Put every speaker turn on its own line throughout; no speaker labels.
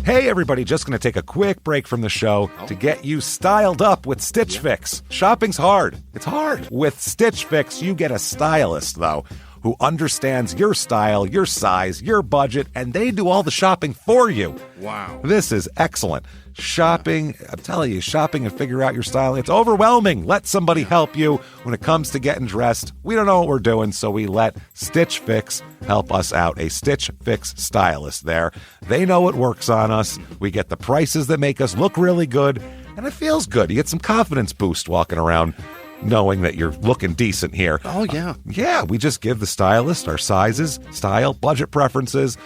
Hey everybody, just going to take a quick break from the show to get you styled up with Stitch Fix. Shopping's hard. It's hard. With Stitch Fix, you get a stylist, though, who understands your style, your size, your budget, and they do all the shopping for you.
Wow.
This is excellent. Shopping, I'm telling you, shopping and figure out your style, it's overwhelming. Let somebody help you when it comes to getting dressed. We don't know what we're doing, so we let Stitch Fix help us out. A Stitch Fix stylist there. They know what works on us. We get the prices that make us look really good, and it feels good. You get some confidence boost walking around knowing that you're looking decent here.
Oh, yeah.
Yeah, we just give the stylist our sizes, style, budget preferences.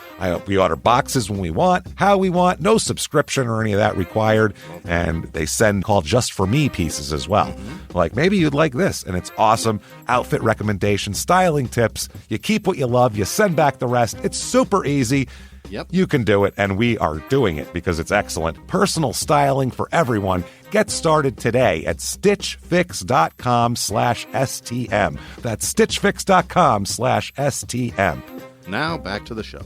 We order boxes when we want, how we want, no subscription or any of that required. And they send called Just For Me pieces as well. Like, maybe you'd like this, and it's awesome. Outfit recommendations, styling tips. You keep what you love, you send back the rest. It's super easy.
Yep.
You can do it, and we are doing it because it's excellent. Personal styling for everyone. Get started today at stitchfix.com/STM. That's stitchfix.com/STM.
Now back to the show.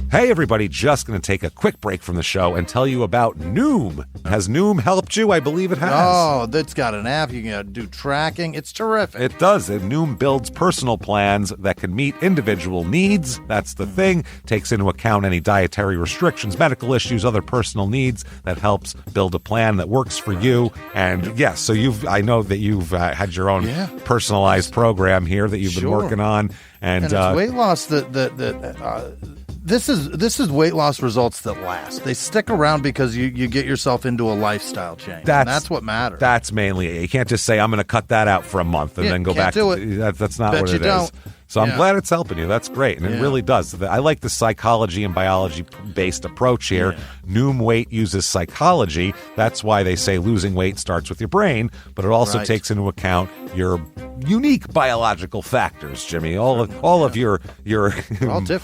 Hey everybody, just going to take a quick break from the show and tell you about Noom. Has Noom helped you? I believe it has.
Oh, that's got an app. You can do tracking. It's terrific.
It does. And Noom builds personal plans that can meet individual needs. That's the thing. Takes into account any dietary restrictions, medical issues, other personal needs. That helps build a plan that works for you. And yes, so I know that you've had your own personalized program here that you've been working on. And
it's weight loss This is weight loss results that last. They stick around because you get yourself into a lifestyle change. That's what matters.
That's mainly it. You can't just say, I'm going to cut that out for a month and then go back to it. That's not what it is. So I'm glad it's helping you. That's great. And it really does. I like the psychology and biology-based approach here. Yeah. Noom Weight uses psychology. That's why they say losing weight starts with your brain, but it also takes into account your unique biological factors, Jimmy. All of your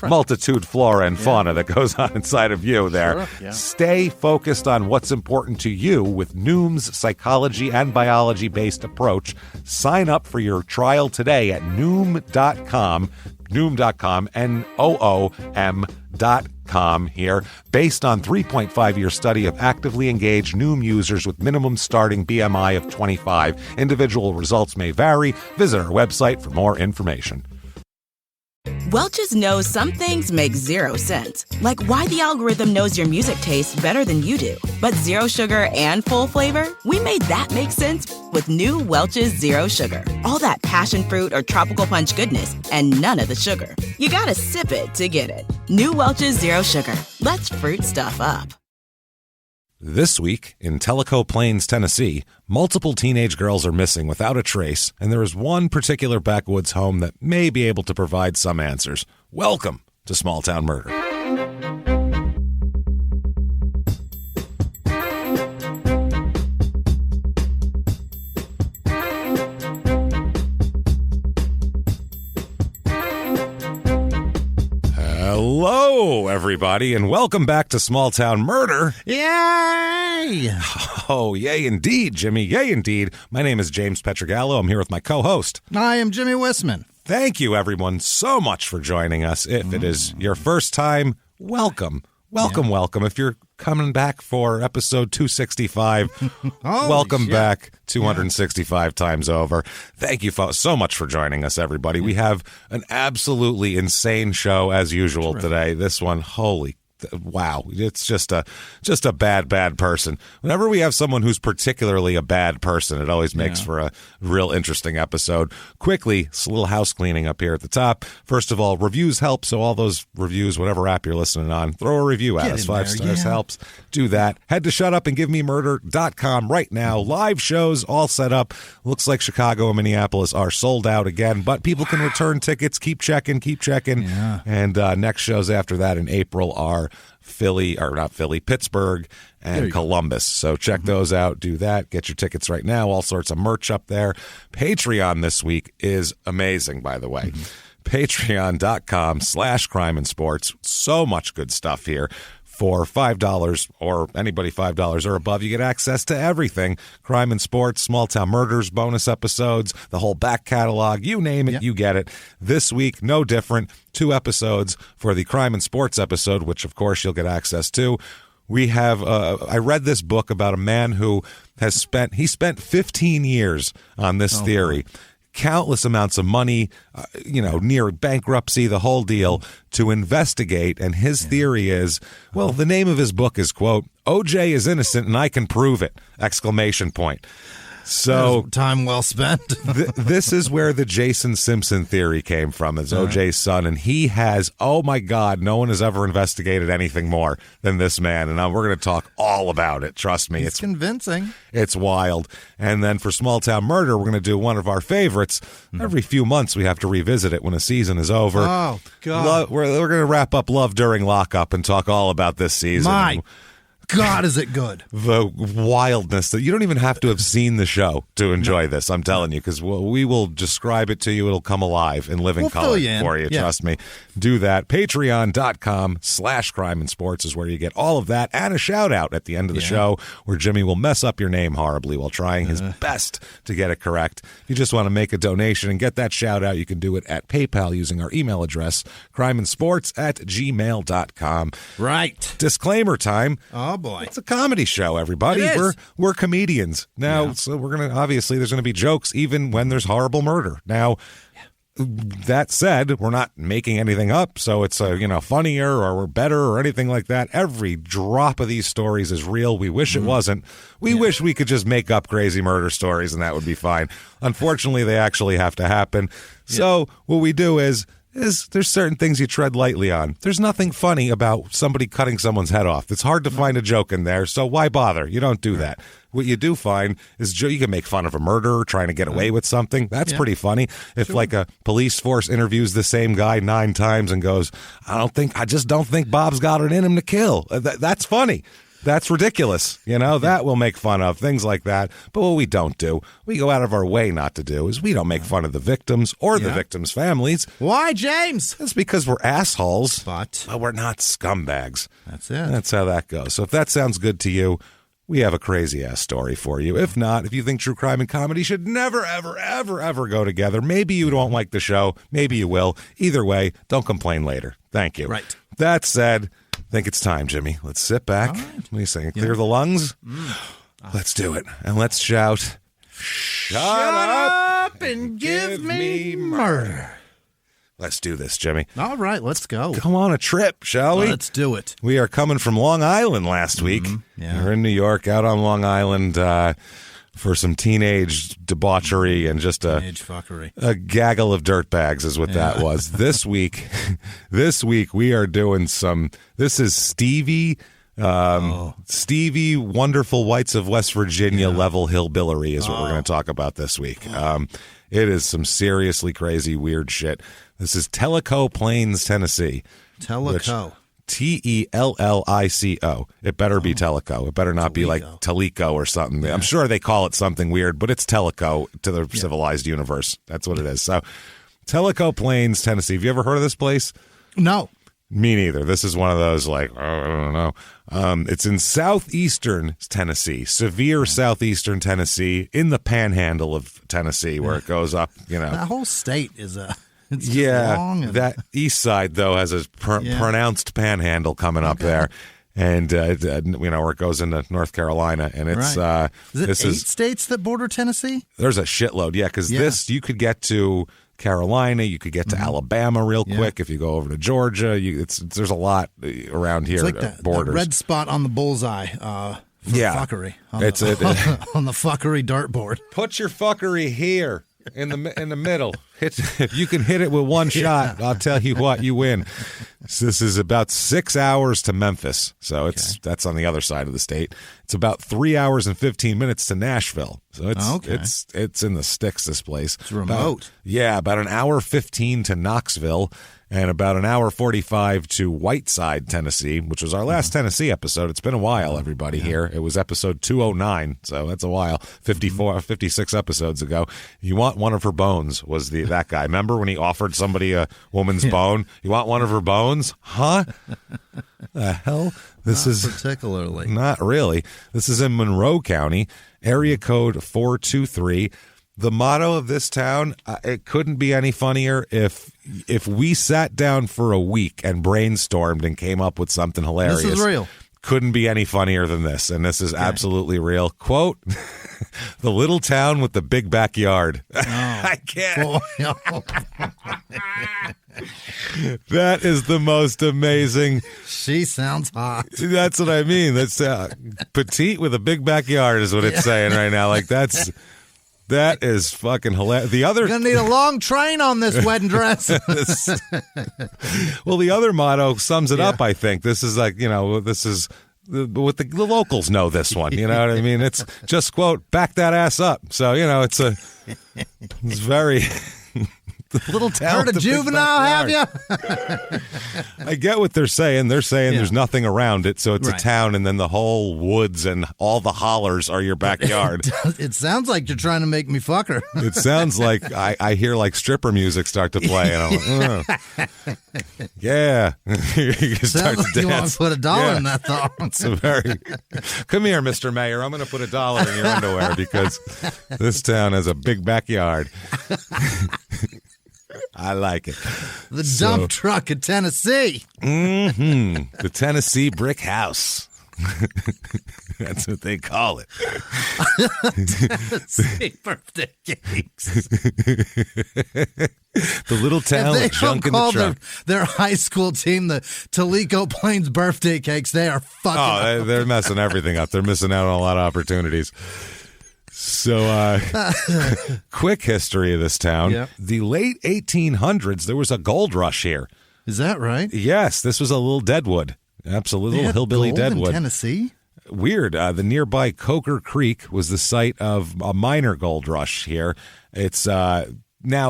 multitude flora and fauna that goes on inside of you there.
Sure. Yeah.
Stay focused on what's important to you with Noom's psychology and biology-based approach. Sign up for your trial today at Noom.com, Noom.com here. Based on 3.5-year study of actively engaged Noom users with minimum starting BMI of 25. Individual results may vary. Visit our website for more information.
Welch's knows some things make zero sense, like why the algorithm knows your music tastes better than you do. But zero sugar and full flavor? We made that make sense with new Welch's Zero Sugar. All that passion fruit or tropical punch goodness and none of the sugar. You gotta sip it to get it. New Welch's Zero Sugar. Let's fruit stuff up.
This week, in Tellico Plains, Tennessee, multiple teenage girls are missing without a trace, and there is one particular backwoods home that may be able to provide some answers. Welcome to Small Town Murder. Hello, everybody, and welcome back to Small Town Murder.
Yay!
Oh, yay indeed, Jimmy. Yay indeed. My name is James Petrogallo. I'm here with my co-host.
I am Jimmy Wissman.
Thank you, everyone, so much for joining us. If it is your first time, welcome. Welcome. If you're coming back for episode 265, welcome back 265 times over. Thank you so much for joining us, everybody. We have an absolutely insane show as usual today. This one, wow, it's just a bad person. Whenever we have someone who's particularly a bad person, it always makes for a real interesting episode. Quickly, a little house cleaning up here at the top. First of all, reviews help, so all those reviews, whatever app you're listening on, throw a review at us. 5 stars helps. Do that. Head to shutupandgivememurder.com right now. Live shows all set up. Looks like Chicago and Minneapolis are sold out again, but people can return tickets. Keep checking. Yeah. And next shows after that in April are Pittsburgh and Columbus. So check those out. Do that. Get your tickets right now. All sorts of merch up there. Patreon this week is amazing, by the way. Patreon.com/crime and sports. So much good stuff here. For $5 or anybody $5 or above, you get access to everything. Crime and Sports, Small Town Murders, bonus episodes, the whole back catalog, you name it, you get it. This week, no different. 2 episodes for the Crime and Sports episode, which, of course, you'll get access to. We have, I read this book about a man who spent 15 years on this theory. Countless amounts of money, near bankruptcy, the whole deal, to investigate. And his theory is, the name of his book is, quote, OJ is innocent and I can prove it, ! So
time well spent.
This is where the Jason Simpson theory came from, as OJ's son, and he has, oh my God, no one has ever investigated anything more than this man, and we're going to talk all about it. Trust me,
it's convincing.
It's wild. And then for Small Town Murder, we're going to do one of our favorites. Every few months, we have to revisit it when a season is over.
Oh God,
we're going to wrap up Love During Lockup and talk all about this season.
My God, is it good?
The wildness that you don't even have to have seen the show to enjoy this. I'm telling you, because we will describe it to you. It'll come alive in living color for you. Trust me. Do that. Patreon.com/crime and sports is where you get all of that and a shout out at the end of the show where Jimmy will mess up your name horribly while trying his best to get it correct. If you just want to make a donation and get that shout out, you can do it at PayPal using our email address, crimeandsports@gmail.com.
Right.
Disclaimer time.
Oh boy.
It's a comedy show, everybody. We're comedians. Now, so we're going to, obviously, there's going to be jokes even when there's horrible murder. Now, that said, we're not making anything up, so it's, funnier or we're better or anything like that. Every drop of these stories is real. We wish it wasn't. We wish we could just make up crazy murder stories and that would be fine. Unfortunately, they actually have to happen. So what we do is there's certain things you tread lightly on. There's nothing funny about somebody cutting someone's head off. It's hard to find a joke in there, so why bother? You don't do that. What you do find is you can make fun of a murderer trying to get away with something. That's pretty funny. If like a police force interviews the same guy 9 times and goes, I just don't think Bob's got it in him to kill. That's funny. That's ridiculous. That we'll make fun of, things like that. But what we don't do, we go out of our way not to do, is we don't make fun of the victims or the victims' families.
Why, James?
It's because we're assholes.
But
we're not scumbags.
That's it.
That's how that goes. So if that sounds good to you, we have a crazy-ass story for you. If not, if you think true crime and comedy should never, ever, ever, ever go together, maybe you don't like the show, maybe you will. Either way, don't complain later. Thank you.
Right.
That said, I think it's time, Jimmy. Let's sit back. Right. What do you say? Clear the lungs? Let's do it. And let's shout, Shut up and give me murder. Let's do this, Jimmy.
All right, let's go.
Come on a trip, shall we?
Let's do it.
We are coming from Long Island last week.
Yeah.
We're in New York, out on Long Island for some teenage debauchery and just a gaggle of dirtbags is what that was. This week we are doing this is Stevie, Wonderful Whites of West Virginia level hillbillery is what we're going to talk about this week. It is some seriously crazy, weird shit. This is Tellico Plains, Tennessee.
Tellico.
Tellico. It better be Tellico. It better not be like Tellico or something. I'm sure they call it something weird, but it's Tellico to the civilized universe. That's what it is. So, Tellico Plains, Tennessee. Have you ever heard of this place?
No.
Me neither. This is one of those I don't know. It's in southeastern Tennessee, severe southeastern Tennessee, in the panhandle of Tennessee, where it goes up.
That whole state is it's long and...
That east side though has a pronounced panhandle coming up there, and where it goes into North Carolina, and it's
is it 8 states that border Tennessee?
There's a shitload, because this you could get to Carolina, you could get to Alabama real quick if you go over to Georgia. There's a lot around here.
It's like
borders.
The red spot on the bullseye. For fuckery. On the fuckery dartboard.
Put your fuckery here in the middle. If you can hit it with one shot, I'll tell you what, you win. So this is about 6 hours to Memphis, so that's on the other side of the state. It's about 3 hours and 15 minutes to Nashville, so it's in the sticks. This place,
it's remote.
About an hour 15 to Knoxville, and about an hour 45 to Whiteside, Tennessee, which was our last Tennessee episode. It's been a while, everybody, here. It was episode 209, so that's a while, 56 episodes ago. You want one of her bones was that guy. Remember when he offered somebody a woman's bone? You want one of her bones? Huh? The hell? This is
particularly.
Not really. This is in Monroe County, area code 423. The motto of this town, it couldn't be any funnier if we sat down for a week and brainstormed and came up with something hilarious.
This is real.
Couldn't be any funnier than this, and this is absolutely real. Quote, the little town with the big backyard. Oh. I can't. That is the most amazing.
She sounds hot.
That's what I mean. That's petite with a big backyard is what it's saying right now. Like that is fucking hilarious. The other,
you're gonna need a long train on this wedding dress.
Well, the other motto sums it up. I think this is like, this is what the locals know. This one, you know what I mean? It's just quote, back that ass up. So it's very. The little town.
Heard a juvenile, have you?
I get what they're saying. They're saying there's nothing around it, so it's a town, and then the whole woods and all the hollers are your backyard.
It sounds like you're trying to make me fuck her.
It sounds like I hear like stripper music start to play, and I'm like, yeah. You start to dance.
You want to put $1 in that thong.
It's a very. Come here, Mr. Mayor. I'm going to put $1 in your underwear because this town has a big backyard. I like it.
The dump truck in Tennessee.
The Tennessee brick house. That's what they call it.
Tennessee birthday cakes.
The little town with junk in the truck.
Their high school team, the Tellico Plains birthday cakes, they are fucking up.
They're messing everything up. They're missing out on a lot of opportunities. So, quick history of this town. Yep. The late 1800s, there was a gold rush here.
Is that right?
Yes, this was a little deadwood. Absolutely, little hillbilly
gold
deadwood.
In Tennessee?
Weird. The nearby Coker Creek was the site of a minor gold rush here. It's now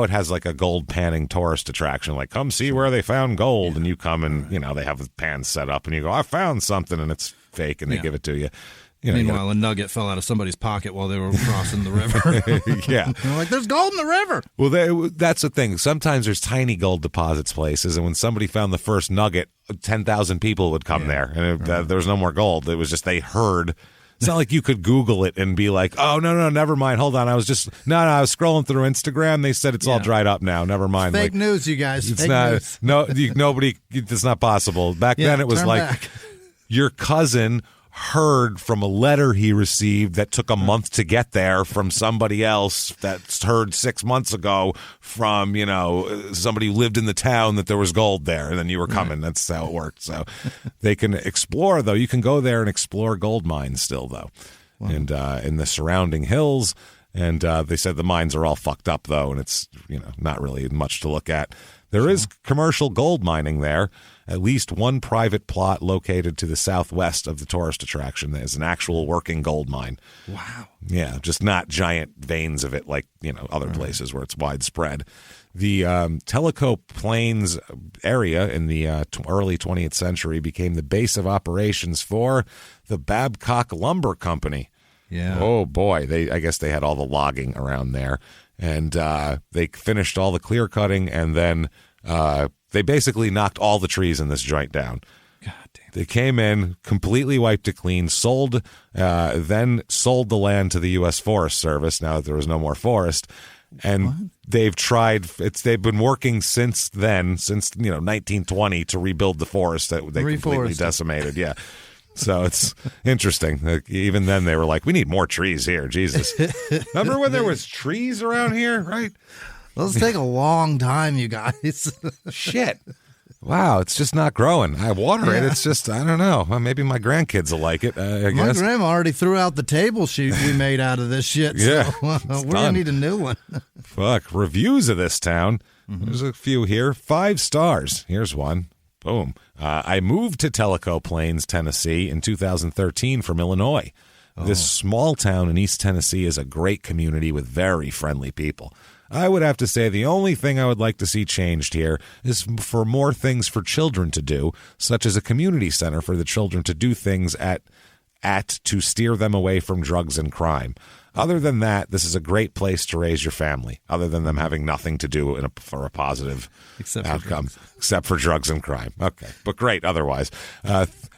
it has like a gold panning tourist attraction. Like, come see where they found gold, and you come and they have the pans set up, and you go, I found something, and it's fake, and they give it to you.
Meanwhile, a nugget fell out of somebody's pocket while they were crossing the river.
Yeah.
They're like, there's gold in the river.
Well, that's the thing. Sometimes there's tiny gold deposits places, and when somebody found the first nugget, 10,000 people would come there, and there was no more gold. It was just they heard. It's not like you could Google it and be like, oh, no, never mind. Hold on. I was scrolling through Instagram. They said it's all dried up now. Never mind.
It's fake news, you guys.
It's
fake news.
Nobody, it's not possible. Back then it was like your cousin heard from a letter he received that took a month to get there from somebody else that's heard 6 months ago from, somebody who lived in the town that there was gold there, and then you were coming. That's how it worked. So they can explore, though. You can go there and explore gold mines still, though, and in the surrounding hills. And they said the mines are all fucked up, though, and it's, not really much to look at. There is commercial gold mining there. At least one private plot located to the southwest of the tourist attraction. There's an actual working gold mine.
Wow.
Yeah, just not giant veins of it like, other places where it's widespread. The Tellico Plains area in the early 20th century became the base of operations for the Babcock Lumber Company.
Yeah.
Oh, boy. I guess they had all the logging around there. And they finished all the clear cutting, and then they basically knocked all the trees in this joint down.
God damn.
They came in, completely wiped it clean, then sold the land to the U.S. Forest Service now that there was no more forest. And they've been working since then, since 1920, to rebuild the forest that they completely decimated. Yeah. So it's interesting. Like, even then they were like, we need more trees here. Jesus. Remember when there was trees around here, right?
Those take a long time, you guys.
Shit. Wow, it's just not growing. I water it. It's just, I don't know. Well, maybe my grandkids will like it, I guess.
My grandma already threw out the table sheet we made out of this shit.
Yeah.
So, we're going to need a new one.
Fuck. Reviews of this town. There's a few here. 5 stars. Here's one. Boom. I moved to Tellico Plains, Tennessee in 2013 from Illinois. This small town in East Tennessee is a great community with very friendly people. I would have to say the only thing I would like to see changed here is for more things for children to do, such as a community center for the children to do things at to steer them away from drugs and crime. Other than that, this is a great place to raise your family, other than them having nothing to do for a positive outcome, except for drugs and crime. Okay, but great otherwise.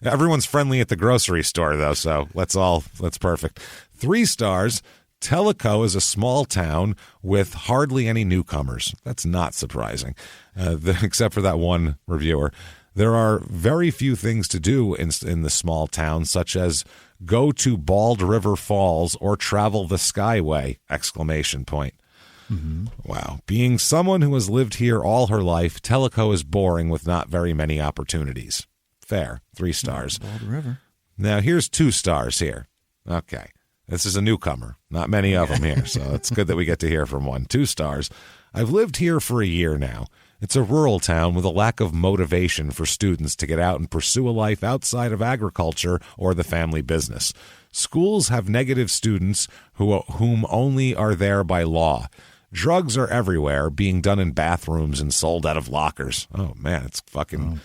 Everyone's friendly at the grocery store, though, so that's perfect. 3 stars. Tellico is a small town with hardly any newcomers. That's not surprising, except for that one reviewer. There are very few things to do in the small town, such as go to Bald River Falls or travel the Skyway! ! Mm-hmm. Wow. Being someone who has lived here all her life, Tellico is boring with not very many opportunities. Fair. 3 stars.
Bald River.
Now, here's 2 stars here. Okay. This is a newcomer. Not many of them here, so it's good that we get to hear from one. 2 stars. I've lived here for a year now. It's a rural town with a lack of motivation for students to get out and pursue a life outside of agriculture or the family business. Schools have negative students whom only are there by law. Drugs are everywhere, being done in bathrooms and sold out of lockers. Oh, man, it's fucking...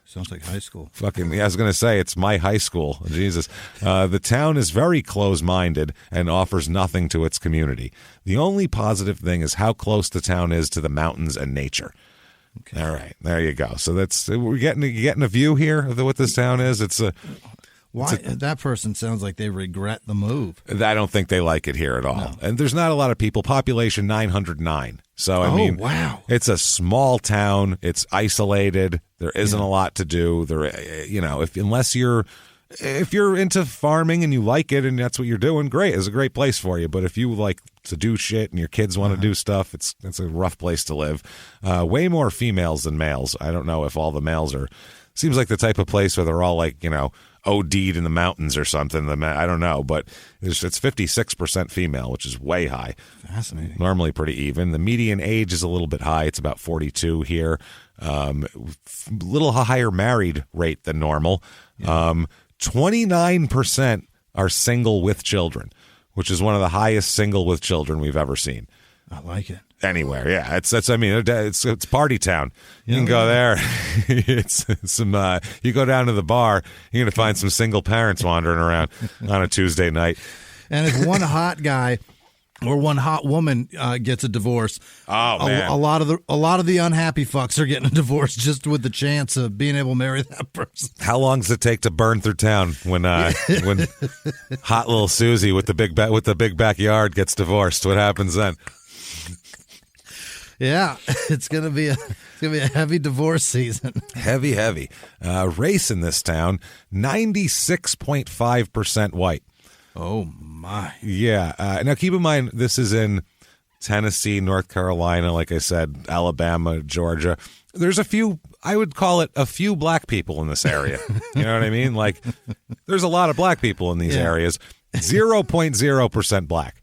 Sounds like high school.
Fucking, yeah, I was going to say, it's my high school. Jesus. The town is very close-minded and offers nothing to its community. The only positive thing is how close the town is to the mountains and nature. Okay. All right, there you go. So we're getting a view here of what this town is.
That person sounds like they regret the move.
I don't think they like it here at all. No. And there's not a lot of people. Population 909. So I mean,
wow.
It's a small town. It's isolated. There isn't a lot to do. If you're into farming and you like it and that's what you're doing, great. It's a great place for you. But if you like to do shit and your kids want to do stuff, it's a rough place to live. Way more females than males. I don't know if all the males are. Seems like the type of place where they're all like, OD'd in the mountains or something. I don't know, but it's 56% female, which is way high.
Fascinating.
Normally pretty even. The median age is a little bit high. It's about 42 here. Little higher married rate than normal. 29% are single with children, which is one of the highest single with children we've ever seen.
I like it.
Anywhere, yeah. It's party town. You can go there. It's some. You go down to the bar, you're gonna find some single parents wandering around on a Tuesday night.
And if one hot guy or one hot woman gets a divorce, a lot of the unhappy fucks are getting a divorce just with the chance of being able to marry that person.
How long does it take to burn through town when hot little Susie with the big backyard gets divorced? What happens then?
Yeah, it's gonna be a heavy divorce season.
Heavy. Race in this town, 96.5% white.
Oh my.
Yeah. Now keep in mind this is in Tennessee, North Carolina, like I said, Alabama, Georgia. There's I would call it a few black people in this area. You know what I mean? Like there's a lot of black people in these areas. 0.0% black.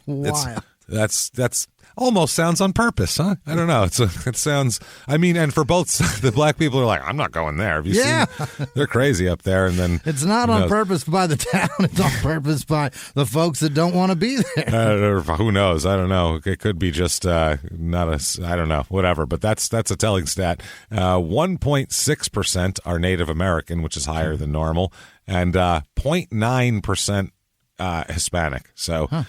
Wow.
That's almost sounds on purpose, huh? I don't know. It sounds. I mean, and for both the black people are like, I'm not going there. Have you seen? They're crazy up there, and then
it's not on purpose by the town. It's on purpose by the folks that don't want to be there.
Who knows? I don't know. It could be just not a. I don't know. Whatever. But that's a telling stat. 1.6% are Native American, which is higher than normal, and 0.9% Hispanic. So.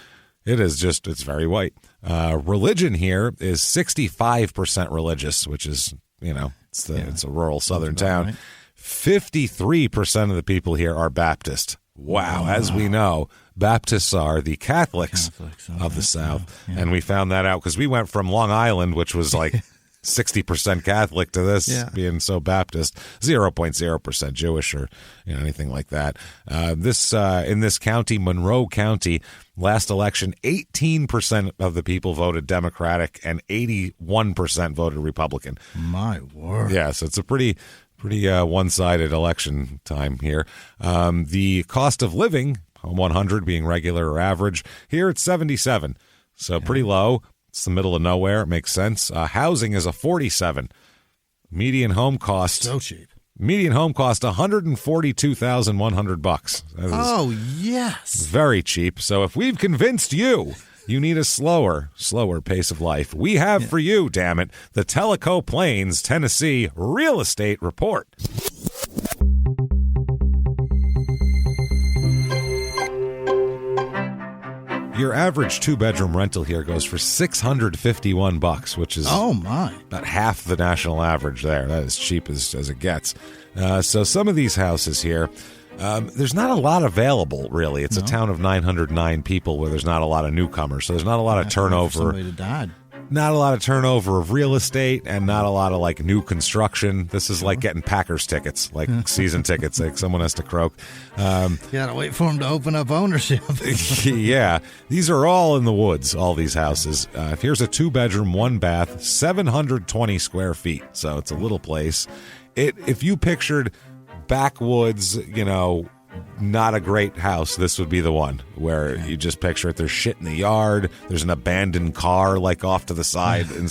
It is it's very white. Religion here is 65% religious, which is, it's a rural southern town. Right. 53% of the people here are Baptist. Wow. As we know, Baptists are the Catholics of the South. Yeah. And we found that out because we went from Long Island, which was like 60% Catholic, to this being so Baptist, 0.0% Jewish or anything like that. In this county, Monroe County, last election, 18% of the people voted Democratic and 81% voted Republican.
My word.
Yeah, so it's a pretty one-sided election time here. The cost of living, 100 being regular or average, here it's 77, so pretty low. It's the middle of nowhere. It makes sense. Housing is a 47. Median home cost.
So cheap.
Median home cost $142,100.
Oh, yes.
Very cheap. So if we've convinced you you need a slower pace of life, we have for you, damn it, the Tellico Plains, Tennessee Real Estate Report. Your average 2-bedroom rental here goes for $651, which is about half the national average there. That is cheap as it gets. So some of these houses here, there's not a lot available, really. It's a town of 909 people where there's not a lot of newcomers, so there's not a lot of turnover.
Somebody that died.
Not a lot of turnover of real estate and not a lot of like new construction. This is like getting Packers tickets, like season tickets, like someone has to croak.
You gotta wait for them to open up ownership.
Yeah, these are all in the woods, all these houses. Here's a 2-bedroom, 1-bath, 720 square feet. So it's a little place. If you pictured Backwoods, not a great house, this would be the one where you just picture it. There's shit in the yard. There's an abandoned car like off to the side and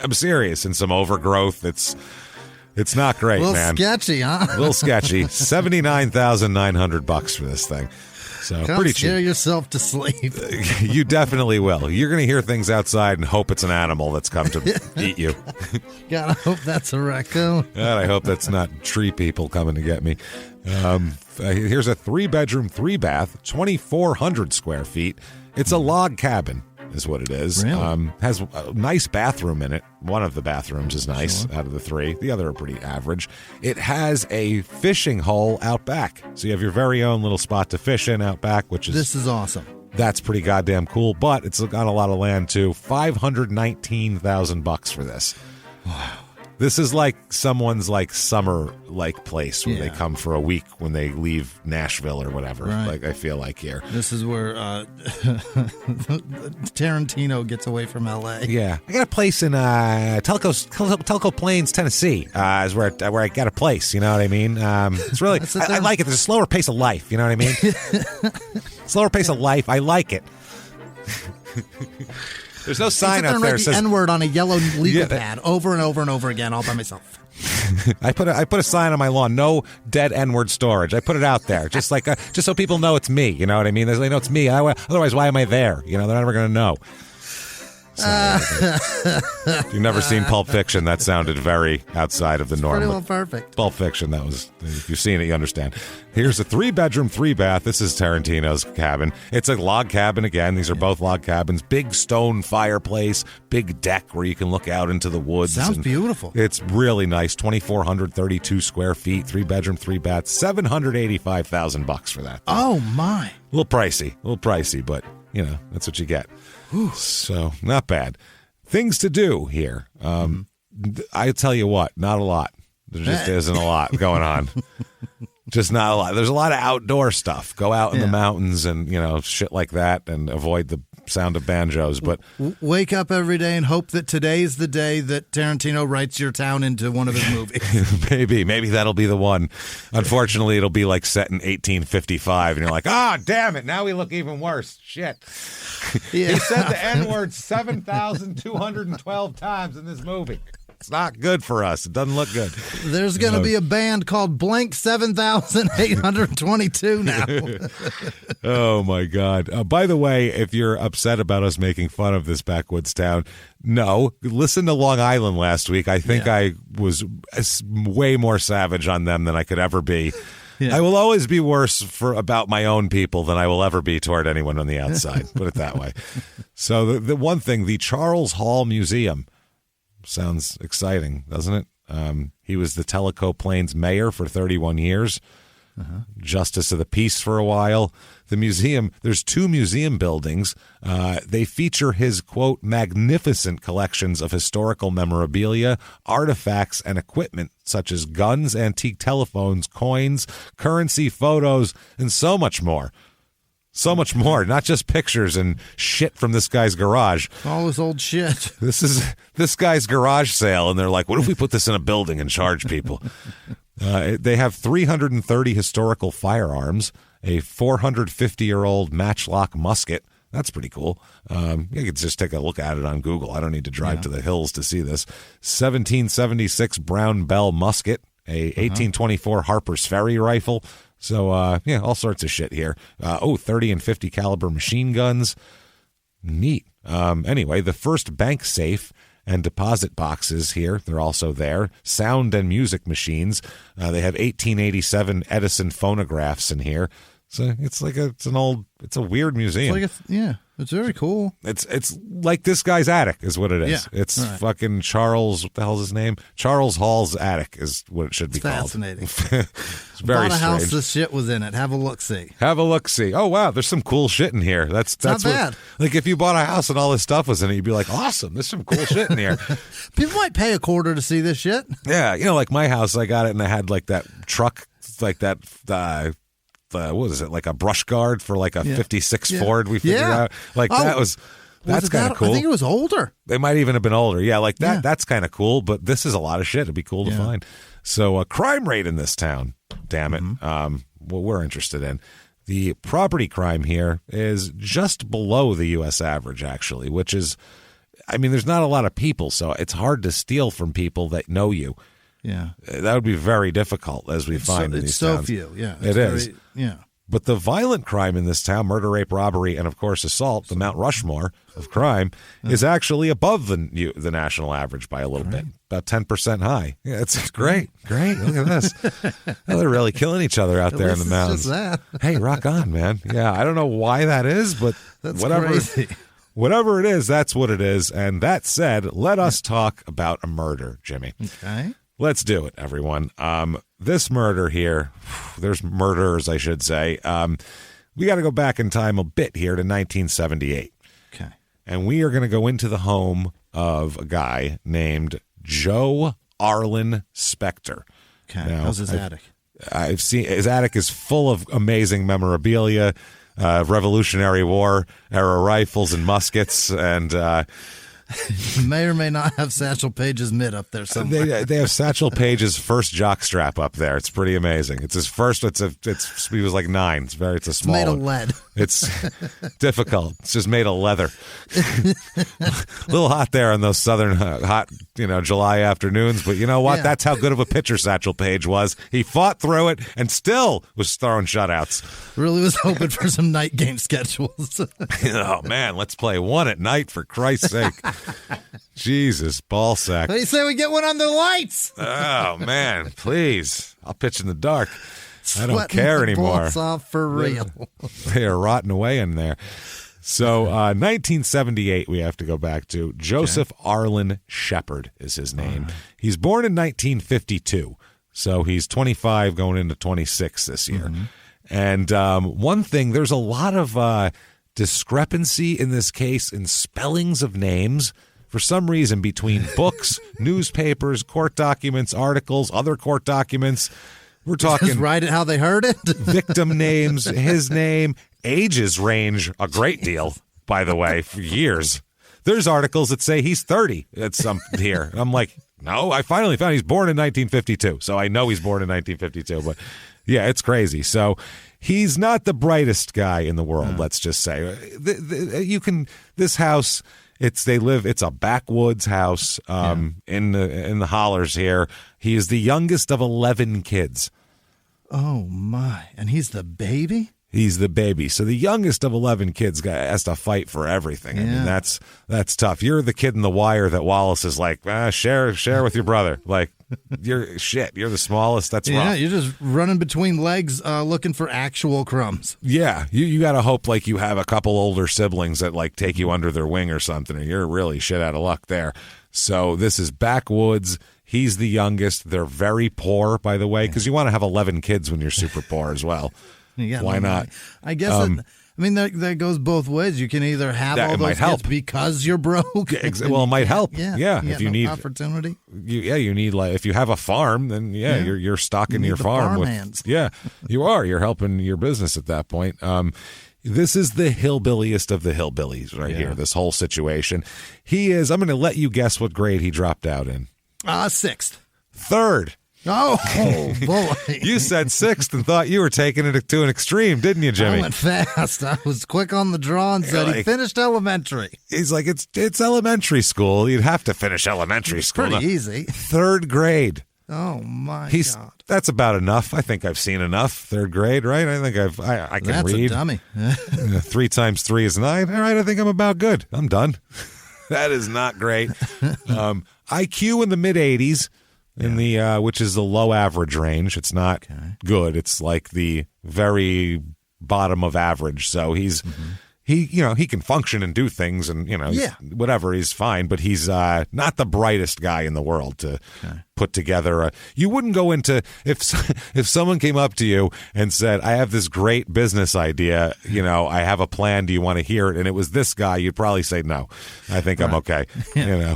I'm serious, and some overgrowth. It's not great, man.
A little sketchy, huh?
A little sketchy. $79,900 for this thing. So pretty cheap.
Scare yourself to sleep.
You definitely will. You're going to hear things outside and hope it's an animal that's come to eat you.
God, I hope that's a raccoon.
God, I hope that's not tree people coming to get me. Here's a 3-bedroom, 3-bath, 2,400 square feet. It's a log cabin, is what it is.
Really?
Has a nice bathroom in it. One of the bathrooms is nice out of the 3. The other are pretty average. It has a fishing hole out back. So you have your very own little spot to fish in out back,
This is awesome.
That's pretty goddamn cool, but it's got a lot of land too. $519,000 for this. Wow. This is like someone's like summer like place where they come for a week when they leave Nashville or whatever.
Right.
Like I feel like here.
This is where Tarantino gets away from LA.
Yeah, I got a place in Tellico Plains, Tennessee. Is where I got a place. You know what I mean? It's really I like it. There's a slower pace of life. You know what I mean? Slower pace of life. I like it. There's no sign out there that says
N-word on a yellow legal pad over and over and over again, all by myself.
I put a sign on my lawn: no dead N-word storage. I put it out there, just so people know it's me. You know what I mean? They know it's me. Otherwise, why am I there? They're never going to know. If you've never seen Pulp Fiction, that sounded very outside of the norm.
Pretty well perfect.
Pulp Fiction, that was, if you've seen it, you understand. Here's a 3-bedroom, 3-bath. This is Tarantino's cabin. It's a log cabin again. These are both log cabins. Big stone fireplace, big deck where you can look out into the woods.
Sounds beautiful.
It's really nice. 2,432 square feet, 3-bedroom, 3-bath, $785,000 for that.
Oh, my.
A little pricey, but, that's what you get. So, not bad. Things to do here. I tell you what, not a lot. There just isn't a lot going on. Just not a lot. There's a lot of outdoor stuff. Go out in the mountains and, shit like that and avoid the sound of banjos. But
wake up every day and hope that today's the day that Tarantino writes your town into one of his movies.
Maybe that'll be the one. Unfortunately, it'll be like set in 1855 and you're like, damn it, now we look even worse. Shit. He said the N-word 7,212 times in this movie. It's not good for us. It doesn't look good.
There's going to be a band called Blank 7,822 now.
Oh, my God. By the way, if you're upset about us making fun of this backwoods town, no. Listen to Long Island last week. I think I was way more savage on them than I could ever be. Yeah. I will always be worse about my own people than I will ever be toward anyone on the outside. Put it that way. So the one thing, the Charles Hall Museum, sounds exciting, doesn't it? He was the Tellico Plains mayor for 31 years, justice of the peace for a while. The museum, there's 2 museum buildings. They feature his, quote, magnificent collections of historical memorabilia, artifacts, and equipment, such as guns, antique telephones, coins, currency, photos, and so much more. So much more, not just pictures and shit from this guy's garage.
All this old shit.
This is this guy's garage sale, and they're like, what if we put this in a building and charge people? They have 330 historical firearms, a 450-year-old matchlock musket. That's pretty cool. You can just take a look at it on Google. I don't need to drive to the hills to see this. 1776 Brown Bell musket, a 1824 Harper's Ferry rifle. So, all sorts of shit here. 30 and 50 caliber machine guns. Neat. Anyway, the first bank safe and deposit boxes here, they're also there. Sound and music machines. They have 1887 Edison phonographs in here. So it's like it's a weird museum.
It's very cool.
It's like this guy's attic is what it is.
Yeah,
it's right. Fucking Charles, what the hell's his name? Charles Hall's attic is what it should be
fascinating.
Called. It's very
Bought a
strange.
house, this shit was in it. Have a look-see.
Have a look-see. Oh, wow, there's some cool shit in here. That's
not bad.
Like if you bought a house and all this stuff was in it, you'd be like, awesome, there's some cool shit in here.
People might pay $25 to see this shit.
Yeah, like my house, I got it and I had like that truck, like that what is it, like a brush guard for like a 56 Ford we figured out. Like that's kind of cool.
I think it was older.
They might even have been older. Yeah, like that. Yeah. That's kind of cool, but this is a lot of shit. It'd be cool to find. So crime rate in this town, damn it, what we're interested in. The property crime here is just below the U.S. average, actually, which is, I mean, there's not a lot of people, so it's hard to steal from people that know you.
Yeah.
That would be very difficult, as we find in these towns.
It's so few, yeah.
It is.
Yeah.
But the violent crime in this town, murder, rape, robbery, and, of course, assault, the Mount Rushmore of crime, is actually above the national average by a little bit, about 10% high. Yeah, it's great. Great. Look at this. Oh, they're really killing each other out there in the mountains.
Just that.
Hey, rock on, man. Yeah, I don't know why that is, but
that's
whatever.
Crazy.
Whatever it is, that's what it is. And that said, let us talk about a murder, Jimmy.
Okay.
Let's do it, everyone. This murder here, there's murderers, I should say. We got to go back in time a bit here to 1978.
Okay.
And we are going to go into the home of a guy named Joe Arlen Spector.
Okay. Now, how's his attic?
I've seen his attic is full of amazing memorabilia, Revolutionary War era rifles and muskets, and
may or may not have Satchel Paige's mitt up there somewhere.
They have Satchel Paige's first jockstrap up there. It's pretty amazing. It's his first. He was like 9. It's a small.
It's made
one.
of lead.
It's difficult. It's just made of leather. A little hot there on those southern hot, July afternoons. But you know what? Yeah. That's how good of a pitcher Satchel Paige was. He fought through it and still was throwing shutouts.
Really was hoping for some night game schedules.
Oh man, let's play one at night for Christ's sake. Jesus, ballsack.
What do you say we get one on the lights?
Oh, man, please. I'll pitch in the dark. I don't care anymore.
Balls off for real.
They are rotting away in there. So 1978 we have to go back to. Joseph Arlen Shepard is his name. Right. He's born in 1952, so he's 25 going into 26 this year. Mm-hmm. And one thing, there's a lot of discrepancy in this case in spellings of names for some reason between books, newspapers, court documents, articles, other court documents. We're talking
just write it how they heard it.
Victim names, his name, ages range a great deal, by the way, for years. There's articles that say he's 30 at some here. I'm like, no, I finally found he's born in 1952. So I know he's born in 1952, but yeah, it's crazy. So he's not the brightest guy in the world, let's just say. This house, it's a backwoods house in the hollers here. He is the youngest of 11 kids.
Oh my. And he's the baby?
He's the baby. So the youngest of 11 kids has to fight for everything. Yeah. I mean, that's tough. You're the kid in The Wire that Wallace is like, share with your brother. Like, you're the smallest. That's rough.
Yeah, you're just running between legs looking for actual crumbs.
Yeah, you got to hope like you have a couple older siblings that like take you under their wing or something, or you're really shit out of luck there. So this is backwoods. He's the youngest. They're very poor, by the way, because you want to have 11 kids when you're super poor as well. Why not?
I guess that goes both ways. You can either have all those kids because you're broke.
Well, it might help. Yeah. If you need
opportunity.
You need, like, if you have a farm, then you're stocking your farm with
hands.
Yeah, you are. You're helping your business at that point. This is the hillbilliest of the hillbillies right here. This whole situation. He is. I'm going to let you guess what grade he dropped out in.
6th.
3rd.
Oh, boy.
You said 6th and thought you were taking it to an extreme, didn't you, Jimmy?
I went fast. I was quick on the draw and said he finished elementary.
He's like, it's elementary school. You'd have to finish elementary school.
Pretty easy.
3rd grade.
Oh my God!
That's about enough. I think I've seen enough. Third grade, right? I think I can read.
That's a dummy.
3 times 3 is 9. All right, I think I'm about good. I'm done. That is not great. IQ in the mid 80s, which is the low average range. It's not good. It's like the very bottom of average. So he's. He can function and do things and, whatever, he's fine, but he's not the brightest guy in the world to put together. You wouldn't go into, if someone came up to you and said, I have this great business idea, I have a plan, do you want to hear it? And it was this guy, you'd probably say, no, I think I'm okay.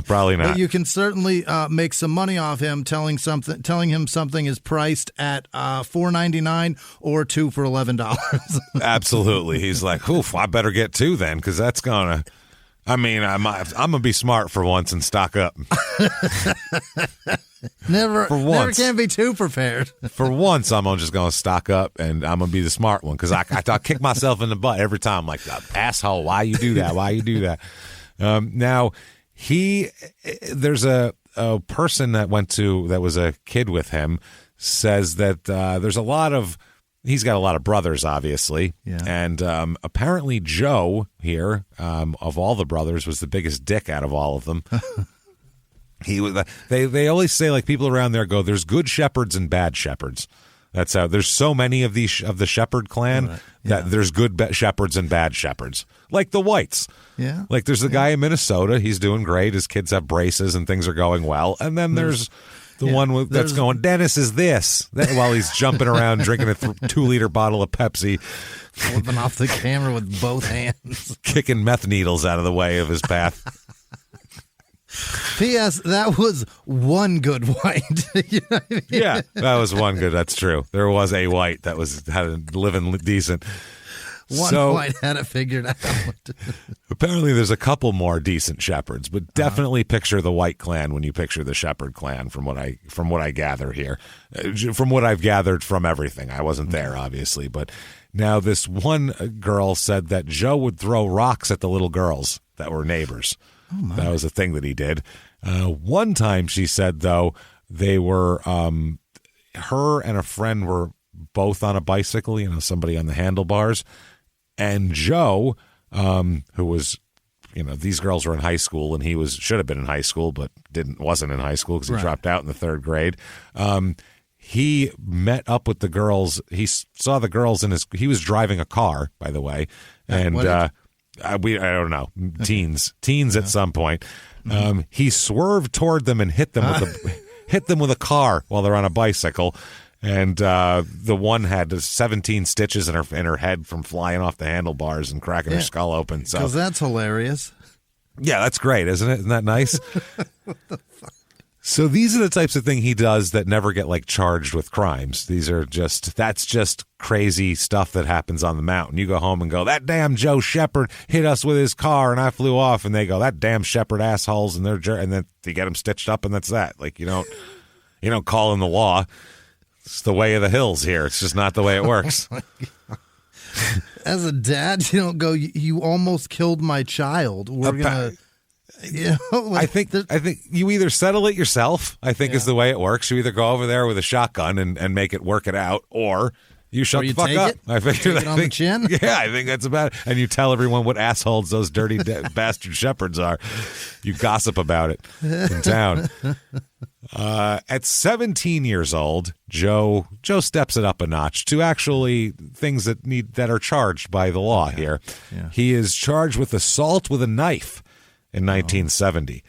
Probably not.
But you can certainly make some money off him telling him something is priced at $4.99 or 2 for $11.
Absolutely. He's like, oof, I better get 2 then, because that's gonna. I'm gonna be smart for once and stock up.
Never can be too prepared.
For once, I'm just gonna stock up and I'm gonna be the smart one, because I kick myself in the butt every time. I'm like, asshole, why you do that? Why you do that? Now there's a person that was a kid with him, says that there's a lot of. He's got a lot of brothers, obviously, and apparently Joe here, of all the brothers, was the biggest dick out of all of them. He was. They always say, like, people around there go, "There's good shepherds and bad shepherds." That's how. There's so many of the shepherd clan that there's good shepherds and bad shepherds, like the Whites.
Yeah,
like there's the guy in Minnesota. He's doing great. His kids have braces and things are going well, and then there's. The one that's going, Dennis is this, while he's jumping around drinking a 2-liter bottle of Pepsi.
Flipping off the camera with both hands.
Kicking meth needles out of the way of his path.
P.S. That was one good white. You know what I mean?
Yeah, that was one good. That's true. There was a white that had living decent.
One white had it figured out.
Apparently there's a couple more decent shepherds, but definitely picture the White clan when you picture the shepherd clan, from what I gather here. From what I've gathered from everything. I wasn't there, obviously, but now this one girl said that Joe would throw rocks at the little girls that were neighbors.
Oh my.
That was a thing that he did. One time she said, though, they were her and a friend were both on a bicycle, somebody on the handlebars. And Joe, who was, these girls were in high school, and he should have been in high school, but wasn't in high school because he dropped out in the 3rd grade. He met up with the girls. He saw the girls he was driving a car, by the way, and I don't know, teens at some point. He swerved toward them and hit them with a car while they're on a bicycle. And the one had 17 stitches in her head from flying off the handlebars and cracking her skull open. So
that's hilarious.
Yeah, that's great, isn't it? Isn't that nice?
What the fuck?
So these are the types of thing he does that never get charged with crimes. That's just crazy stuff that happens on the mountain. You go home and go, that damn Joe Shepherd hit us with his car and I flew off, and they go, that damn Shepherd assholes, and and then you get them stitched up, and that's that. You don't call in the law. It's the way of the hills here. It's just not the way it works.
As a dad, you don't go, you almost killed my child. We're going to,
I think you either settle it yourself, is the way it works. You either go over there with a shotgun and make it work it out, or you shut the fuck up.
I think on the chin?
Yeah, I think that's about it. And you tell everyone what assholes those dirty bastard shepherds are. You gossip about it in town. At 17 years old, Joe steps it up a notch to actually things that are charged by the law here.
Yeah.
He is charged with assault with a knife in 1970.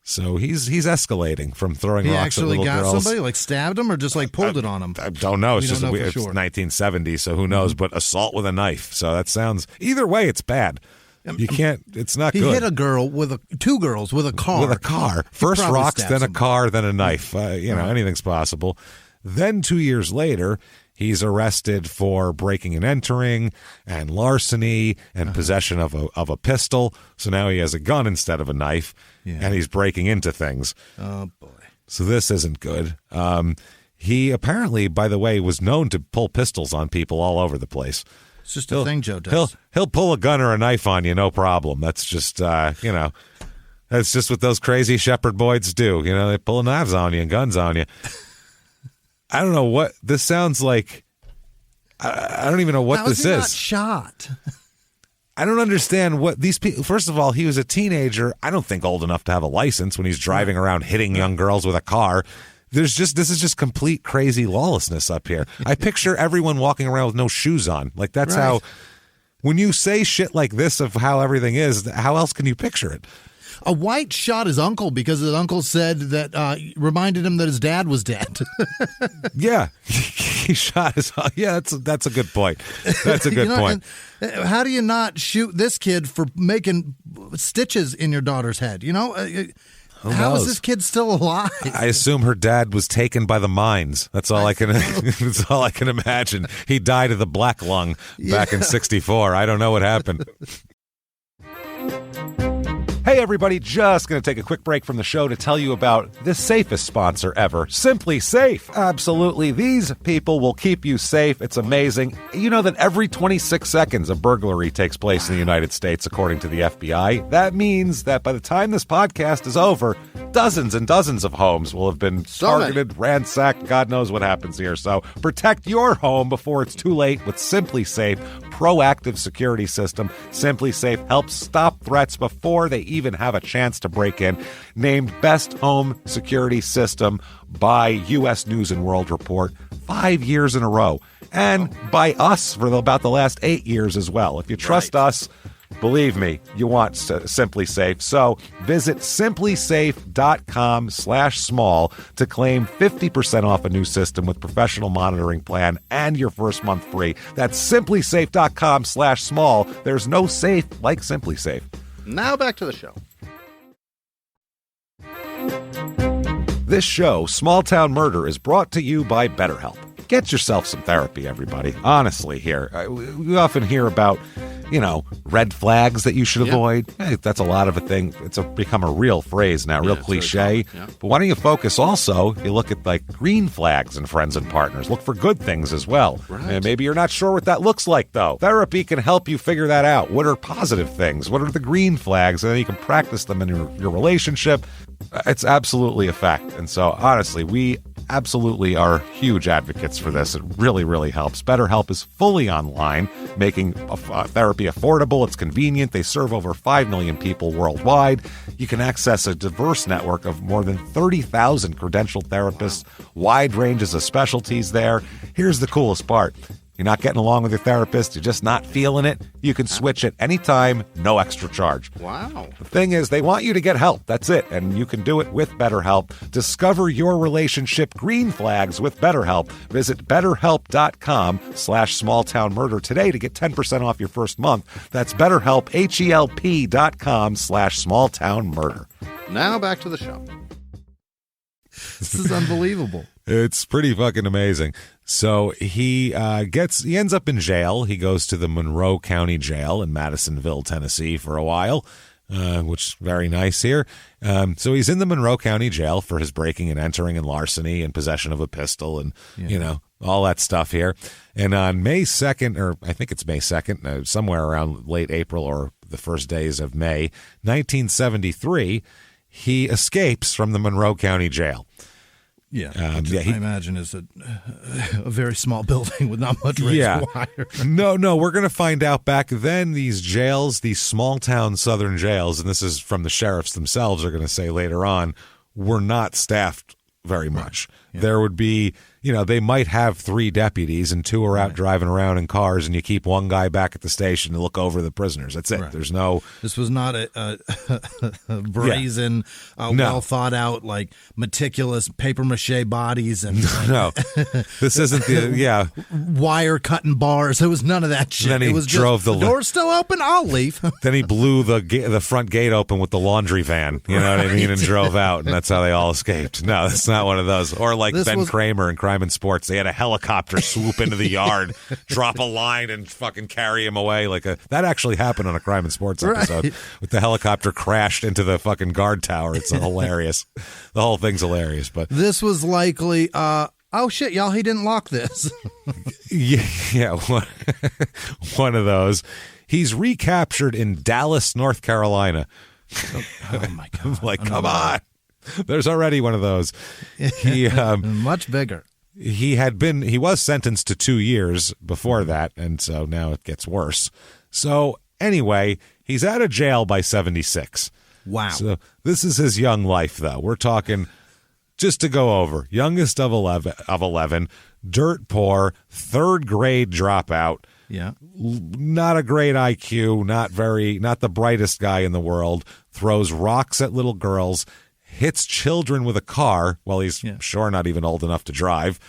So he's escalating from throwing rocks at little girls. He actually got
somebody, stabbed him, or just pulled it on him?
I don't know. It's
it's
1970, so who knows? But assault with a knife. So that sounds, either way, it's bad. You can't. It's not good.
He hit a girl two girls with a car.
With a car. First rocks, then a car, then a knife. Anything's possible. Then 2 years later, he's arrested for breaking and entering and larceny and possession of a pistol. So now he has a gun instead of a knife, and he's breaking into things.
Oh boy!
So this isn't good. He apparently, by the way, was known to pull pistols on people all over the place.
It's just a thing Joe does.
He'll pull a gun or a knife on you, no problem. That's just that's just what those crazy shepherd boys do. They pull knives on you and guns on you. I don't know what this sounds like. I don't even know what this is.
Not shot.
I don't understand what these people. First of all, he was a teenager. I don't think old enough to have a license when he's driving around hitting young girls with a car. This is just complete crazy lawlessness up here. I picture everyone walking around with no shoes on. Like that's how. When you say shit like this of how everything is, how else can you picture it?
A white shot his uncle because his uncle said that reminded him that his dad was dead.
Yeah, he shot his. Yeah, that's a good point. That's a good point.
How do you not shoot this kid for making stitches in your daughter's head? How is this kid still alive?
I assume her dad was taken by the mines. That's all I can. That's all I can imagine. He died of the black lung back in '64. I don't know what happened. Hey everybody, just going to take a quick break from the show to tell you about the safest sponsor ever, Simply Safe. Absolutely, these people will keep you safe. It's amazing. You know that every 26 seconds a burglary takes place in the United States, according to the FBI. That means that by the time this podcast is over, dozens and dozens of homes will have been targeted, ransacked, God knows what happens here. So protect your home before it's too late with Simply Safe proactive security system. Simply Safe helps stop threats before they even have a chance to break in. Named Best Home Security System by U.S. News and World Report 5 years in a row. And by us for about the last 8 years as well. If you trust us, believe me, you want Simply Safe. So visit simplysafe.com/small to claim 50% off a new system with professional monitoring plan and your first month free. That's simplysafe.com/small. There's no safe like Simply Safe.
Now back to the show.
This show, Small Town Murder, is brought to you by BetterHelp. Get yourself some therapy, everybody. Honestly, here. We often hear about, red flags that you should avoid. Hey, that's a lot of a thing. It's become a real phrase now, real cliche. Yeah. But why don't you focus also, you look at like green flags in friends and partners. Look for good things as well. Right. And maybe you're not sure what that looks like, though. Therapy can help you figure that out. What are positive things? What are the green flags? And then you can practice them in your relationship. It's absolutely a fact. And so, honestly, we absolutely are huge advocates for this. It really, really helps. BetterHelp is fully online, making therapy affordable. It's convenient. They serve over 5 million people worldwide. You can access a diverse network of more than 30,000 credentialed therapists, wide ranges of specialties there. Here's the coolest part. You're not getting along with your therapist, you're just not feeling it, you can switch at any time, no extra charge.
Wow.
The thing is, they want you to get help. That's it. And you can do it with BetterHelp. Discover your relationship green flags with BetterHelp. Visit BetterHelp.com/smalltownmurder today to get 10% off your first month. That's BetterHelp, HELP.com/smalltownmurder.
Now back to the show.
This is unbelievable.
It's pretty fucking amazing. So he ends up in jail. He goes to the Monroe County Jail in Madisonville, Tennessee for a while, which is very nice here. So he's in the Monroe County Jail for his breaking and entering and larceny and possession of a pistol and, all that stuff here. And on May 2nd, or I think it's May 2nd, somewhere around late April or the first days of May, 1973, he escapes from the Monroe County Jail.
I imagine is a very small building with not much raised wire.
No, we're going to find out. Back then, these jails, these small-town southern jails, and this is from the sheriffs themselves, are going to say later on, were not staffed very much. Yeah. There would be, they might have 3 deputies and 2 are out driving around in cars, and you keep one guy back at the station to look over the prisoners. That's it. Right. There's no...
This was not a brazen, well thought out, like meticulous paper mache bodies and
no. This isn't the
wire cutting bars. There was none of that shit.
Then he drove
the door's still open. I'll leave.
Then he blew the front gate open with the laundry van. You know what I mean? And drove out, and that's how they all escaped. No, that's not one of those. Or like Ben Kramer in Crime and Sports, they had a helicopter swoop into the yard, drop a line, and fucking carry him away. That actually happened on a Crime and Sports episode. With the helicopter crashed into the fucking guard tower. It's hilarious. The whole thing's hilarious. But
this was likely. Oh shit, y'all! He didn't lock this.
yeah, one of those. He's recaptured in Dallas, North Carolina.
Oh my god!
Come on. There's already one of those.
He much bigger.
he was sentenced to 2 years before that, and so now it gets worse. So anyway, he's out of jail by 76.
Wow.
So this is his young life, though. We're talking, just to go over, youngest of 11, dirt poor, third grade dropout.
Yeah.
Not a great IQ, not the brightest guy in the world, throws rocks at little girls, hits children with a car while he's sure not even old enough to drive,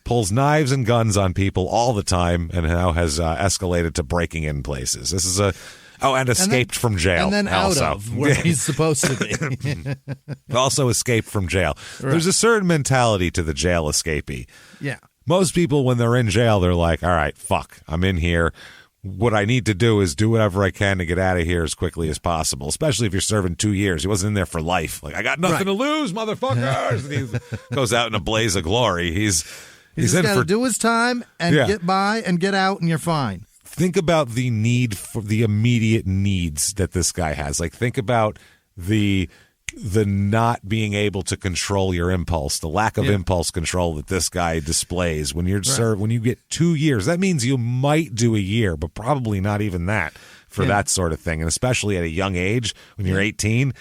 pulls knives and guns on people all the time, and now has escalated to breaking in places. This is and escaped from jail.
And then
also.
out of where he's supposed to be.
Also escaped from jail. Right. There's a certain mentality to the jail escapee.
Yeah.
Most people, when they're in jail, they're like, all right, fuck, I'm in here. What I need to do is do whatever I can to get out of here as quickly as possible, especially if you're serving 2 years. He wasn't in there for life. Like, I got nothing to lose, motherfuckers. And he goes out in a blaze of glory. He's
just got to do his time and get by and get out, and you're fine.
Think about the need for the immediate needs that this guy has. Like, think about the not being able to control your impulse, the lack of impulse control that this guy displays when you're served. When you get 2 years, that means you might do a year, but probably not even that for that sort of thing. And especially at a young age, when you're 18,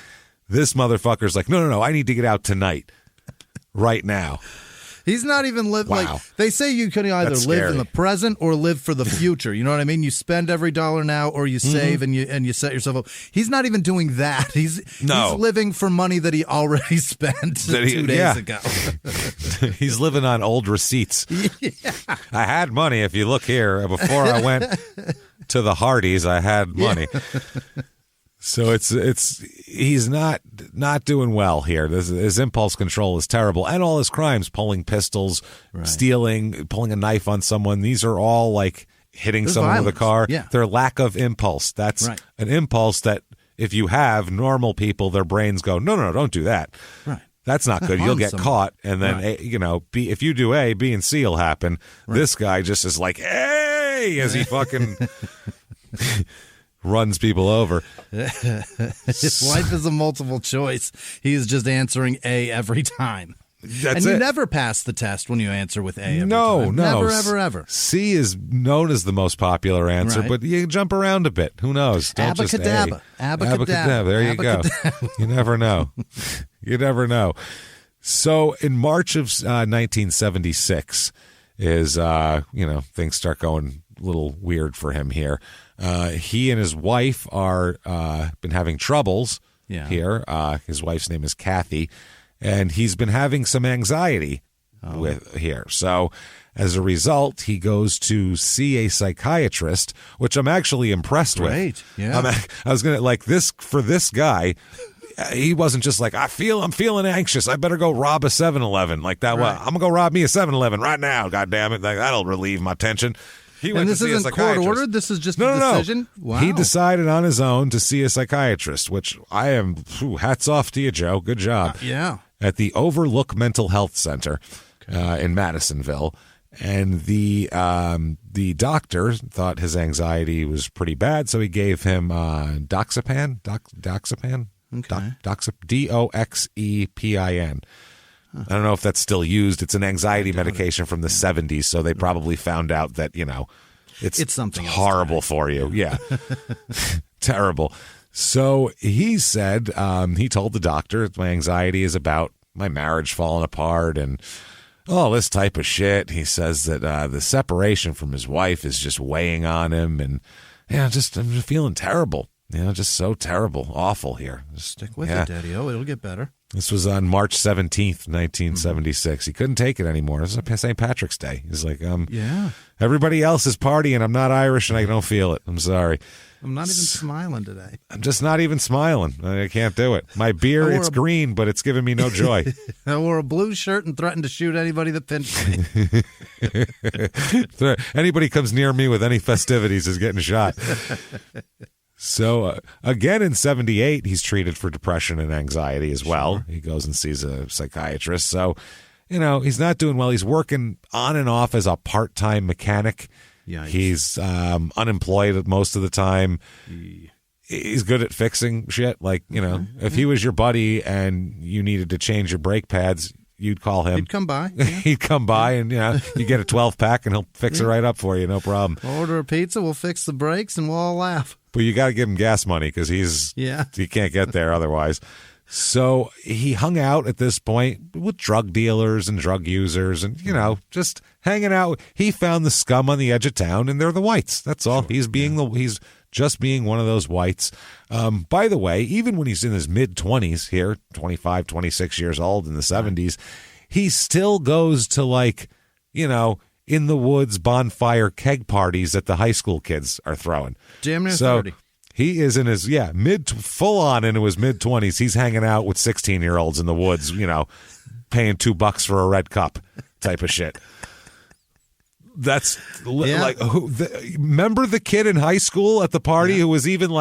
this motherfucker's like, no, I need to get out tonight, right now.
He's not even living.
Wow.
Like they say, you can either live in the present or live for the future. You know what I mean? You spend every dollar now, or you save and you set yourself up. He's not even doing that. He's living for money that he already spent 2 days ago.
He's living on old receipts. I had money. If you look here, before I went to the Hardee's, I had money. So he's not doing well here. His impulse control is terrible, and all his crimes, pulling pistols, stealing, pulling a knife on someone, these are all like hitting someone with a car.
Yeah.
Their lack of impulse. That's an impulse that if you have, normal people, their brains go, no, don't do that.
Right.
That's not good. You'll get caught, and then if you do A, B, and C will happen. Right. This guy just is like, hey, as he fucking runs people over.
His life is a multiple choice. He is just answering A every time.
That's
you never pass the test when you answer with A every time.
No.
Never, ever, ever.
C is known as the most popular answer, but you jump around a bit. Who knows? Don't
Abacadabra.
Just A. Abacadabra. There you go. You never know. You never know. So in March of 1976 is, things start going a little weird for him here. He and his wife are been having troubles here. His wife's name is Kathy, and he's been having some anxiety with here. So as a result, he goes to see a psychiatrist, which I'm actually impressed with.
Right. Yeah.
I was gonna like this for this guy. He wasn't just like, I'm feeling anxious. I better go rob a 7-Eleven like that. Well, I'm gonna go rob me a 7-Eleven right now. God damn it, that'll relieve my tension.
And this isn't court ordered? This is just a decision?
No.
Wow.
He decided on his own to see a psychiatrist, which I am, hats off to you, Joe. Good job. At the Overlook Mental Health Center in Madisonville. And the doctor thought his anxiety was pretty bad, so he gave him Doxepin. Doxepin?
Okay.
Doxepin. I don't know if that's still used. It's an anxiety medication from the 70s, so they probably found out that, it's something horrible for you. Yeah. Terrible. So he said, he told the doctor, my anxiety is about my marriage falling apart and all this type of shit. He says that the separation from his wife is just weighing on him, and I'm just feeling terrible. Just so terrible, awful here. Just
stick with it, Daddy-O. It'll get better.
This was on March 17th, 1976. He couldn't take it anymore. This is St. Patrick's Day. He's like, everybody else is partying. I'm not Irish, and I don't feel it. I'm sorry.
I'm not even smiling today.
I'm just not even smiling. I can't do it. My beer, it's green, but it's giving me no joy.
I wore a blue shirt and threatened to shoot anybody that pinched
me. Anybody comes near me with any festivities is getting shot. So, again, in 78, he's treated for depression and anxiety as well. Sure. He goes and sees a psychiatrist. So, he's not doing well. He's working on and off as a part-time mechanic. Yikes. He's unemployed most of the time. He's good at fixing shit. Like, if he was your buddy and you needed to change your brake pads, you'd call him.
He'd come by. Yeah.
He'd come by, and you get a 12-pack, and he'll fix it right up for you, no problem.
Order a pizza, we'll fix the brakes, and we'll all laugh.
But you got to give him gas money because he can't get there otherwise. So he hung out at this point with drug dealers and drug users and, just hanging out. He found the scum on the edge of town, and they're the whites. That's all. Sure, he's just being one of those whites. By the way, even when he's in his mid-20s here, 25, 26 years old in the 70s, he still goes to in the woods bonfire keg parties that the high school kids are throwing.
Damn near 30.
He is in his full on into his mid-20s. He's hanging out with 16-year-olds in the woods, paying $2 for a red cup type of shit. That's remember the kid in high school at the party who was even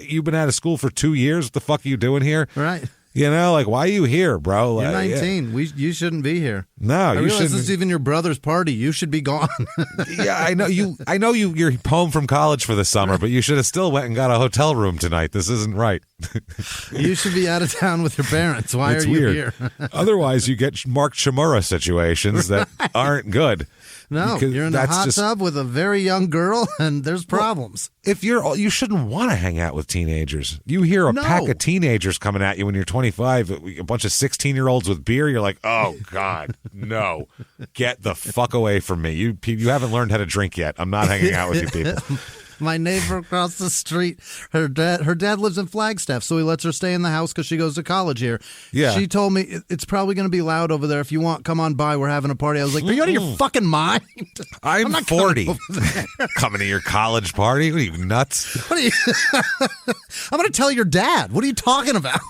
you've been out of school for 2 years. What the fuck are you doing here?
Right.
Why are you here, bro?
You're 19. Yeah. You shouldn't be here.
No,
I realize this is even your brother's party. You should be gone.
Yeah, I know you. You're home from college for the summer, but you should have still went and got a hotel room tonight. This isn't right.
You should be out of town with your parents. Why are you
weird.
Here?
Otherwise, you get Mark Shimura situations that aren't good.
No, you're in the hot tub with a very young girl, and there's problems.
If you shouldn't want to hang out with teenagers. You hear a pack of teenagers coming at you when you're 25, a bunch of 16-year-olds with beer. You're like, oh God, no, get the fuck away from me. You haven't learned how to drink yet. I'm not hanging out with you people.
My neighbor across the street, her dad lives in Flagstaff, so he lets her stay in the house because she goes to college here. Yeah. She told me it's probably going to be loud over there. If you want, come on by. We're having a party. I was like, are you out of your fucking mind?
I'm 40. Coming to your college party? What are you, nuts?
What are you? I'm going to tell your dad. What are you talking about?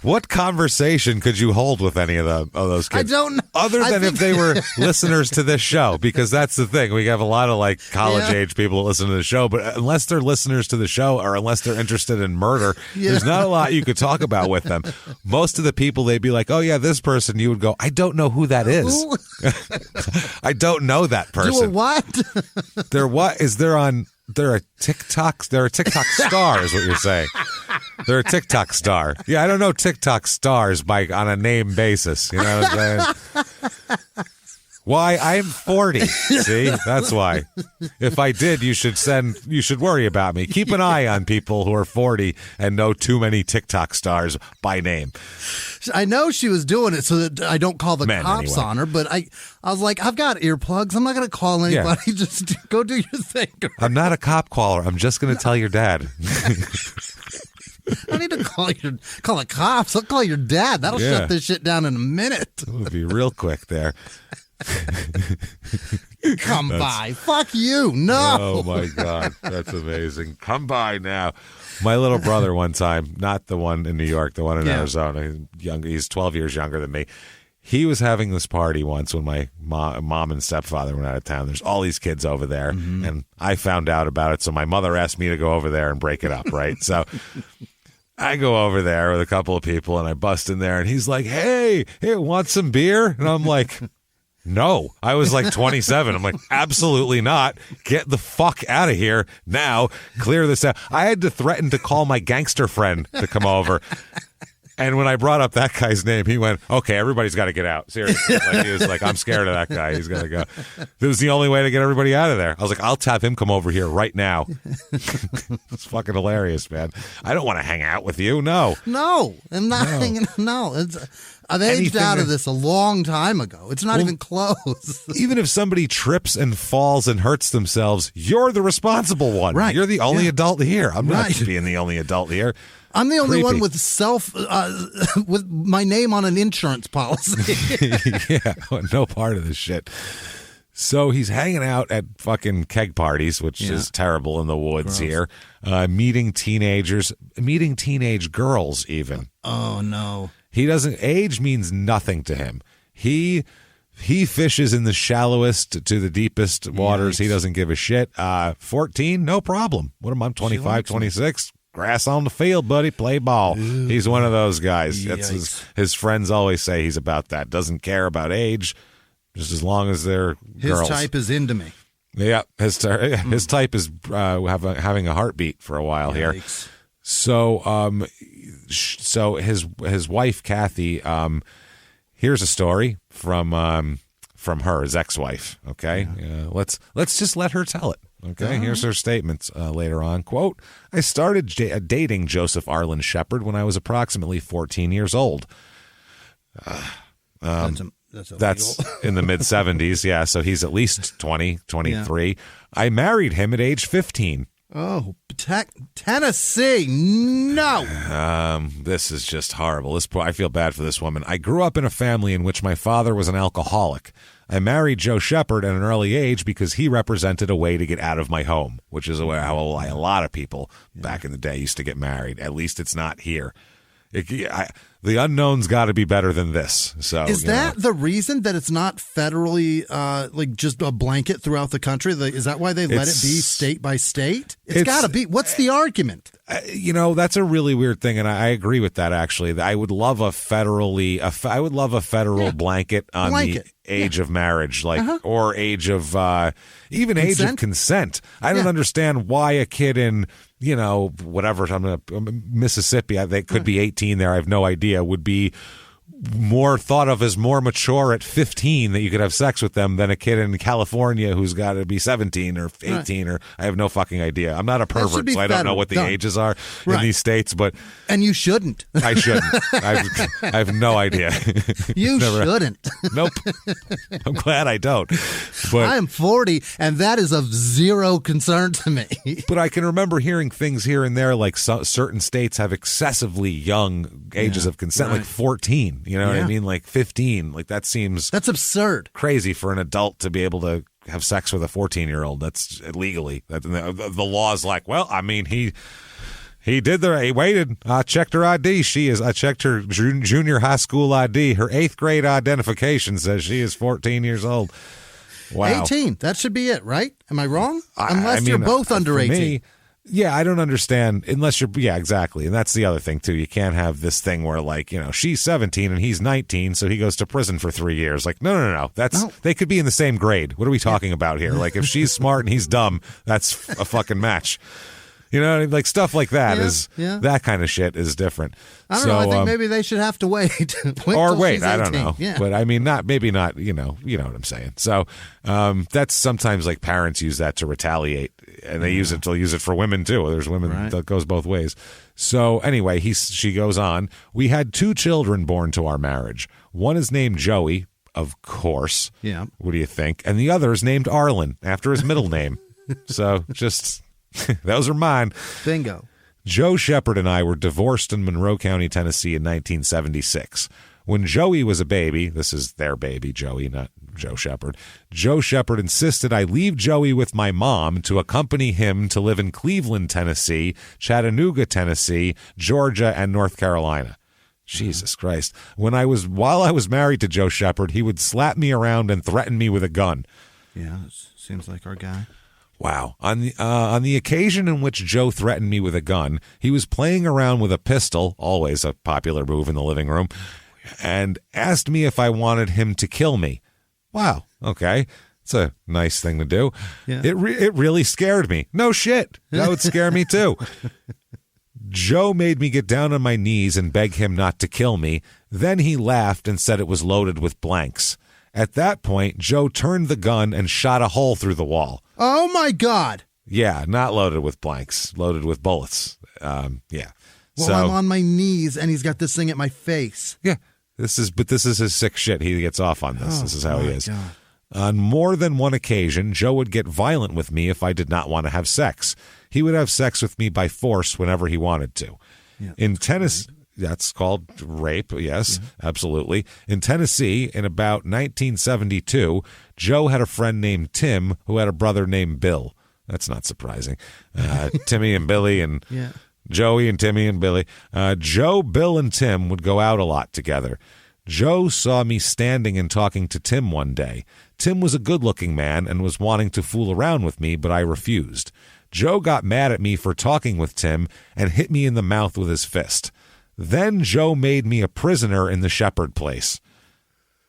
What conversation could you hold with any of those kids?
I don't know.
Other than if they were listeners to this show, because that's the thing. We have a lot of college-age people listen to the show, but unless they're listeners to the show or unless they're interested in murder, there's not a lot you could talk about with them. Most of the people, they'd be like, oh yeah, this person, you would go, I don't know who that is. I don't know that person.
Do a what?
They're a TikTok star is what you're saying. They're a TikTok star. Yeah, I don't know TikTok stars on a name basis. You know what I'm saying? Why? I'm 40. See? That's why. If I did, you should worry about me. Keep an eye on people who are 40 and know too many TikTok stars by name.
I know she was doing it so that I don't call the cops on her, but I was like, I've got earplugs. I'm not going to call anybody. Yeah. Just go do your thing.
I'm not a cop caller. I'm just going to tell your dad.
I need to call the cops. I'll call your dad. That'll shut this shit down in a minute.
It would be real quick there.
Come by. Fuck you. No.
Oh, my God. That's amazing. Come by now. My little brother one time, not the one in New York, the one in Arizona, he's 12 years younger than me. He was having this party once when my mom and stepfather went out of town. There's all these kids over there, and I found out about it, so my mother asked me to go over there and break it up, right? So I go over there with a couple of people, and I bust in there, and he's like, hey, want some beer? And I'm like, no. I was like 27. I'm like, absolutely not. Get the fuck out of here now. Clear this out. I had to threaten to call my gangster friend to come over. And when I brought up that guy's name, he went, okay, everybody's got to get out. Seriously. He was like, I'm scared of that guy. He's got to go. This was the only way to get everybody out of there. I was like, I'll have him come over here right now. It's fucking hilarious, man. I don't want to hang out with you. No.
No. I'm not hanging. No. I've aged out of this a long time ago. It's not even close.
Even if somebody trips and falls and hurts themselves, you're the responsible one. Right. You're the only adult here. I'm not being the only adult here.
I'm the only one with with my name on an insurance policy.
Yeah, no part of this shit. So he's hanging out at fucking keg parties, which is terrible in the woods here, meeting teenagers, meeting teenage girls even.
Oh, no.
He doesn't, age means nothing to him. He fishes in the shallowest to the deepest waters. Yikes. He doesn't give a shit. 14, no problem. What am I, 25, 26? Grass on the field, buddy. Play ball. Ooh. He's one of those guys. That's his friends always say he's about that. Doesn't care about age, just as long as they're girls.
His type is into me.
Yeah, his type is having a heartbeat for a while here. So his wife Kathy, Here's a story from her, his ex-wife. Okay, let's just let her tell it. Okay, here's her statements later on. Quote, I started dating Joseph Arlen Shepard when I was approximately 14 years old. That's in the mid-70s, yeah, so he's at least 20, 23. Yeah. I married him at age 15.
Oh, Tennessee, no.
This is just horrible. I feel bad for this woman. I grew up in a family in which my father was an alcoholic. I married Joe Shepard at an early age because he represented a way to get out of my home, which is how a lot of people back in the day used to get married. At least it's not here. The unknown's got to be better than this. So
is that the reason that it's not federally like just a blanket throughout the country? Is that why they let it be state by state? It's got to be. What's the argument?
That's a really weird thing, and I agree with that. Actually, I would love a federal blanket on the age of marriage, or age of even consent? Age of consent. I don't understand why a kid in whatever, Mississippi, they could be 18 there, I have no idea, would be more thought of as more mature at 15 that you could have sex with them than a kid in California who's got to be 17 or 18 or I have no fucking idea. I'm not a pervert, so I don't know what the ages are in these states,
and you shouldn't.
I shouldn't. I have no idea.
You shouldn't.
Nope. I'm glad I don't. But
I am 40, and that is of zero concern to me.
But I can remember hearing things here and there, like certain states have excessively young ages of consent, like 14. You know what I mean? Like 15. Like that's
absurd.
Crazy for an adult to be able to have sex with a 14-year-old. That's legally. The law's like, well, I mean, he waited. I checked her ID. I checked her junior high school ID. Her 8th grade identification says she is 14 years old. Wow.
18. That should be it, right? Am I wrong? Unless you're both under 18.
Me, yeah, I don't understand unless you're, exactly. And that's the other thing, too. You can't have this thing where, she's 17 and he's 19, so he goes to prison for 3 years. Like, no. They could be in the same grade. What are we talking about here? Like, if she's smart and he's dumb, that's a fucking match. Like stuff like that that kind of shit is different.
I don't know. I think maybe they should have to wait.
I don't know. Yeah. But I mean, maybe not, you know what I'm saying. So that's sometimes like parents use that to retaliate, and they'll use it for women too. There's women that goes both ways. So anyway, she goes on. We had 2 children born to our marriage. One is named Joey, of course.
Yeah.
What do you think? And the other is named Arlen after his middle name. So just... those are mine.
Bingo.
Joe Shepard and I were divorced in Monroe County, Tennessee in 1976. When Joey was a baby, this is their baby, Joey, not Joe Shepard. Joe Shepard insisted I leave Joey with my mom to accompany him to live in Cleveland, Tennessee, Chattanooga, Tennessee, Georgia, and North Carolina. Jesus Christ. While I was married to Joe Shepard, he would slap me around and threaten me with a gun.
Yeah, seems like our guy.
Wow. On the occasion in which Joe threatened me with a gun, he was playing around with a pistol, always a popular move in the living room, and asked me if I wanted him to kill me. Wow. Okay. It's a nice thing to do. Yeah. It really scared me. No shit. That would scare me too. Joe made me get down on my knees and beg him not to kill me. Then he laughed and said it was loaded with blanks. At that point, Joe turned the gun and shot a hole through the wall.
Oh, my God.
Yeah, not loaded with blanks, loaded with bullets. Yeah.
Well, I'm on my knees, and he's got this thing at my face.
Yeah, this is his sick shit. He gets off on this. This is how he is. God. On more than one occasion, Joe would get violent with me if I did not want to have sex. He would have sex with me by force whenever he wanted to. Yeah, in Tennessee... That's called rape, yes, absolutely. In Tennessee, in about 1972, Joe had a friend named Tim who had a brother named Bill. That's not surprising. Timmy and Billy and Joey and Timmy and Billy. Joe, Bill, and Tim would go out a lot together. Joe saw me standing and talking to Tim one day. Tim was a good-looking man and was wanting to fool around with me, but I refused. Joe got mad at me for talking with Tim and hit me in the mouth with his fist. Then Joe made me a prisoner in the Shepard place.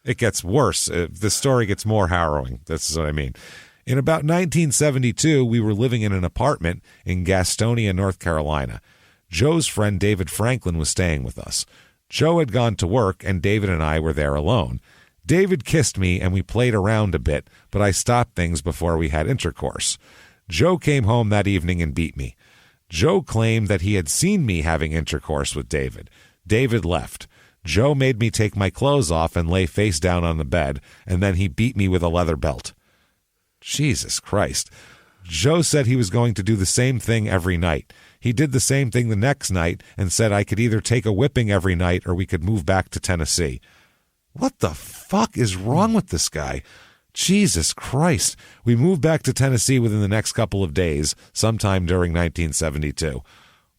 It gets worse. The story gets more harrowing. This is what I mean. In about 1972, we were living in an apartment in Gastonia, North Carolina. Joe's friend David Franklin was staying with us. Joe had gone to work, and David and I were there alone. David kissed me, and we played around a bit, but I stopped things before we had intercourse. Joe came home that evening and beat me. Joe claimed that he had seen me having intercourse with David. David left. Joe made me take my clothes off and lay face down on the bed, and then he beat me with a leather belt. Jesus Christ. Joe said he was going to do the same thing every night. He did the same thing the next night and said I could either take a whipping every night or we could move back to Tennessee. What the fuck is wrong with this guy? Jesus Christ. We moved back to Tennessee within the next couple of days, sometime during 1972.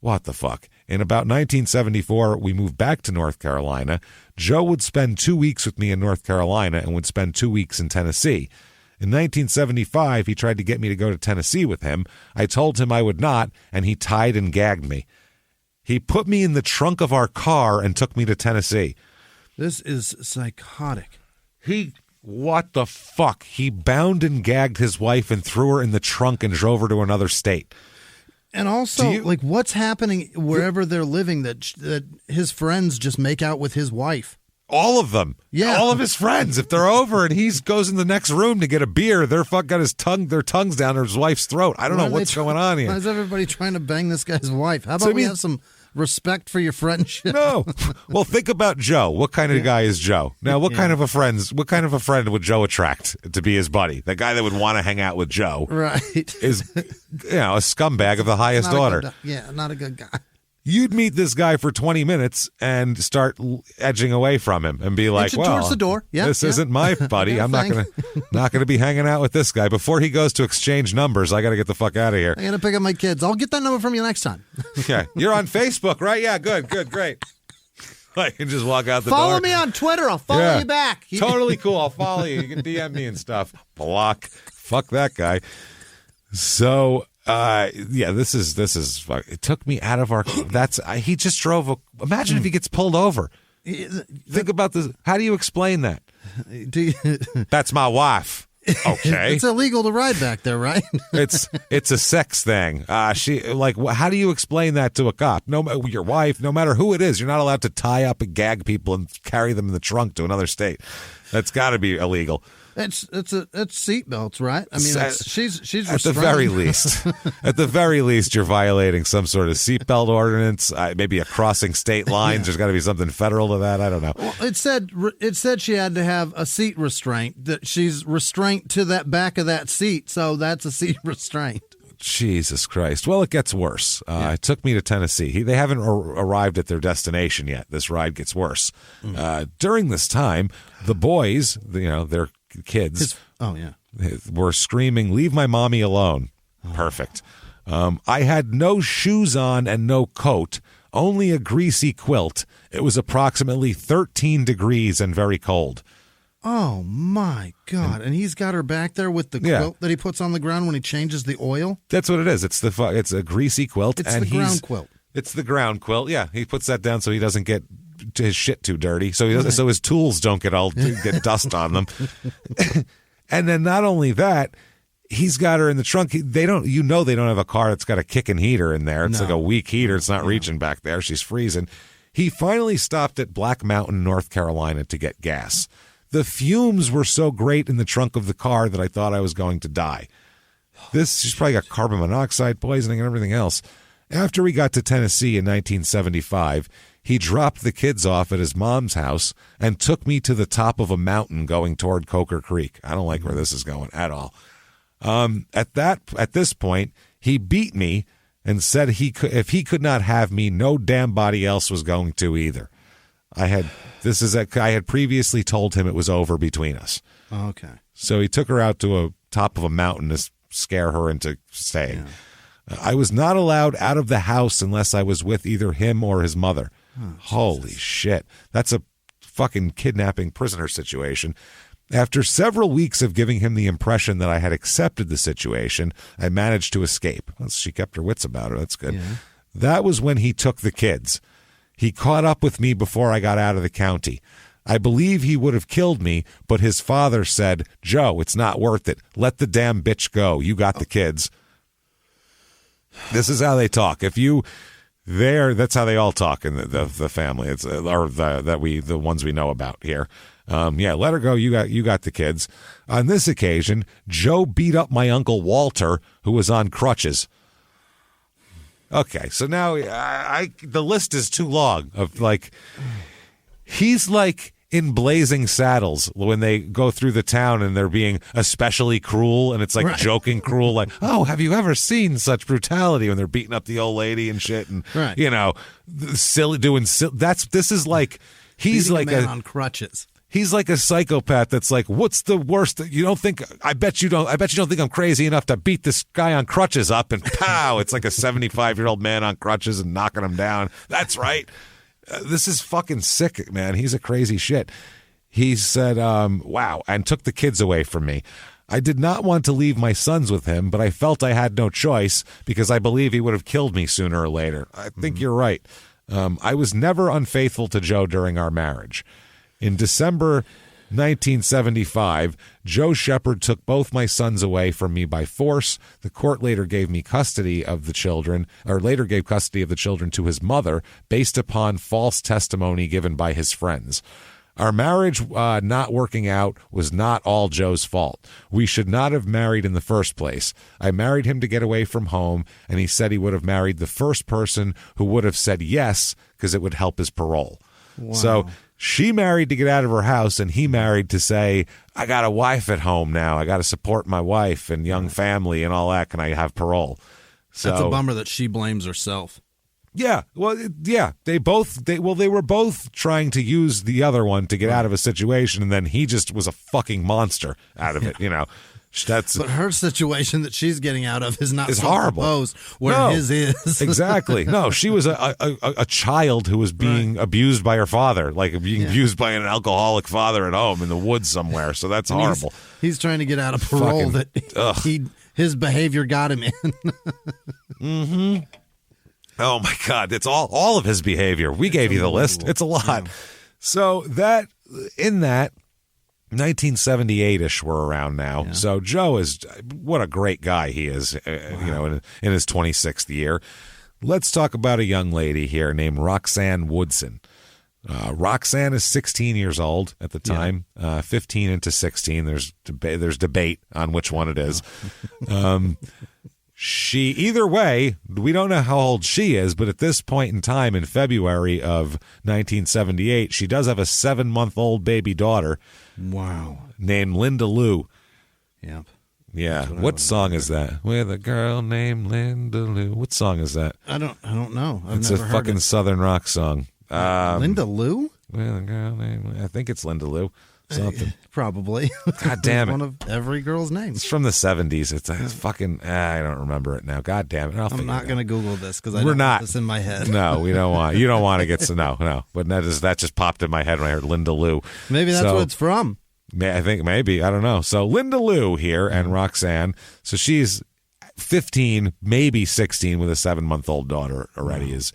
What the fuck? In about 1974, we moved back to North Carolina. Joe would spend 2 weeks with me in North Carolina and would spend 2 weeks in Tennessee. In 1975, he tried to get me to go to Tennessee with him. I told him I would not, and he tied and gagged me. He put me in the trunk of our car and took me to Tennessee.
This is psychotic.
What the fuck? He bound and gagged his wife and threw her in the trunk and drove her to another state.
And also, what's happening wherever they're living that his friends just make out with his wife?
All of them.
Yeah.
All of his friends. If they're over and he goes in the next room to get a beer, they're got their tongues down his wife's throat. I don't know what's going on here.
Why is everybody trying to bang this guy's wife? How about we have some respect for your friendship?
No. Well, think about Joe. What kind of guy is Joe? Now, what kind of a friend would Joe attract to be his buddy? The guy that would want to hang out with Joe,
right,
is a scumbag of the highest order.
Not a good guy.
You'd meet this guy for 20 minutes and start edging away from him and be like, "Well,
towards the door.
This isn't my buddy. I'm not gonna be hanging out with this guy. Before he goes to exchange numbers, I got to get the fuck out of here.
I got to pick up my kids. I'll get that number from you next time."
Okay, you're on Facebook, right? Yeah, good, great. I can just walk out the door.
Follow me on Twitter. I'll follow you back.
Totally cool. I'll follow you. You can DM me and stuff. Block. Fuck that guy. So. This is. It took me out of our. He just drove. Imagine if he gets pulled over. Think about this. How do you explain that? That's my wife. Okay,
it's illegal to ride back there, right?
it's a sex thing. How do you explain that to a cop? Your wife, no matter who it is, you're not allowed to tie up and gag people and carry them in the trunk to another state. That's got to be illegal.
It's seatbelts, right? I mean, she's
at the very least. At the very least, you're violating some sort of seatbelt ordinance. Maybe a crossing state lines. There's got to be something federal to that. I don't know.
Well, it said she had to have a seat restraint. That she's restraint to that back of that seat, so that's a seat restraint.
Jesus Christ. Well, it gets worse. It took me to Tennessee. They haven't arrived at their destination yet. This ride gets worse. During this time, the boys, their kids, were screaming, "Leave my mommy alone." Perfect. I had no shoes on and no coat, only a greasy quilt. It was approximately 13 degrees and very cold.
Oh, my God. And he's got her back there with the quilt that he puts on the ground when he changes the oil?
That's what it is. It's a greasy quilt.
It's the ground quilt.
It's the ground quilt, yeah. He puts that down so he doesn't get his shit too dirty, so his tools don't get dust on them. And then not only that, he's got her in the trunk. They don't have a car that's got a kicking heater in there. It's like a weak heater. It's not reaching back there. She's freezing. He finally stopped at Black Mountain, North Carolina to get gas. The fumes were so great in the trunk of the car that I thought I was going to die. She's probably got carbon monoxide poisoning and everything else. After we got to Tennessee in 1975, he dropped the kids off at his mom's house and took me to the top of a mountain going toward Coker Creek. I don't like where this is going at all. At this point, he beat me and said if he could not have me, no damn body else was going to either. I had previously told him it was over between us.
Okay.
So he took her out to a top of a mountain to scare her into staying. Yeah. I was not allowed out of the house unless I was with either him or his mother. Oh, holy shit. That's a fucking kidnapping prisoner situation. After several weeks of giving him the impression that I had accepted the situation, I managed to escape. Well, she kept her wits about her. That's good. Yeah. That was when he took the kids. He caught up with me before I got out of the county. I believe he would have killed me, but his father said, "Joe, it's not worth it. Let the damn bitch go. You got the kids." This is how they talk. If you That's how they all talk in the family. It's the ones we know about here. Let her go. You got the kids. On this occasion, Joe beat up my Uncle Walter, who was on crutches. Okay, so now the list is too long of like, he's like in Blazing Saddles when they go through the town and they're being especially cruel, and it's like joking cruel, like, oh, have you ever seen such brutality when they're beating up the old lady and shit, and silly. This is like, he's like
a man on crutches.
He's like a psychopath that's like, what's the worst? I bet you don't think I'm crazy enough to beat this guy on crutches up, and pow, it's like a 75-year-old man on crutches and knocking him down. That's right. This is fucking sick, man. He's a crazy shit. He said, wow, and took the kids away from me. I did not want to leave my sons with him, but I felt I had no choice because I believe he would have killed me sooner or later. I think you're right. I was never unfaithful to Joe during our marriage. In December 1975, Joe Shepard took both my sons away from me by force. The court later gave custody of the children to his mother based upon false testimony given by his friends. Our marriage not working out was not all Joe's fault. We should not have married in the first place. I married him to get away from home, and he said he would have married the first person who would have said yes because it would help his parole. Wow. So she married to get out of her house, and he married to say, I got a wife at home now. I got to support my wife and young family and all that. Can I have parole? So
that's a bummer that she blames herself.
Yeah. Well, yeah. They were both trying to use the other one to get out of a situation, and then he just was a fucking monster out of it,
But her situation that she's getting out of is not
horrible.
Where his is.
Exactly. No, she was a child who was being abused by her father, like being abused by an alcoholic father at home in the woods somewhere. So that's horrible.
He's trying to get out of parole his behavior got him in.
Mm-hmm. Oh my God, it's all of his behavior. We gave you the list. It's a lot. Yeah. So that 1978-ish we're around now. Yeah. So Joe is, what a great guy he is, in his 26th year. Let's talk about a young lady here named Roxanne Woodson. Roxanne is 16 years old at the time, 15 into 16. There's debate on which one it is. Either way, we don't know how old she is, but at this point in time, in February of 1978, she does have a 7-month-old baby daughter.
Wow.
Named Linda Lou.
Yep.
Yeah. What song is that? With a girl named Linda Lou. What song is that?
I don't know.
It's a fucking Southern rock song.
Linda Lou?
With a girl named, I think it's Linda Lou. Something.
Probably.
God damn it.
One of every girl's name.
It's from the 70s. It's fucking, I don't remember it now. God damn it.
I'm not going to Google this because I don't have this in my head.
No, we don't want, you don't want to get to, no. But that just popped in my head when I heard Linda Lou.
Maybe that's what it's from.
I think maybe. I don't know. So Linda Lou here and Roxanne. So she's 15, maybe 16 with a 7-month-old daughter already is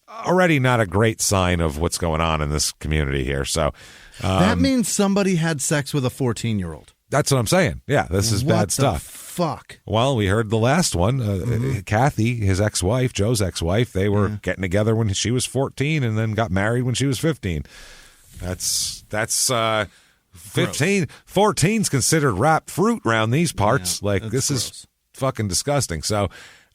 already not a great sign of what's going on in this community here. So
that means somebody had sex with a 14-year-old.
That's what I'm saying. Yeah, this is bad stuff.
Fuck.
Well, we heard the last one. Kathy, his ex-wife, Joe's ex-wife, they were getting together when she was 14 and then got married when she was 15. That's 15. 14's considered ripe fruit around these parts. This is fucking disgusting. So,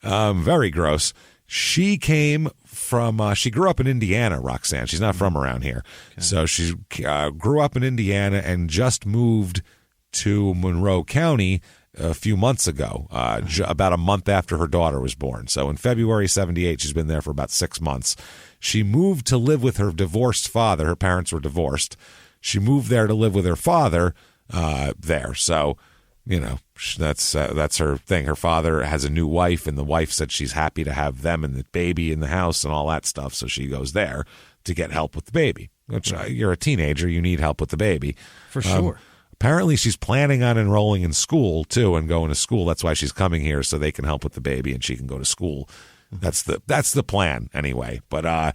very gross. She came from, she grew up in Indiana, Roxanne. She's not from around here. Okay. So she grew up in Indiana and just moved to Monroe County a few months ago, about a month after her daughter was born. So in February 78, she's been there for about 6 months. She moved to live with her divorced father. Her parents were divorced. She moved there to live with her father there. So, that's her thing. Her father has a new wife, and the wife said she's happy to have them and the baby in the house and all that stuff. So she goes there to get help with the baby, which you're a teenager. You need help with the baby.
For sure.
Apparently she's planning on enrolling in school too and going to school. That's why she's coming here, so they can help with the baby and she can go to school. That's the plan anyway. But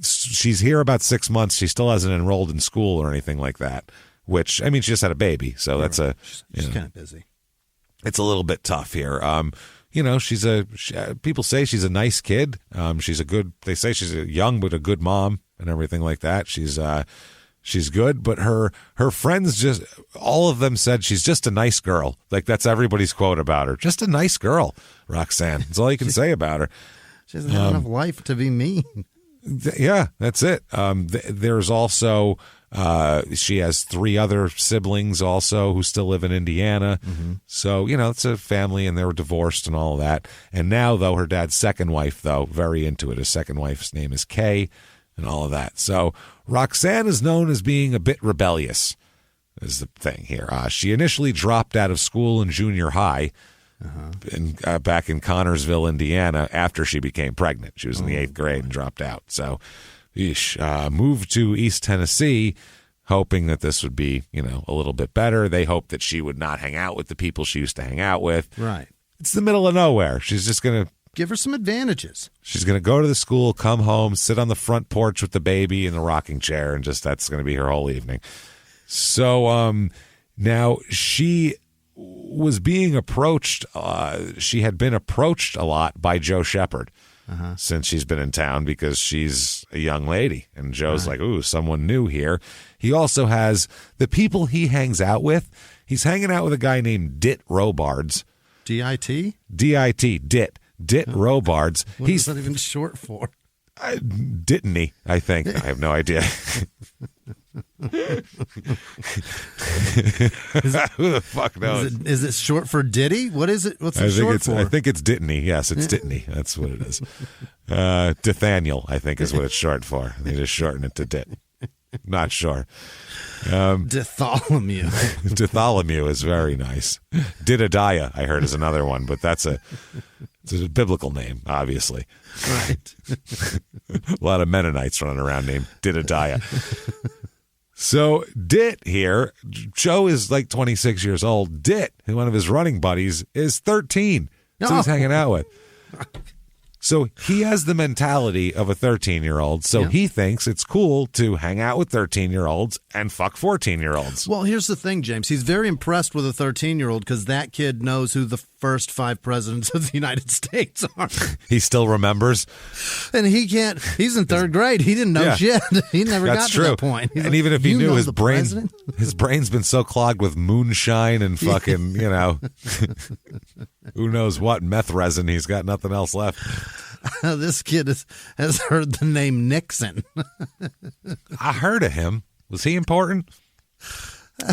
she's here about 6 months. She still hasn't enrolled in school or anything like that. Which, she just had a baby, so that's
she's kind of busy.
It's a little bit tough here. people say she's a nice kid. They say she's a young but a good mom and everything like that. She's good, but her friends all of them said she's just a nice girl. Like, that's everybody's quote about her. Just a nice girl, Roxanne. That's all you can say about her.
She doesn't have enough life to be mean.
Yeah, that's it. There's also, she has 3 other siblings also who still live in Indiana. Mm-hmm. So, it's a family, and they were divorced and all of that. And now, though, her dad's second wife, very into it. His second wife's name is Kay and all of that. So Roxanne is known as being a bit rebellious, is the thing here. She initially dropped out of school in junior high back in Connorsville, Indiana, after she became pregnant. She was in the 8th grade and dropped out. So moved to East Tennessee, hoping that this would be, a little bit better. They hoped that she would not hang out with the people she used to hang out with.
Right.
It's the middle of nowhere. She's just going to
give her some advantages.
She's going to go to the school, come home, sit on the front porch with the baby in the rocking chair, and that's going to be her whole evening. So now she was being approached. She had been approached a lot by Joe Shepard since she's been in town, because she's a young lady. And Joe's like, ooh, someone new here. He also has the people he hangs out with. He's hanging out with a guy named Dit Robards.
D-I-T?
D-I-T, Dit. Dit Robards.
What is that even short for?
Didn't he? I think. I have no idea. Who the fuck knows?
Is it short for Diddy? What is it? What's it short for?
I think it's Dittany. Yes, it's Dittany. That's what it is. Dithaniel, I think, is what it's short for. They just shorten it to Dit. Not sure.
Ditholomew.
Ditholomew is very nice. Didadiah, I heard, is another one, but it's a biblical name, obviously.
Right.
A lot of Mennonites running around named Didadiah. So Dit here, Joe is like 26 years old. Dit, one of his running buddies, is 13. So he's hanging out with. So he has the mentality of a 13-year-old, so he thinks it's cool to hang out with 13-year-olds and fuck 14-year-olds.
Well, here's the thing, James. He's very impressed with a 13-year-old because that kid knows who the first 5 presidents of the United States are.
He still remembers?
And he's in 3rd grade. He didn't know shit. He never got to that point.
And even if he knew, his brain's been so clogged with moonshine and fucking, who knows what, meth resin. He's got nothing else left.
This kid has heard the name Nixon.
I heard of him. Was he important?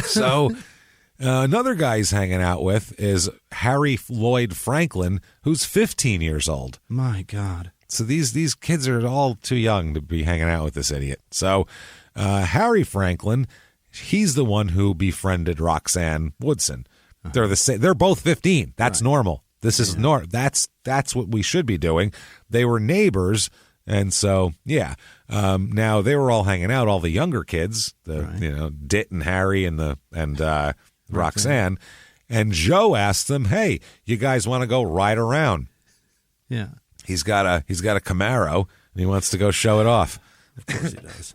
So another guy he's hanging out with is Harry Lloyd Franklin, who's 15 years old.
My God.
So these kids are all too young to be hanging out with this idiot. So Harry Franklin, he's the one who befriended Roxanne Woodson. They're the same. They're both 15. That's normal. This is that's what we should be doing. They were neighbors, and so now they were all hanging out, all the younger kids, Dit and Harry and Roxanne, and Joe asked them, "Hey, you guys want to go ride around?"
Yeah,
he's got a Camaro, and he wants to go show it off.
Of course he does.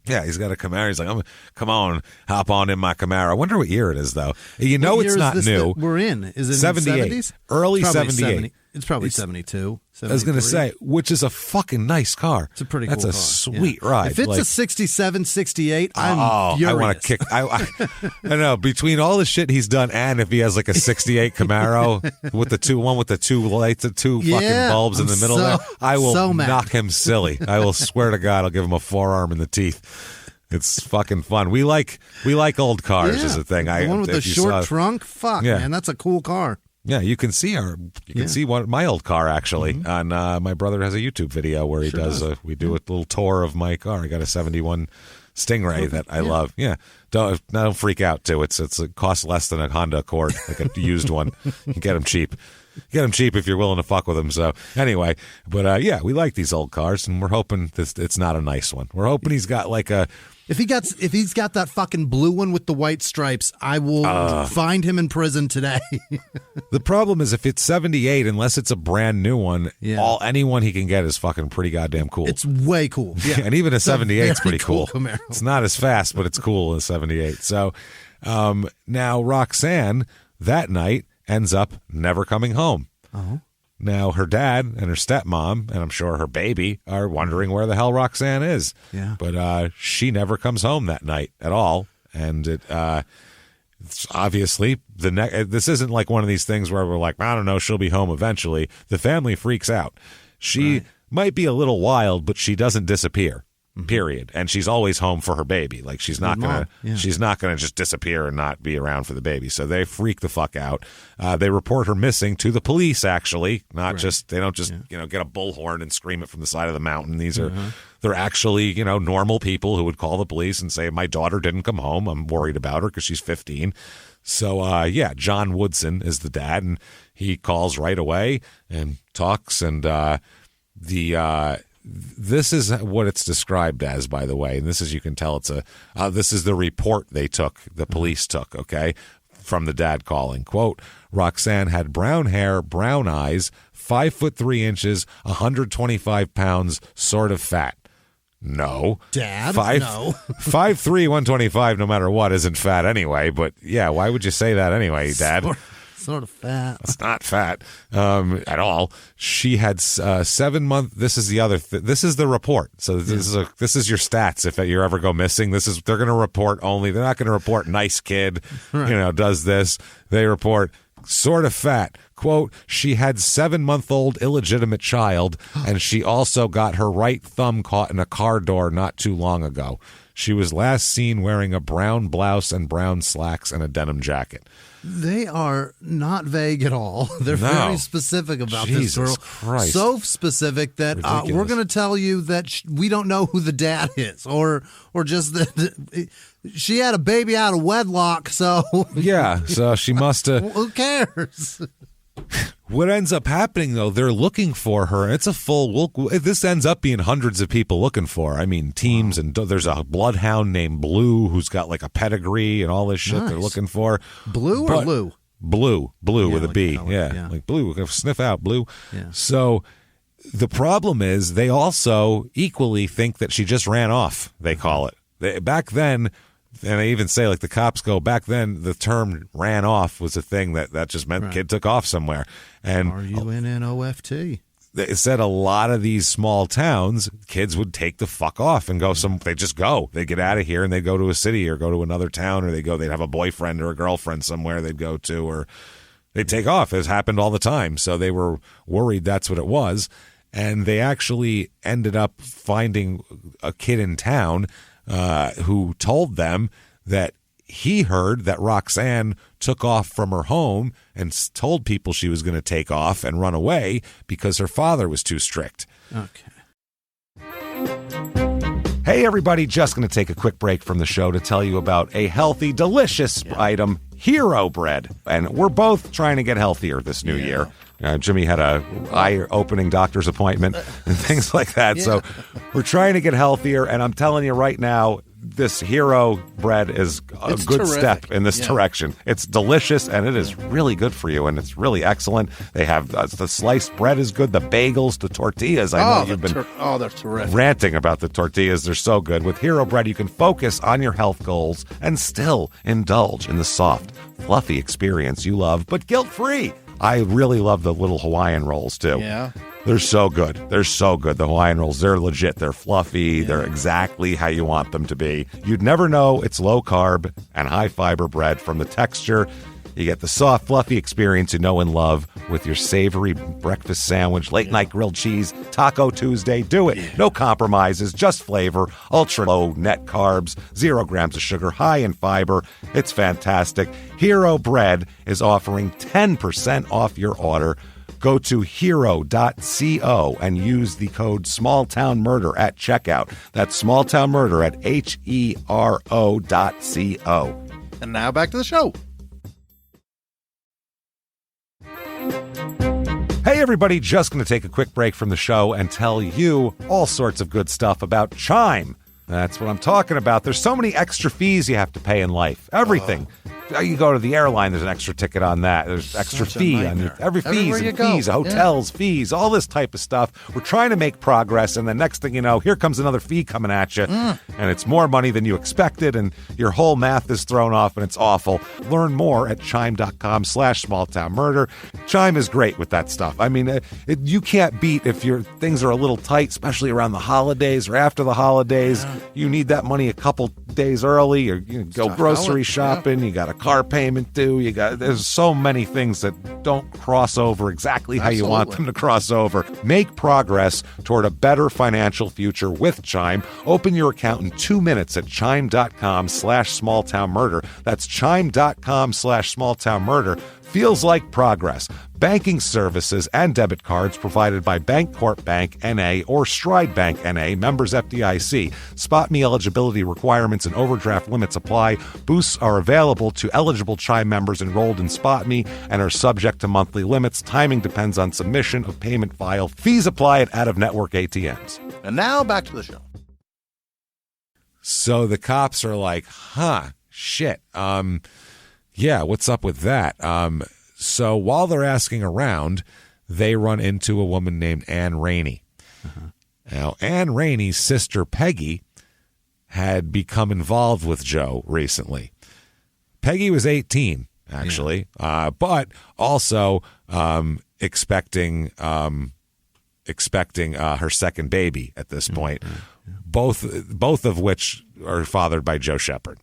Yeah, he's got a Camaro. He's like, come on, hop on in my Camaro. I wonder what year it is, though. It's not new.
We're in. Is it
78?
In the 70s?
Early 78.
It's probably 72. 73.
I was going to say, which is a fucking nice car.
It's a pretty cool car.
That's a sweet ride.
If it's a 67, 68, I'm furious.
I want to kick. I know, between all the shit he's done, and if he has like a 68 Camaro with the two lights, the two fucking bulbs in the middle there, I will knock him silly. I will swear to God, I'll give him a forearm in the teeth. It's fucking fun. We like old cars is the thing.
The one with the short trunk? Fuck, man, that's a cool car.
Yeah, you can see see my old car actually on my brother has a YouTube video where he does we do a little tour of my car. I got a 71 Stingray that I love. Yeah, don't freak out too. It costs less than a Honda Accord, like a used one. You get them cheap. Get them cheap if you're willing to fuck with them. So anyway, but we like these old cars, and we're hoping it's not a nice one. We're hoping he's got like a.
If he's got that fucking blue one with the white stripes, I will find him in prison today.
The problem is if it's 78, unless it's a brand new one, anyone he can get is fucking pretty goddamn cool.
It's way cool. Yeah.
And even a 78 is pretty cool.
Camaro.
It's not as fast, but it's cool as 78. So now Roxanne that night ends up never coming home.
Oh.
Now, her dad and her stepmom, and I'm sure her baby, are wondering where the hell Roxanne is.
Yeah.
But she never comes home that night at all. And it's obviously, this isn't like one of these things where we're like, I don't know, she'll be home eventually. The family freaks out. She might be a little wild, but she doesn't disappear. Period. And she's always home for her baby. Like she's not gonna just disappear and not be around for the baby. So they freak the fuck out. They report her missing to the police. Actually, not just they don't just get a bullhorn and scream it from the side of the mountain. These are they're actually normal people who would call the police and say, my daughter didn't come home. I'm worried about her because she's 15. So John Woodson is the dad, and he calls right away and talks and this is what it's described as, by the way, and this is, you can tell this is the report the police took, okay, from the dad calling. Quote, Roxanne had brown hair, brown eyes, 5'3", 125 pounds, sort of fat. No.
Dad?
No. 5'3", 125, no matter what, isn't fat anyway, but yeah, why would you say that anyway, Dad?
Sort of fat.
It's not fat at all. She had 7 months. This is the other. This is the report. So this is your stats. If you ever go missing, they're going to report only. They're not going to report nice kid. Right. Does this. They report sort of fat. Quote, she had 7-month-old illegitimate child, and she also got her right thumb caught in a car door not too long ago. She was last seen wearing a brown blouse and brown slacks and a denim jacket.
They are not vague at all. They're very specific about this girl.
Christ.
So specific that we're going to tell you that we don't know who the dad is, or just that she had a baby out of wedlock. So
yeah, so she must have.
Who cares?
What ends up happening, though, they're looking for her, and it's a full. This ends up being hundreds of people looking for her. I mean, teams, and there's a bloodhound named Blue who's got like a pedigree and all this shit they're looking for.
Blue or Blue?
Blue with a B. Yeah, like Blue. Sniff out Blue.
Yeah.
So the problem is they also equally think that she just ran off, they call it. Back then, and they even say, like, the cops go, back then the term ran off was a thing that just meant kid took off somewhere. And
RUNNOFT.
They said a lot of these small towns, kids would take the fuck off and go they just go. They get out of here and they go to a city or go to another town, or they'd have a boyfriend or a girlfriend somewhere they'd go to, or they'd take off. It's happened all the time. So they were worried that's what it was. And they actually ended up finding a kid in town who told them that he heard that Roxanne took off from her home and told people she was going to take off and run away because her father was too strict.
Okay.
Hey, everybody, just going to take a quick break from the show to tell you about a healthy, delicious item, Hero Bread. And we're both trying to get healthier this new year. Jimmy had a eye-opening doctor's appointment and things like that. Yeah. So we're trying to get healthier, and I'm telling you right now, this Hero Bread is a good step in this direction. It's delicious, and it is really good for you, and it's really excellent. They have the sliced bread is good, the bagels, the tortillas. I know you've been
they're terrific.
Ranting about the tortillas. They're so good. With Hero Bread, you can focus on your health goals and still indulge in the soft, fluffy experience you love, but guilt-free. I really love the little Hawaiian rolls, too.
Yeah.
They're so good. They're so good. The Hawaiian rolls, they're legit. They're fluffy. Yeah. They're exactly how you want them to be. You'd never know it's low-carb and high-fiber bread from the texture. You get the soft, fluffy experience you know and love with your savory breakfast sandwich, late-night grilled cheese, Taco Tuesday. Do it. No compromises, just flavor, ultra-low net carbs, 0 grams of sugar, high in fiber. It's fantastic. Hero Bread is offering 10% off your order. Go to hero.co and use the code SmallTownMurder at checkout. That's SmallTownMurder at HERO.co.
And now back to the show.
Hey, everybody, just going to take a quick break from the show and tell you all sorts of good stuff about Chime. That's what I'm talking about. There's so many extra fees you have to pay in life. Everything. You go to the airline, there's an extra ticket on that. There's extra fee on your every fees and fees, hotels, fees, all this type of stuff. We're trying to make progress, and the next thing you know, here comes another fee coming at you, and it's more money than you expected, and your whole math is thrown off, and it's awful. Learn more at chime.com/smalltownmurder. Chime is great with that stuff. I mean, you can't beat if your things are a little tight, especially around the holidays or after the holidays. You need that money a couple days early, or you go grocery shopping. You got a car payment due. There's so many things that don't cross over exactly how you want them to cross over. Make progress toward a better financial future with Chime. Open your account in 2 minutes at chime.com/smalltownmurder. That's chime.com/smalltownmurder. Feels like progress. Banking services and debit cards provided by Bancorp Bank N.A. or Stride Bank N.A., members FDIC. Spot me eligibility requirements and overdraft limits apply. Boosts are available to eligible Chime members enrolled in Spot Me and are subject to monthly limits. Timing depends on submission of payment file. Fees apply at out-of-network ATMs.
And now back to the show.
So the cops are like, shit. Yeah, what's up with that? So while they're asking around, they run into a woman named Ann Rainey. Now, Ann Rainey's sister, Peggy, had become involved with Joe recently. Peggy was 18, actually, but also expecting her second baby at this point, both of which are fathered by Joe Shepard.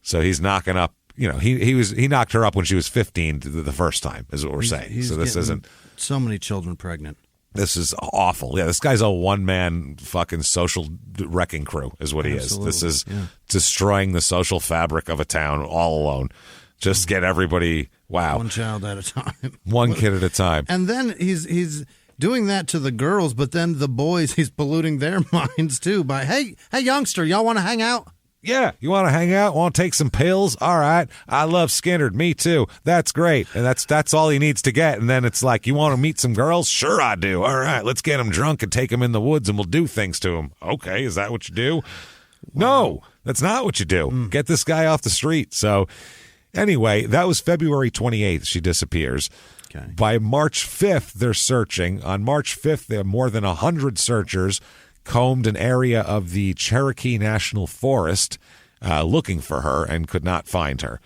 So he's knocking up. He knocked her up when she was 15 the first time, is what we're saying. So this isn't
so many children pregnant.
This is awful. Yeah, this guy's a one-man fucking social wrecking crew is what he is. This is destroying the social fabric of a town all alone. Just get everybody,
one child at a time.
One kid at a time.
And then he's doing that to the girls, but then the boys, he's polluting their minds too by, hey, youngster, y'all want to hang out?
Yeah, you want to hang out? Want to take some pills? All right. I love Skinnerd. Me too. That's great. And that's all he needs to get. And then it's like, you want to meet some girls? Sure I do. All right, let's get him drunk and take him in the woods and we'll do things to him. Okay, is that what you do? Wow. No, that's not what you do. Get this guy off the street. So anyway, that was February 28th. She disappears. Okay. By March 5th, they're searching. On March 5th, there are more than 100 searchers combed an area of the Cherokee National Forest looking for her and could not find her.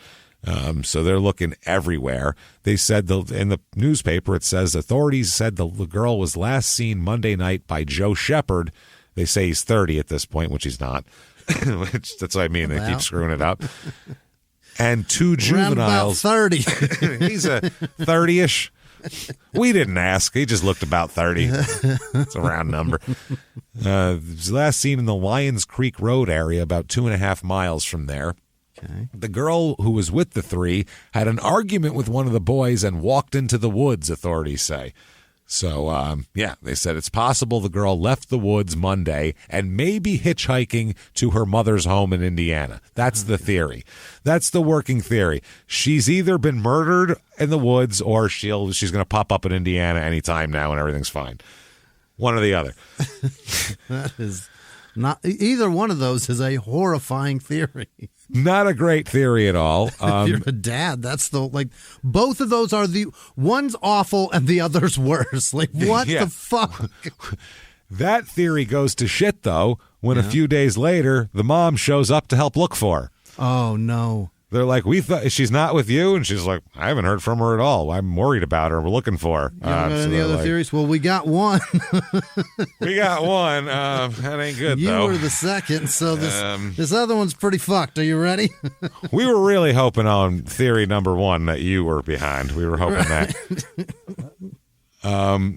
So they're looking everywhere. They said in the newspaper, it says authorities said the girl was last seen Monday night by Joe Shepard. They say he's 30 at this point, which he's not. That's what I mean. They keep screwing it up. And two juveniles.
Around about 30.
He's a 30-ish. We didn't ask. He just looked about 30. It's a round number. Last seen in the Lions Creek Road area, about 2.5 miles from there. Okay. The girl who was with the three had an argument with one of the boys and walked into the woods, authorities say. So, they said it's possible the girl left the woods Monday and may be hitchhiking to her mother's home in Indiana. That's the theory. That's the working theory. She's either been murdered in the woods or she's going to pop up in Indiana anytime now and everything's fine. One or the other.
That is not either one of those is a horrifying theory.
Not a great theory at all.
If you're a dad, that's both of those are one's awful and the other's worse. Like, what the fuck?
That theory goes to shit, though, when a few days later, the mom shows up to help look for her.
Oh, no.
They're like, we thought she's not with you, and she's like, I haven't heard from her at all. I'm worried about her. We're looking for her.
You got any other theories? Well, we got one.
We got one. That ain't good,
you
though.
You were the second, so this other one's pretty fucked. Are you ready?
We were really hoping on theory number one that you were behind. We were hoping that.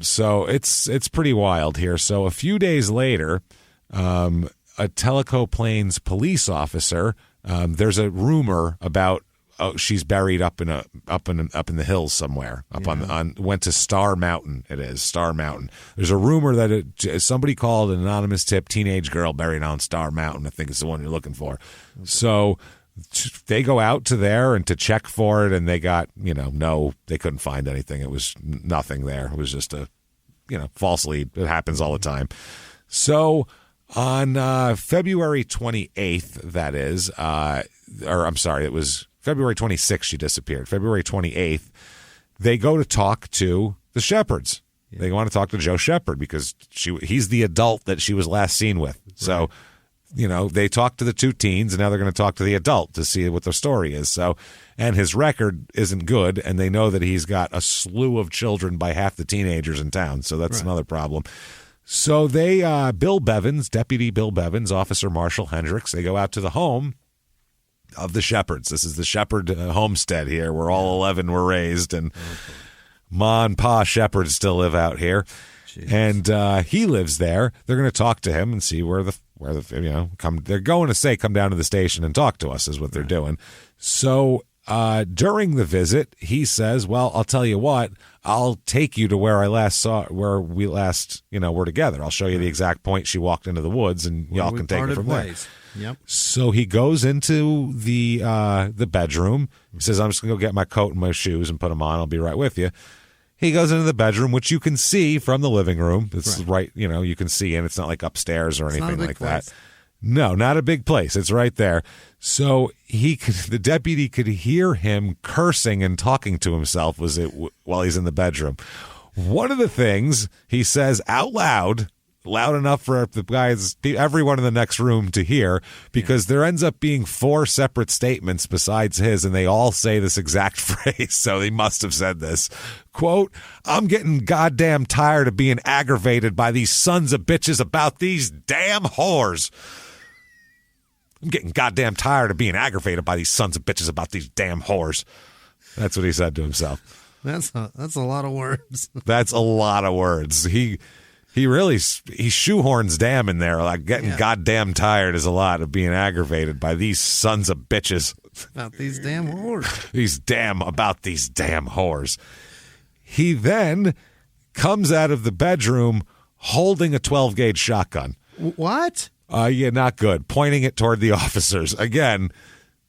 So it's pretty wild here. So a few days later, a Tellico Plains police officer. There's a rumor about she's buried up in the hills somewhere. Went to Star Mountain. It is Star Mountain. There's a rumor that somebody called an anonymous tip, teenage girl buried on Star Mountain. I think it's the one you're looking for. Okay. So they go out to there and to check for it, and they got no, they couldn't find anything. It was nothing there. It was just a false lead. It happens all the time. So On February 28th, that is, it was February 26th she disappeared. February 28th, they go to talk to the Shepherds. Yeah. They want to talk to Joe Shepard because he's the adult that she was last seen with. Right. So, they talked to the two teens, and now they're going to talk to the adult to see what their story is. So, and his record isn't good, and they know that he's got a slew of children by half the teenagers in town. So that's another problem. So they, Deputy Bill Bevins, Officer Marshall Hendricks, they go out to the home of the Shepherds. This is the Shepherd homestead here where all 11 were raised, and Ma and Pa Shepherd still live out here. Jeez. And he lives there. They're going to talk to him and see where they're going to say, come down to the station and talk to us is what they're doing. So during the visit, he says, well, I'll tell you what, I'll take you to where we last were together. I'll show you the exact point she walked into the woods, and y'all can take it from there.
Yep.
So he goes into the bedroom. He says, I'm just going to go get my coat and my shoes and put them on. I'll be right with you. He goes into the bedroom, which you can see from the living room. It's right, you can see, and it's not like upstairs or anything like that. No, not a big place. It's right there. So the deputy could hear him cursing and talking to himself while he's in the bedroom. One of the things he says out loud enough for everyone in the next room to hear, because there ends up being 4 separate statements besides his, and they all say this exact phrase, so he must have said this. Quote, I'm getting goddamn tired of being aggravated by these sons of bitches about these damn whores. I'm getting goddamn tired of being aggravated by these sons of bitches about these damn whores. That's what he said to himself.
That's a lot of words.
That's a lot of words. He shoehorns damn in there. Like getting goddamn tired is a lot of being aggravated by these sons of bitches.
About these damn whores.
About these damn whores. He then comes out of the bedroom holding a 12-gauge shotgun.
What?
Not good. Pointing it toward the officers. Again,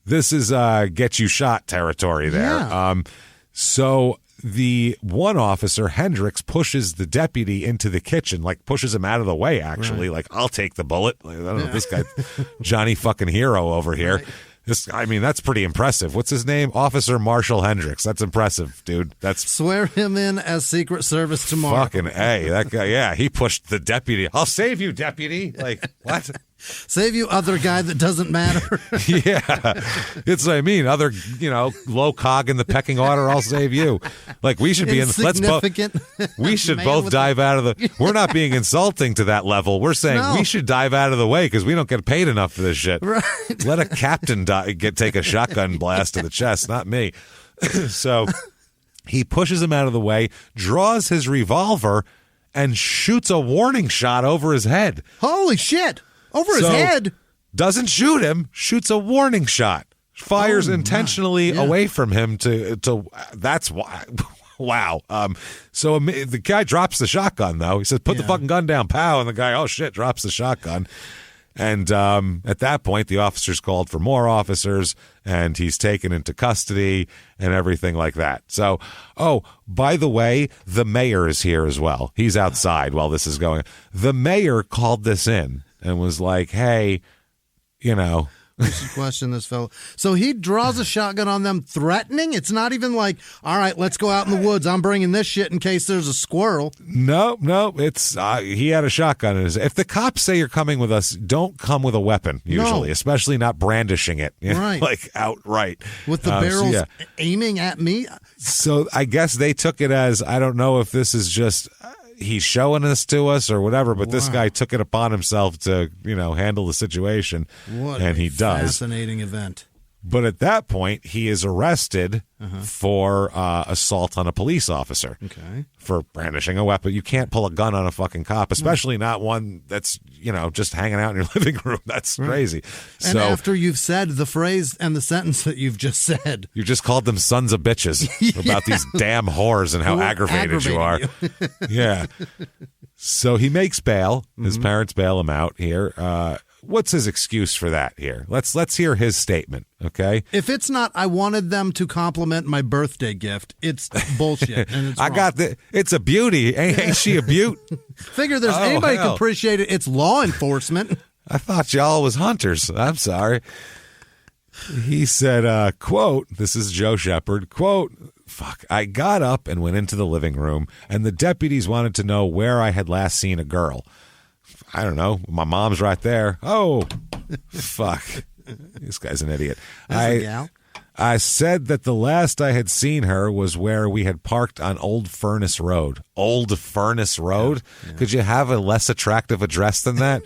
this is get you shot territory there.
Yeah.
So the one officer, Hendricks, pushes the deputy into the kitchen, like pushes him out of the way, actually. Like, I'll take the bullet. Like, I don't know, this guy, Johnny fucking Hero over here. Right. That's pretty impressive. What's his name? Officer Marshall Hendricks. That's impressive, dude.
Swear him in as Secret Service tomorrow.
Fucking A. That guy, he pushed the deputy. I'll save you, deputy. Like, what?
Save you, other guy that doesn't matter.
Yeah. It's what I mean. Other, low cog in the pecking order, I'll save you. Like, we should be in, we should both dive out of the, we're not being insulting to that level. We're saying we should dive out of the way because we don't get paid enough for this shit.
Right.
Let a captain take a shotgun blast to the chest, not me. So he pushes him out of the way, draws his revolver, and shoots a warning shot over his head.
Holy shit. Over his head?
Doesn't shoot him, shoots a warning shot. Fires intentionally away from him to that's why. Wow. So the guy drops the shotgun, though. He says, put the fucking gun down, pow. And the guy, oh, shit, drops the shotgun. And at that point, the officers called for more officers, and he's taken into custody and everything like that. So, by the way, the mayor is here as well. He's outside while this is going on. The mayor called this in and was like, hey,
we should question this fellow. So he draws a shotgun on them, threatening? It's not even like, all right, let's go out in the woods. I'm bringing this shit in case there's a squirrel.
No. It's he had a shotgun in his. If the cops say you're coming with us, don't come with a weapon, usually, especially not brandishing it.
Right.
Like outright.
With the barrels aiming at me?
So I guess they took it as, I don't know if this is just he's showing this to us or whatever, but this guy took it upon himself to, handle the situation. And he does.
Fascinating event.
But at that point, he is arrested for assault on a police officer.
Okay.
For brandishing a weapon. You can't pull a gun on a fucking cop, especially not one that's, just hanging out in your living room. That's crazy.
And after you've said the phrase and the sentence that you've just said.
You just called them sons of bitches about these damn whores and how aggravated you are. Yeah. So he makes bail. His parents bail him out here. what's his excuse for that here? Let's hear his statement, okay?
If it's not, I wanted them to compliment my birthday gift, it's bullshit. And it's wrong.
It's a beauty. Ain't she a beaut?
Figure there's anybody can appreciate it. It's law enforcement.
I thought y'all was hunters. I'm sorry. He said, quote, this is Joe Shepard, quote, fuck, I got up and went into the living room, and the deputies wanted to know where I had last seen a girl. I don't know. My mom's right there. Oh, fuck. This guy's an idiot. I said that the last I had seen her was where we had parked on Old Furnace Road. Old Furnace Road? Yeah. Could you have a less attractive address than that?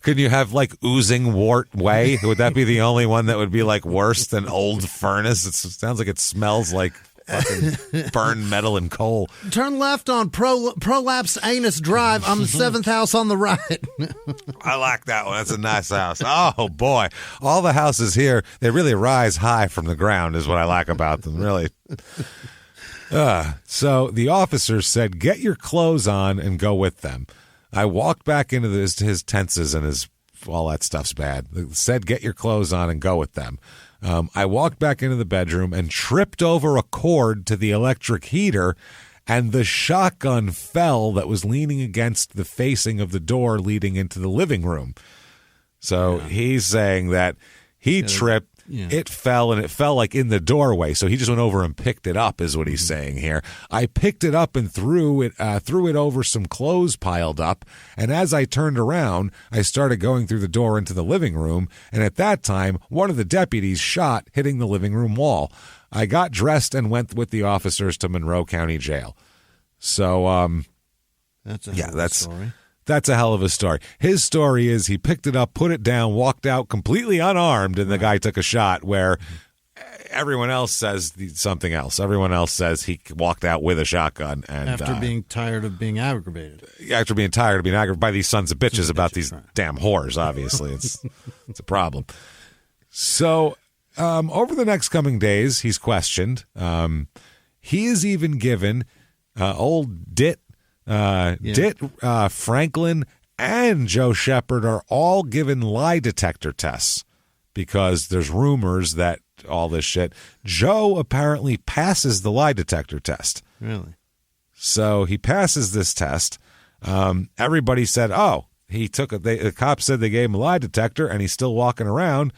Could you have, like, Oozing Wart Way? Would that be the only one that would be, like, worse than Old Furnace? It sounds like it smells like fucking burned metal and coal.
Turn left on Prolapse Anus Drive on the 7th house on the right.
I like that one. That's a nice house. Oh, boy. All the houses here, they really rise high from the ground is what I like about them, really. So the officers said, get your clothes on and go with them. I walked back into his tenses and all that stuff's bad. They said, get your clothes on and go with them. I walked back into the bedroom and tripped over a cord to the electric heater, and the shotgun fell that was leaning against the facing of the door leading into the living room. So he's saying that he tripped, it fell, and it fell like in the doorway. So he just went over and picked it up is what he's saying here. I picked it up and threw it over some clothes piled up. And as I turned around, I started going through the door into the living room. And at that time, one of the deputies shot, hitting the living room wall. I got dressed and went with the officers to Monroe County Jail. So,
that's a hell of a story.
That's a hell of a story. His story is he picked it up, put it down, walked out completely unarmed, and the guy took a shot, where everyone else says something else. Everyone else says he walked out with a shotgun. And
after being tired of being aggravated.
After being tired of being aggravated by these sons of bitches about these damn whores, obviously. It's a problem. So over the next coming days, he's questioned. He is even given old Ditt, Franklin, and Joe Shepard are all given lie detector tests because there's rumors that all this shit. Joe apparently passes the lie detector test.
Really?
So he passes this test. Everybody said, oh, he took it. The cops said they gave him a lie detector and he's still walking around.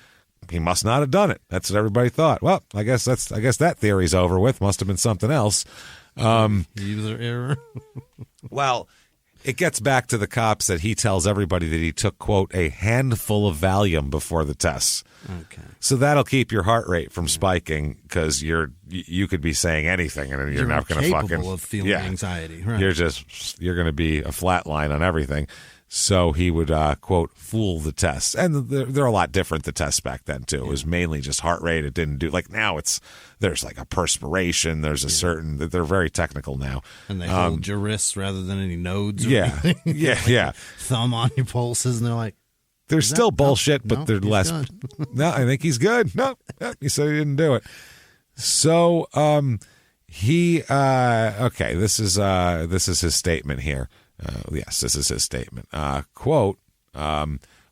He must not have done it. That's what everybody thought. Well, I guess that theory's over with. Must have been something else.
User error.
Well, it gets back to the cops that he tells everybody that he took, quote, a handful of Valium before the tests.
Okay.
So that'll keep your heart rate from spiking because you could be saying anything and you're not going to fucking
capable of feeling anxiety. Right.
You're going to be a flat line on everything. So he would, quote, fool the tests. And they're a lot different, the tests back then, too. It was mainly just heart rate. It didn't do, like now there's like a perspiration. There's a certain, they're very technical now.
And they hold your wrists rather than any nodes.
Yeah. Yeah.
Thumb on your pulses. And they're like,
they're still bullshit, but they're less. No, I think he's good. No, he said he didn't do it. So, okay, this is his statement here. Yes, this is his statement. Quote,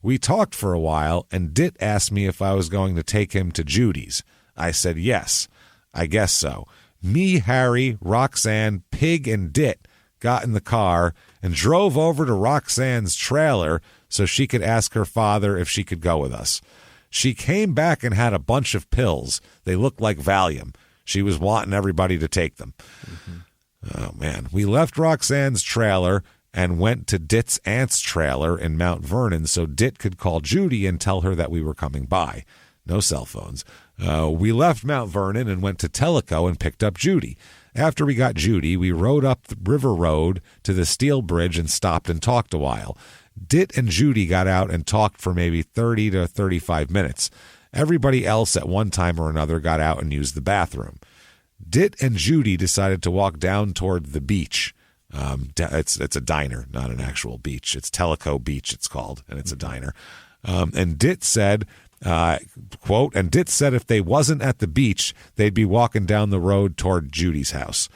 we talked for a while, and Ditt asked me if I was going to take him to Judy's. I said, yes, I guess so. Me, Harry, Roxanne, Pig, and Ditt got in the car and drove over to Roxanne's trailer so she could ask her father if she could go with us. She came back and had a bunch of pills. They looked like Valium. She was wanting everybody to take them. Mm-hmm. Oh, man. We left Roxanne's trailer and went to Ditt's aunt's trailer in Mount Vernon so Ditt could call Judy and tell her that we were coming by. No cell phones. We left Mount Vernon and went to Tellico and picked up Judy. After we got Judy, we rode up the River Road to the Steel Bridge and stopped and talked a while. Ditt and Judy got out and talked for maybe 30 to 35 minutes. Everybody else at one time or another got out and used the bathroom. Ditt and Judy decided to walk down toward the beach. It's a diner, not an actual beach. It's Tellico Beach, it's called, and it's a diner. And Ditt said, quote, and Ditt said if they wasn't at the beach, they'd be walking down the road toward Judy's house.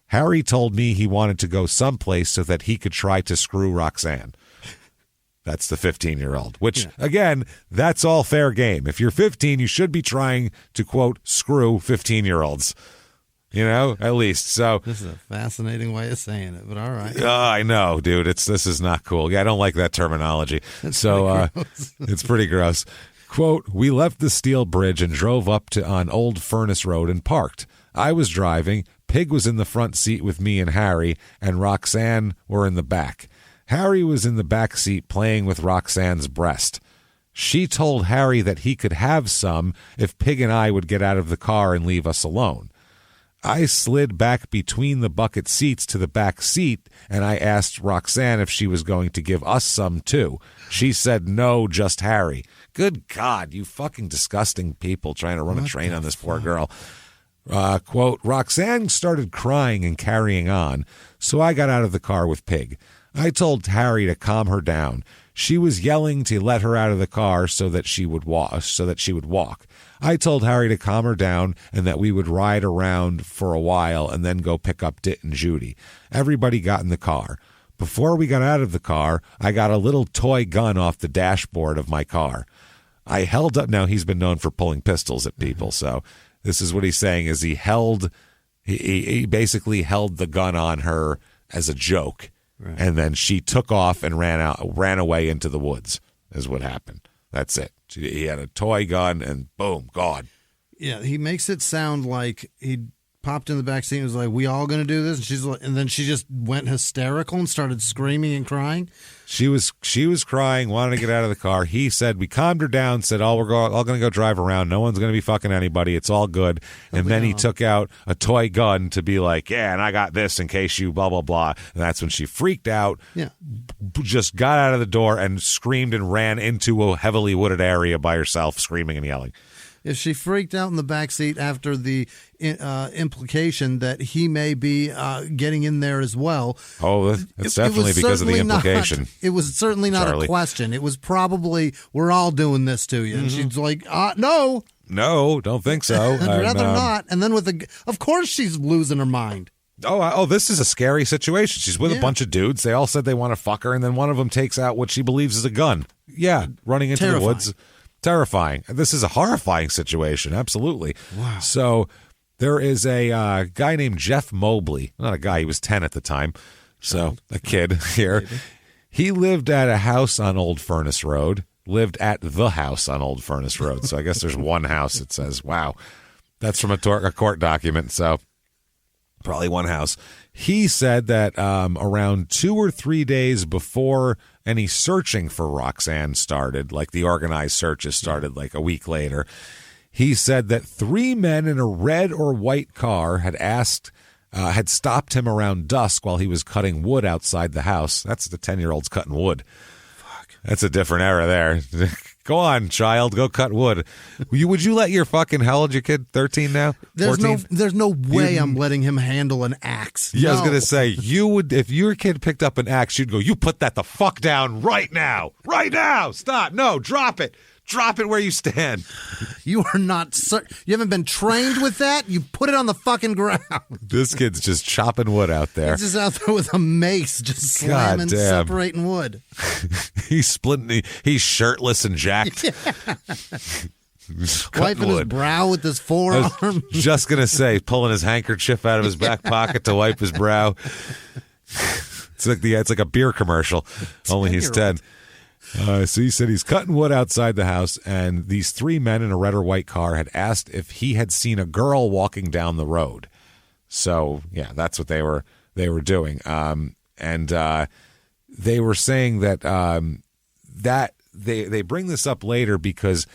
Harry told me he wanted to go someplace so that he could try to screw Roxanne. That's the 15-year-old, which, again, that's all fair game. If you're 15, you should be trying to, quote, screw 15-year-olds. At least. So
this is a fascinating way of saying it, but all right.
I know, dude. This is not cool. Yeah, I don't like that terminology. It's pretty gross. Quote, we left the steel bridge and drove up on Old Furnace Road and parked. I was driving. Pig was in the front seat with me and Harry, and Roxanne were in the back. Harry was in the back seat playing with Roxanne's breast. She told Harry that he could have some if Pig and I would get out of the car and leave us alone. I slid back between the bucket seats to the back seat, and I asked Roxanne if she was going to give us some too. She said no, just Harry. Good God, you fucking disgusting people trying to run a train on this poor girl. Quote, Roxanne started crying and carrying on, so I got out of the car with Pig. I told Harry to calm her down. She was yelling to let her out of the car so that she would walk. I told Harry to calm her down and that we would ride around for a while and then go pick up Dit and Judy. Everybody got in the car. Before we got out of the car, I got a little toy gun off the dashboard of my car. I held up. Now, he's been known for pulling pistols at people, so this is what he's saying is he basically held the gun on her as a joke. Right. And then she took off and ran away into the woods is what happened. That's it. He had a toy gun and boom, gone.
Yeah, he makes it sound like he popped in the back seat and was like, we all going to do this? And then she just went hysterical and started screaming and crying.
She was crying, wanted to get out of the car. He said, we calmed her down, said, we're all going to go drive around. No one's going to be fucking anybody. It's all good. And then he took out a toy gun to be like, yeah, and I got this in case you blah, blah, blah. And that's when she freaked out, just got out of the door and screamed and ran into a heavily wooded area by herself, screaming and yelling.
If she freaked out in the backseat after the implication that he may be getting in there as well.
Oh, it's definitely because of the implication.
It was certainly not a question. It was probably, we're all doing this to you. And she's like, no.
No, don't think so.
I'd rather not. And then of course she's losing her mind.
Oh, this is a scary situation. She's with a bunch of dudes. They all said they want to fuck her, and then one of them takes out what she believes is a gun. Yeah, running into the woods. Terrifying. This is a horrifying situation. Absolutely.
Wow.
So there is a guy named Jeff Mobley. Not a guy. He was 10 at the time. So a kid here. Maybe. He lived at a house on Old Furnace Road. Lived at the house on Old Furnace Road. So I guess there's one house. It says, wow. That's from a court document. So probably one house. He said that around 2 or 3 days before any searching for Roxanne started, like the organized searches started like a week later, he said that 3 men in a red or white car had stopped him around dusk while he was cutting wood outside the house. That's the 10-year-olds cutting wood. Fuck. That's a different era there. Go on, child. Go cut wood. Would you let your fucking, how old your kid? 13 now?
There's no way I'm letting him handle an axe.
Yeah, I was going to say, you would, if your kid picked up an axe, you'd go, you put that the fuck down right now. Right now. Stop. No, drop it. Drop it where you stand.
You are not, you haven't been trained with that? You put it on the fucking ground.
This kid's just chopping wood out there.
He's just out there with a mace, just slamming, separating wood.
He's splitting, he's shirtless and jacked.
Yeah. Wiping his brow with his forearm.
Just going to say, pulling his handkerchief out of his back pocket to wipe his brow. It's like a beer commercial, only he's 10. So he said he's cutting wood outside the house, and these 3 men in a red or white car had asked if he had seen a girl walking down the road. So yeah, that's what they were doing. And they were saying that that they bring this up later because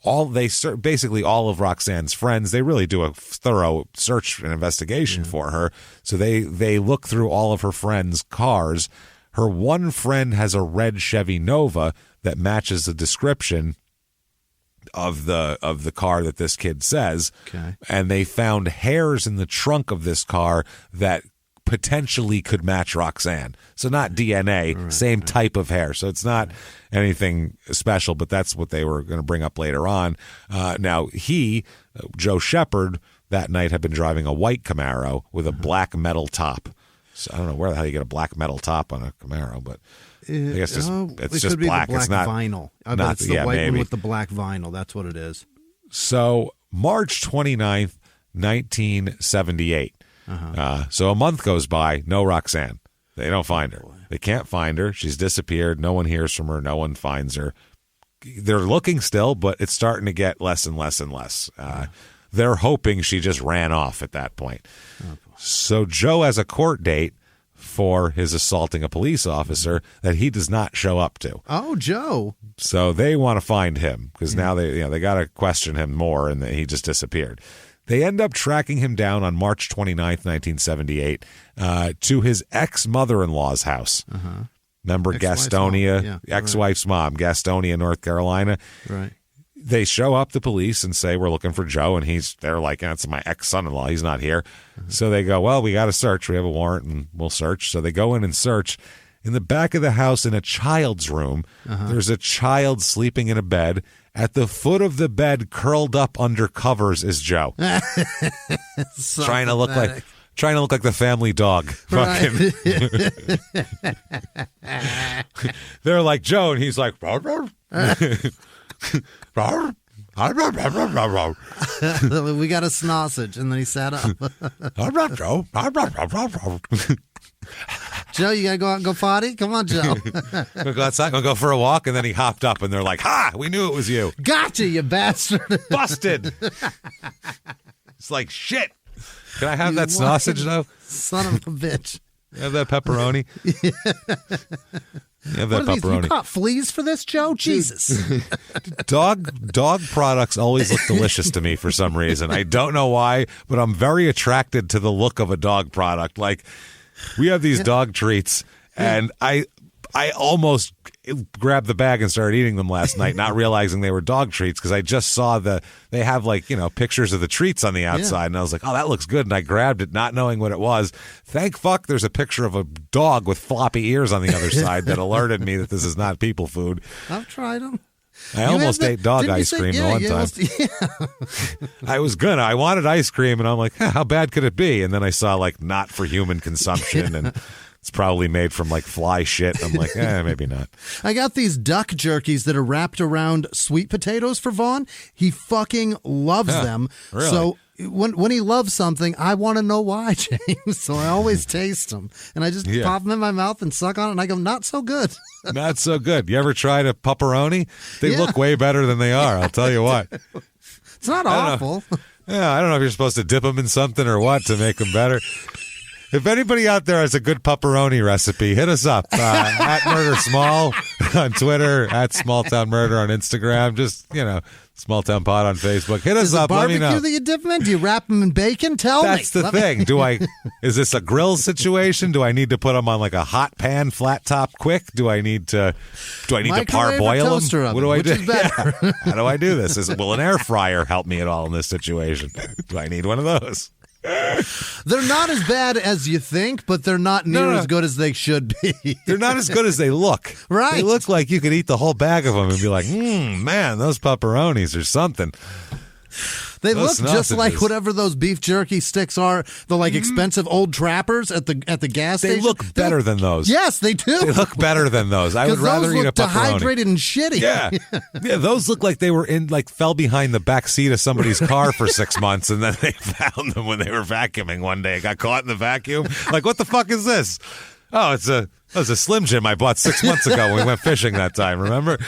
basically all of Roxanne's friends, they really do a thorough search and investigation for her. So they look through all of her friends' cars. Her one friend has a red Chevy Nova that matches the description of the car that this kid says.
Okay.
And they found hairs in the trunk of this car that potentially could match Roxanne. So not DNA, same type of hair. So it's not anything special, but that's what they were going to bring up later on. Now, Joe Shepard, that night had been driving a white Camaro with a black metal top. So I don't know where the hell you get a black metal top on a Camaro, but I guess it's just
could
black.
Be the black
it's not
vinyl. I bet it's the white one with the black vinyl. That's what it is.
So March 29th, 1978. So a month goes by, no Roxanne. They don't find her. They can't find her. She's disappeared. No one hears from her. No one finds her. They're looking still, but it's starting to get less and less and less. They're hoping she just ran off at that point. So Joe has a court date for his assaulting a police officer that he does not show up to.
Oh, Joe.
So they want to find him because now they got to question him more, and he just disappeared. They end up tracking him down on March 29th, 1978, to his ex-mother-in-law's house. Remember Gastonia, ex-wife's mom, Gastonia, North Carolina?
Right.
They show up, the police, and say, we're looking for Joe, and they're like, that's my ex-son-in-law. He's not here. So they go, well, we got to search. We have a warrant, and we'll search. So they go in and search. In the back of the house, in a child's room, there's a child sleeping in a bed. At the foot of the bed, curled up under covers, is Joe.
So
trying to look like the family dog.
Right.
They're like Joe, and he's like, we
got a sausage, and then he sat up. Joe, you gotta go out and go potty? Come on, Joe.
We'll go outside, we'll go for a walk, and then he hopped up, and they're like, ha, we knew it was you.
Gotcha, you bastard.
Busted. It's like, shit. Can I have that sausage, though?
Son of a bitch.
You have that pepperoni? You have that pepperoni.
You caught fleas for this, Joe? Jesus.
Dog products always look delicious to me for some reason. I don't know why, but I'm very attracted to the look of a dog product. Like, we have these dog treats, and I almost grabbed the bag and started eating them last night, not realizing they were dog treats because I just saw they have pictures of the treats on the outside, and I was like, oh, that looks good, and I grabbed it not knowing what it was. Thank fuck there's a picture of a dog with floppy ears on the other side that alerted me that this is not people food.
I've tried them.
I almost ate dog ice cream the one time. I was gonna. I wanted ice cream, and I'm like, how bad could it be? And then I saw not for human consumption, and it's probably made from fly shit. I'm like, maybe not.
I got these duck jerkies that are wrapped around sweet potatoes for Vaughn. He fucking loves them.
Really?
So when he loves something, I want to know why, James. So I always taste them, and I just pop them in my mouth and suck on it, and I go, not so good.
Not so good. You ever tried a pepperoni? They look way better than they are. I'll tell you what.
It's not awful.
I don't know if you're supposed to dip them in something or what to make them better. If anybody out there has a good pepperoni recipe, hit us up at Murder Small on Twitter, at Small Town Murder on Instagram. Just, Small Town Pod on Facebook. Hit us up. Let me know.
Barbecue that you dip them in? Do you wrap them in bacon? Tell me.
That's the thing. Is this a grill situation? Do I need to put them on a hot pan, flat top, quick? Do I need to parboil them? What do I do?
Is better?
Yeah. How do I do this? Will an air fryer help me at all in this situation? Do I need one of those?
They're not as bad as you think, but they're not near as good as they should be.
They're not as good as they look.
Right.
They look like you could eat the whole bag of them and be like, man, those pepperonis are something.
They look just like whatever those beef jerky sticks are, the expensive old trappers at the gas station.
They look better than those.
Yes, they do.
They look better than those. I would rather eat a pepperoni.
Dehydrated and shitty.
Yeah, those look like they were fell behind the back seat of somebody's car for 6 months, and then they found them when they were vacuuming one day. It got caught in the vacuum. Like, what the fuck is this? Oh, it was a Slim Jim I bought 6 months ago when we went fishing that time, remember?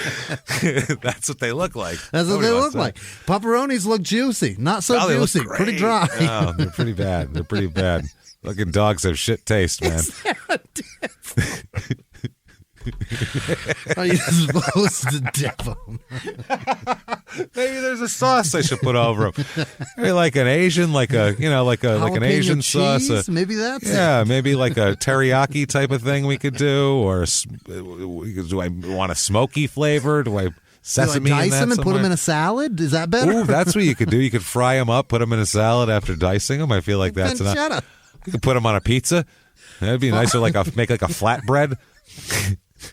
That's what they look like.
That's what they look like. Pepperonis look juicy. Not so juicy. Pretty dry.
Oh, they're pretty bad. They're pretty bad. Fucking dogs have shit taste, man.
Is there a difference? Are you supposed to dip them?
Maybe there's a sauce I should put over them. Maybe like an Asian, like an Asian
cheese?
sauce.
Maybe that's
maybe like a teriyaki type of thing we could do. Or do I want a smoky flavor? Do I sesame?
Do I dice them and put them in a salad? Is that better?
Ooh, that's what you could do. You could fry them up, put them in a salad after dicing them. I feel like that's enough. You could put them on a pizza. That'd be nice. Or make a flatbread.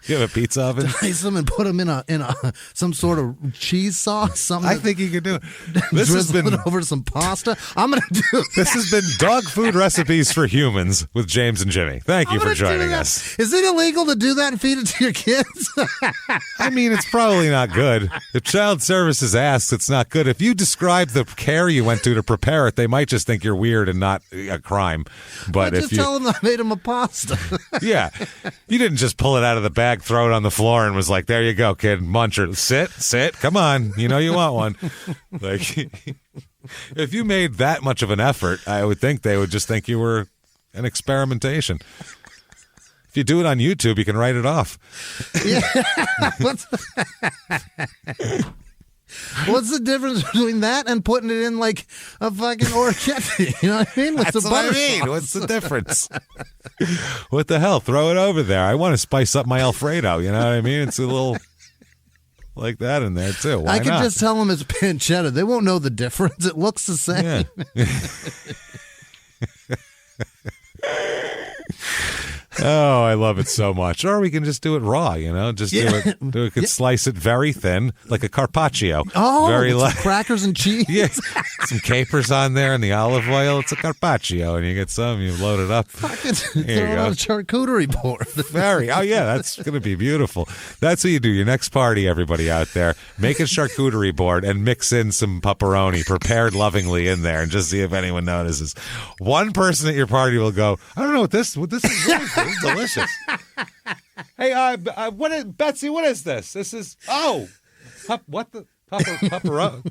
You have a pizza oven?
Dice them and put them in a some sort of cheese sauce. Something.
I think you could do it.
This has been over some pasta. I'm going to do that.
This has been Dog Food Recipes for Humans with James and Jimmy. Thank you for joining us.
Is it illegal to do that and feed it to your kids?
I mean, it's probably not good. If Child Services asks, it's not good. If you describe the care you went to prepare it, they might just think you're weird and not a crime. But
just tell them I made them a pasta.
Yeah. You didn't just pull it out of the bag, throw it on the floor, and was like, there you go, kid, muncher. Sit, come on. You know you want one. Like, if you made that much of an effort, I would think they would just think you were an experimentation. If you do it on YouTube, you can write it off.
Yeah. What's the difference between that and putting it in like a fucking orchetti? You know what I mean?
That's what I mean. What's the difference? What the hell? Throw it over there. I want to spice up my Alfredo. You know what I mean? It's a little like that in there too. Why
I could
not?
just tell them it's pancetta. They won't know the difference. It looks the same.
Yeah. Oh, I love it so much. Or we can just do it raw, you know? Just we could slice it very thin, like a carpaccio.
Oh,
very
with some crackers and cheese.
Yes, some capers on there and the olive oil. It's a carpaccio, and you get some, you load it up.
Fucking throw it on a charcuterie board.
Oh, yeah, that's going to be beautiful. That's what you do. Your next party, everybody out there, make a charcuterie board and mix in some pepperoni prepared lovingly in there and just see if anyone notices. One person at your party will go, I don't know what this is. This is delicious. Hey, Betsy, what is this? This is, what the? Pepperoni.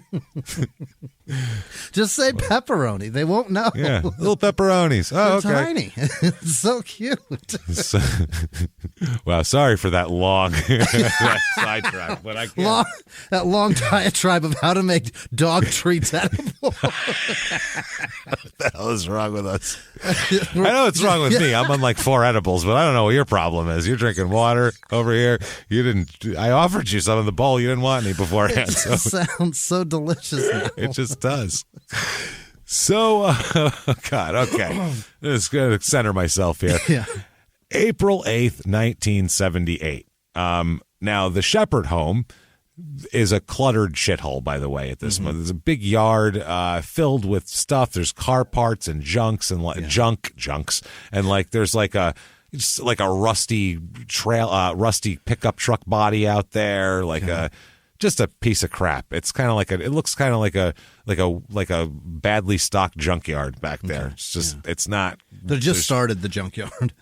Just say pepperoni. They won't know.
Yeah, little pepperonis. Oh,
they're
okay.
Tiny. It's so cute.
Wow, sorry for that long sidetrack, but I can't.
That long diatribe of how to make dog treats edible.
What the hell is wrong with us? I know it's wrong with me. I'm on like 4 edibles, but I don't know what your problem is. You're drinking water over here. I offered you some in the bowl. You didn't want any beforehand.
It sounds so delicious now.
It just does. So, God, okay. Just going to center myself here.
Yeah.
April 8th, 1978. Now, the Shepherd home is a cluttered shithole, by the way, at this moment. There's a big yard filled with stuff. There's car parts and junks and junks. And like there's like a rusty rusty pickup truck body out there, just a piece of crap. It's kind of like it looks kind of like a badly stocked junkyard back there. Okay. It's just it's not.
They just started the junkyard.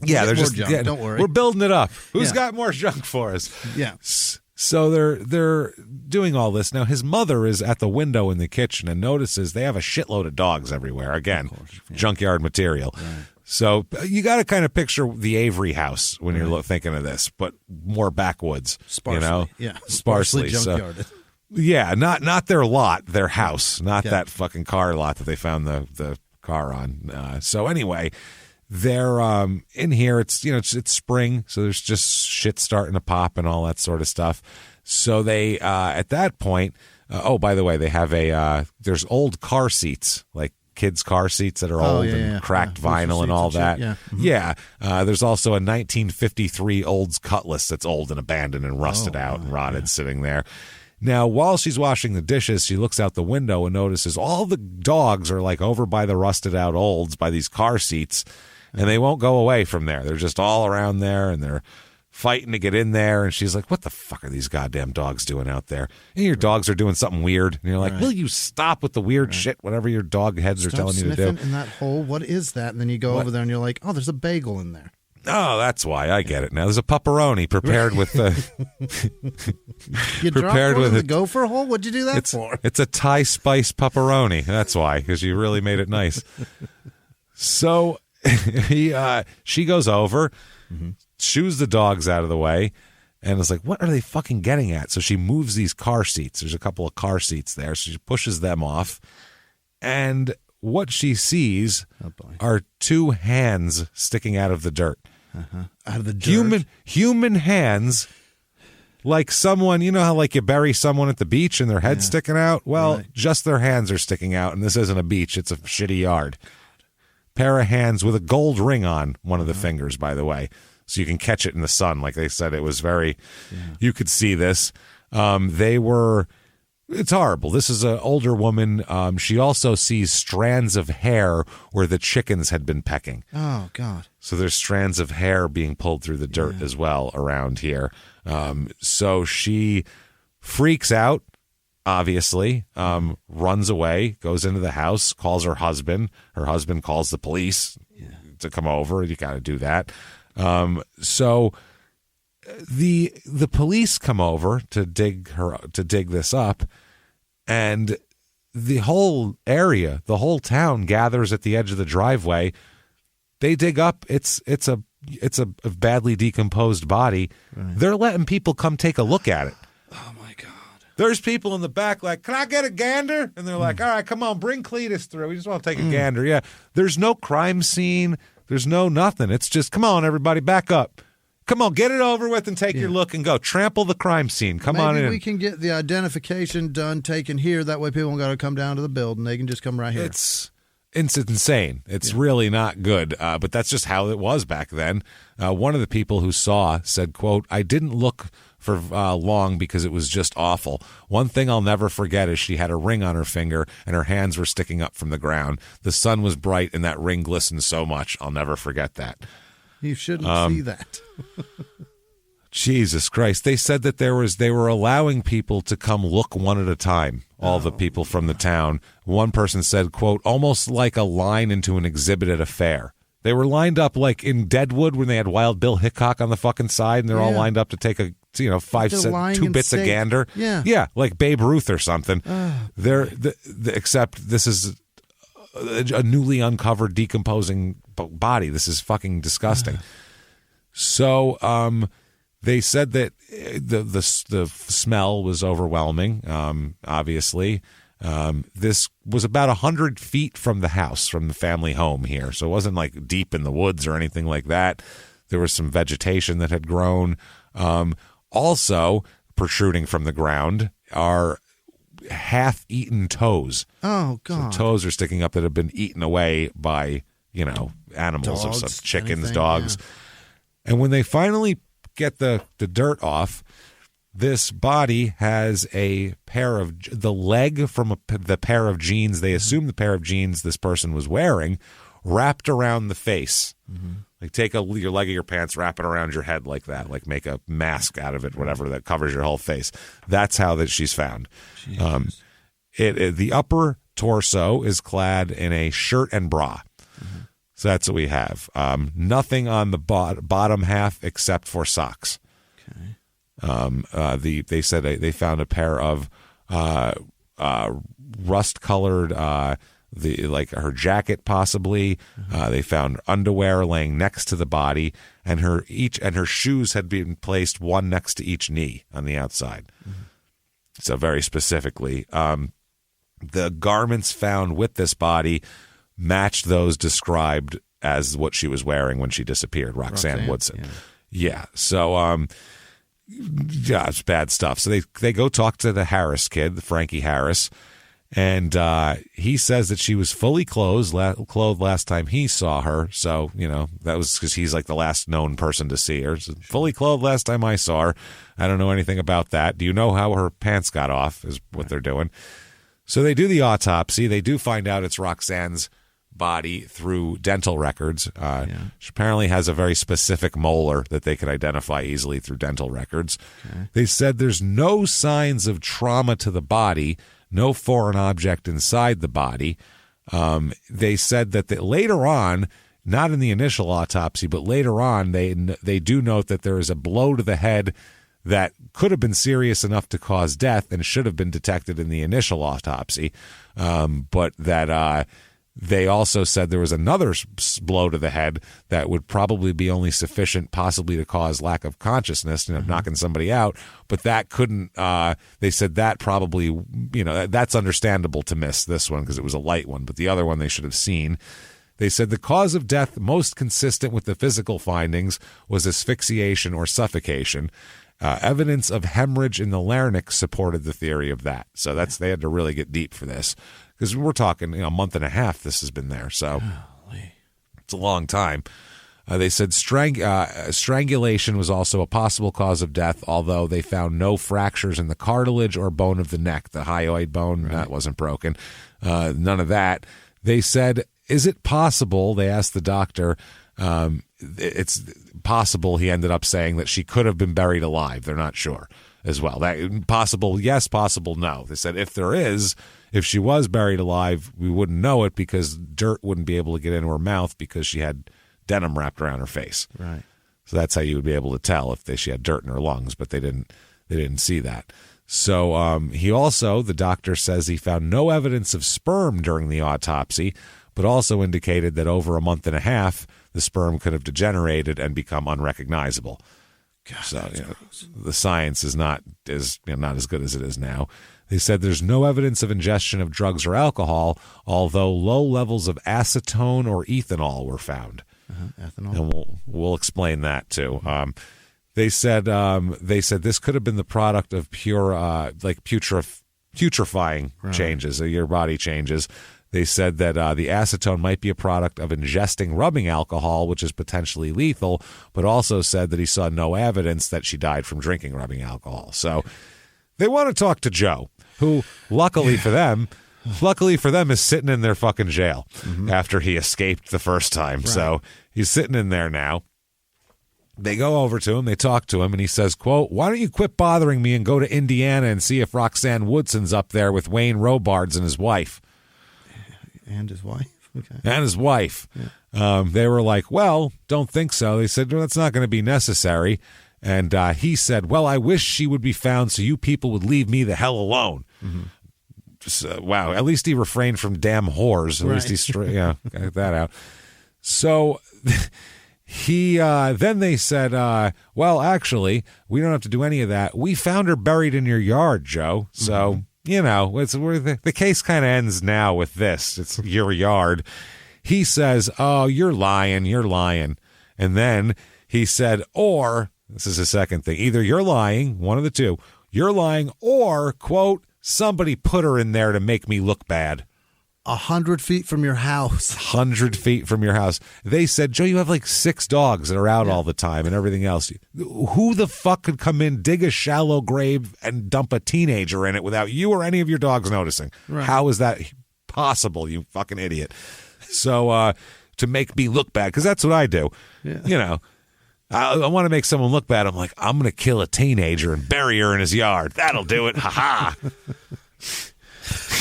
Yeah, they're just
junk. Don't worry.
We're building it up. Who's got more junk for us?
Yeah.
So they're doing all this. Now his mother is at the window in the kitchen and notices they have a shitload of dogs everywhere. Again, junkyard material. Right. So you got to kind of picture the Avery house when you're thinking of this, but more backwoods.
Sparsely,
sparsely
junkyarded.
So, yeah, not their lot, their house, not that fucking car lot that they found the car on. So anyway, they're in here. It's it's spring, so there's just shit starting to pop and all that sort of stuff. So they at that point, by the way, they have there's old car seats, like kids' car seats that are old and cracked vinyl and all that. There's also a 1953 Olds Cutlass that's old and abandoned and rusted out and rotted sitting there. Now, while she's washing the dishes, she looks out the window and notices all the dogs are like over by the rusted out Olds, by these car seats, and they won't go away from there. They're just all around there, and they're fighting to get in there. And she's like, what the fuck are these goddamn dogs doing out there? And your dogs are doing something weird. And you're like, will you stop with the weird shit, whatever your dog heads are telling you to do?
In that hole, what is that? And then you go over there and you're like, oh, there's a bagel in there.
Oh, that's why. I get it now. There's a pepperoni prepared with the.
You prepared with the gopher hole? What'd you do that for?
It's a Thai spice pepperoni. That's why, because you really made it nice. So she goes over, shoos the dogs out of the way, and it's like, what are they fucking getting at? So she moves these car seats. There's a couple of car seats there. So she pushes them off, and what she sees are 2 hands sticking out of the dirt.
Out of the dirt?
Human hands, like someone, you know how like you bury someone at the beach and their head's sticking out? Well, just their hands are sticking out, and this isn't a beach. It's a shitty yard. Pair of hands with a gold ring on one of the fingers, by the way. so you can catch it in the sun. Like they said, it was very, you could see this. It's horrible. This is an older woman. She also sees strands of hair where the chickens had been pecking.
Oh, God.
So there's strands of hair being pulled through the dirt as well around here. So she freaks out, obviously, runs away, goes into the house, calls her husband. Her husband calls the police to come over. You got to do that. So the police come over to dig this up, and the whole area, the whole town gathers at the edge of the driveway. They dig up. It's a badly decomposed body. Right. They're letting people come take a look at it.
Oh my God!
There's people in the back like, "Can I get a gander?" And they're like, "All right, come on, bring Cletus through. We just want to take a gander." Yeah. There's no crime scene. There's no nothing. It's just, come on, everybody, back up. Come on, get it over with and take your look and go. Trample the crime scene. Come on in.
Maybe we can get the identification done, taken here. That way people don't got to come down to the building. They can just come right here.
It's insane. It's really not good. But that's just how it was back then. One of the people who saw said, quote, "I didn't look for long because it was just awful. One thing I'll never forget is she had a ring on her finger and her hands were sticking up from the ground. The sun was bright and that ring glistened so much. I'll never forget that."
You shouldn't see that.
Jesus Christ. They said that they were allowing people to come look one at a time, all the people from the town. One person said, quote, "almost like a line into an exhibit at a fair." They were lined up like in Deadwood when they had Wild Bill Hickok on the fucking side, and they're all lined up to take a 2 bits of gander. Yeah, like Babe Ruth or something. Except this is a newly uncovered decomposing body. This is fucking disgusting. So they said that the smell was overwhelming. Obviously, this was about 100 feet from the house, from the family home here. So it wasn't like deep in the woods or anything like that. There was some vegetation that had grown. Also protruding from the ground are half-eaten toes.
Oh, God.
So toes are sticking up that have been eaten away by, animals,
dogs,
or some chickens,
anything,
dogs. And when they finally get the dirt off, this body has the leg from the pair of jeans, they assume the pair of jeans this person was wearing, wrapped around the face. Mm-hmm. Like take your leg of your pants, wrap it around your head like that, like make a mask out of it, whatever, that covers your whole face. That's how that she's found. The upper torso is clad in a shirt and bra. Mm-hmm. So that's what we have. Nothing on the bottom half except for socks. Okay. They said they found a pair of rust-colored her jacket possibly. Mm-hmm. They found underwear laying next to the body, and her shoes had been placed one next to each knee on the outside. Mm-hmm. So very specifically, the garments found with this body matched those described as what she was wearing when she disappeared, Roxanne Woodson. Yeah. So it's bad stuff. So they go talk to the Harris kid, Frankie Harris. And he says that she was fully clothed last time he saw her. So, that was because he's like the last known person to see her. So, fully clothed last time I saw her. I don't know anything about that. Do you know how her pants got off is what they're doing. So they do the autopsy. They do find out it's Roxanne's body through dental records. She apparently has a very specific molar that they could identify easily through dental records. Okay. They said there's no signs of trauma to the body, no foreign object inside the body. They said that later on, not in the initial autopsy, but later on, they do note that there is a blow to the head that could have been serious enough to cause death and should have been detected in the initial autopsy, but that they also said there was another blow to the head that would probably be only sufficient possibly to cause lack of consciousness, knocking somebody out. But that couldn't, they said that probably, that's understandable to miss this one because it was a light one. But the other one they should have seen. They said the cause of death most consistent with the physical findings was asphyxiation or suffocation. Evidence of hemorrhage in the larynx supported the theory of that. So they had to really get deep for this. Because we're talking a month and a half this has been there. So it's a long time. They said strangulation was also a possible cause of death, although they found no fractures in the cartilage or bone of the neck. The hyoid bone, that wasn't broken. None of that. They said, is it possible, they asked the doctor, it's possible, he ended up saying, that she could have been buried alive. They're not sure as well. That possible, yes, possible, no. They said if she was buried alive, we wouldn't know it because dirt wouldn't be able to get into her mouth because she had denim wrapped around her face.
Right.
So that's how you would be able to tell if she had dirt in her lungs, but they didn't see that. So the doctor says he found no evidence of sperm during the autopsy, but also indicated that over a month and a half, the sperm could have degenerated and become unrecognizable.
God,
so the science is not as good as it is now. They said there's no evidence of ingestion of drugs or alcohol, although low levels of acetone or ethanol were found.
Ethanol.
And we'll explain that too. They said this could have been the product of putrefying changes, your body changes. They said that the acetone might be a product of ingesting rubbing alcohol, which is potentially lethal, but also said that he saw no evidence that she died from drinking rubbing alcohol. So they want to talk to Joe, who, luckily for them, is sitting in their fucking jail after he escaped the first time. Right. So he's sitting in there now. They go over to him, they talk to him, and he says, quote, "Why don't you quit bothering me and go to Indiana and see if Roxanne Woodson's up there with Wayne Robards and his wife."
And his wife? Okay.
And his wife. Yeah. They were like, well, don't think so. They said, well, that's not going to be necessary. And he said, well, I wish she would be found so you people would leave me the hell alone. Wow. At least he refrained from damn whores. At least he's straight. Yeah, got that out. So then they said, well, actually, we don't have to do any of that. We found her buried in your yard, Joe. So... it's where the case kind of ends now with this. It's your yard. He says, oh, you're lying. And then he said, or, this is the second thing, either you're lying, one of the two, you're lying, or, quote, somebody put her in there to make me look bad.
100 feet from your house.
100 feet from your house. They said, Joe, you have like 6 dogs that are out all the time and everything else. Who the fuck could come in, dig a shallow grave, and dump a teenager in it without you or any of your dogs noticing? Right. How is that possible, you fucking idiot? So to make me look bad, because that's what I do. Yeah. I want to make someone look bad. I'm like, I'm going to kill a teenager and bury her in his yard. That'll do it. Ha-ha.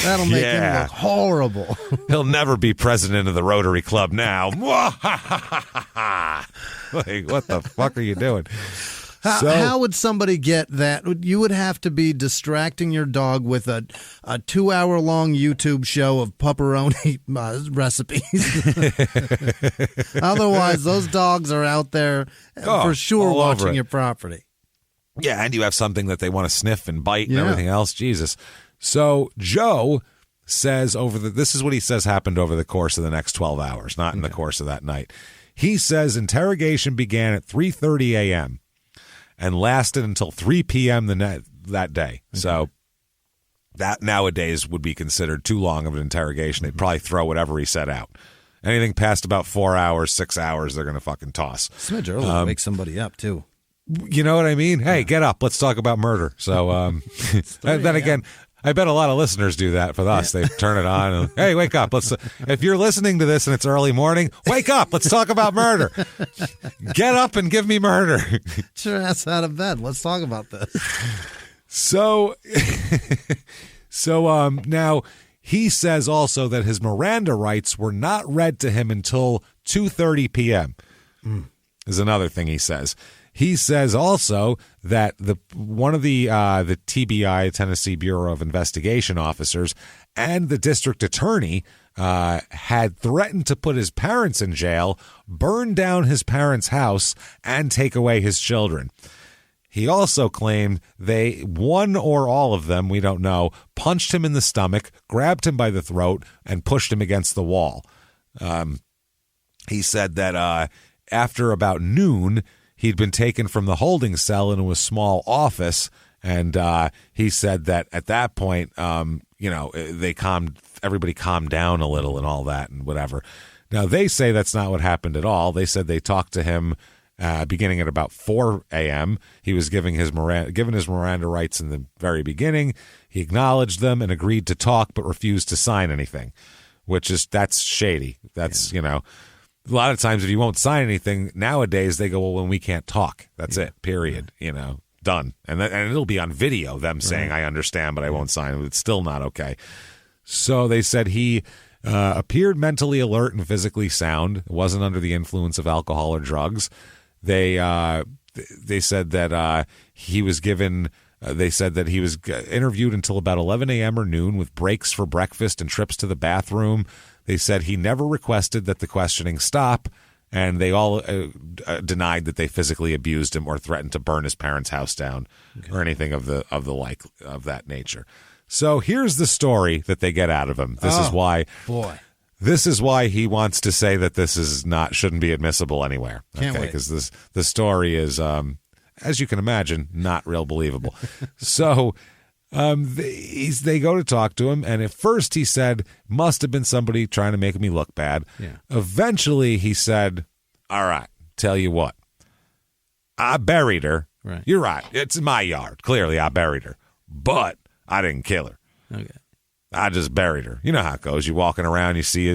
That'll make him look horrible.
He'll never be president of the Rotary Club now. Like, what the fuck are you doing?
How would somebody get that? You would have to be distracting your dog with a 2-hour-long YouTube show of pepperoni recipes. Otherwise, those dogs are out there for sure watching your property.
Yeah, and you have something that they want to sniff and bite and everything else. Jesus. So Joe says this is what he says happened over the course of the next 12 hours, not in the course of that night. He says interrogation began at 3:30 a.m. and lasted until 3 p.m. that day. Okay. So that nowadays would be considered too long of an interrogation. They'd probably throw whatever he said out. Anything past about 4 hours, 6 hours, they're going to fucking toss.
Smidge early to wake somebody up, too.
You know what I mean? Hey, get up. Let's talk about murder. So then again... I bet a lot of listeners do that for us. They turn it on and, hey, wake up. If you're listening to this and it's early morning, wake up. Let's talk about murder. Get up and give me murder.
Get your ass out of bed. Let's talk about this.
So now he says also that his Miranda rights were not read to him until 2:30 p.m. Is another thing he says. He says also that one of the TBI, Tennessee Bureau of Investigation officers, and the district attorney had threatened to put his parents in jail, burn down his parents' house, and take away his children. He also claimed one or all of them, we don't know, punched him in the stomach, grabbed him by the throat, and pushed him against the wall. He said that after about noon, he'd been taken from the holding cell into a small office, and he said that at that point, everybody calmed down a little and all that and whatever. Now, they say that's not what happened at all. They said they talked to him beginning at about 4 a.m. He was given his Miranda rights in the very beginning. He acknowledged them and agreed to talk, but refused to sign anything, that's shady. That's, a lot of times if you won't sign anything, nowadays they go, well, when we can't talk, that's it, period, done. And it'll be on video, them saying, I understand, but I won't sign. It's still not okay. So they said he appeared mentally alert and physically sound, wasn't under the influence of alcohol or drugs. They said that he was given. They said that he was interviewed until about 11 a.m. or noon with breaks for breakfast and trips to the bathroom. They said he never requested that the questioning stop, and they all denied that they physically abused him or threatened to burn his parents' house down or anything of that nature. So here's the story that they get out of him. This is why he wants to say that this shouldn't be admissible anywhere.
Can't wait.
Because the story is, as you can imagine, not real believable. So they go to talk to him, and at first he said, must have been somebody trying to make me look bad.
Yeah.
Eventually he said, all right, tell you what, I buried her.
Right.
You're right. It's in my yard. Clearly I buried her, but I didn't kill her.
Okay.
I just buried her. You know how it goes. You're walking around, you see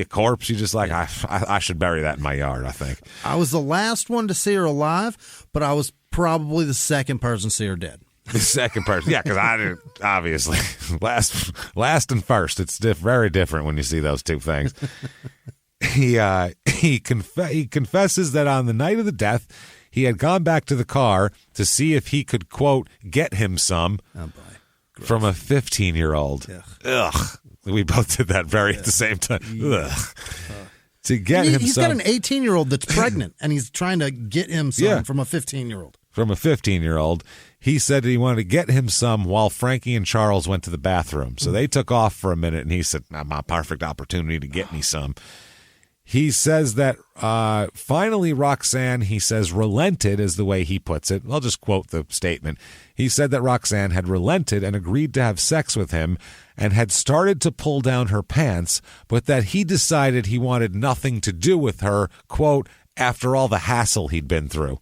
a corpse, you're just like, I should bury that in my yard, I think.
I was the last one to see her alive, but I was probably the second person to see her dead.
The second person. Yeah, because I didn't, obviously. Last and first. It's very different when you see those two things. He confesses that on the night of the death, he had gone back to the car to see if he could, quote, get him some from a 15-year-old. Ugh. We both did that at the same time. Ugh. To get him
he's
some.
He's got an 18-year-old that's pregnant, and he's trying to get him some from a 15-year-old.
From a 15-year-old. He said that he wanted to get him some while Frankie and Charles went to the bathroom. So they took off for a minute, and he said, my perfect opportunity to get me some. He says that finally Roxanne, he says, relented is the way he puts it. I'll just quote the statement. He said that Roxanne had relented and agreed to have sex with him and had started to pull down her pants, but that he decided he wanted nothing to do with her, quote, after all the hassle he'd been through.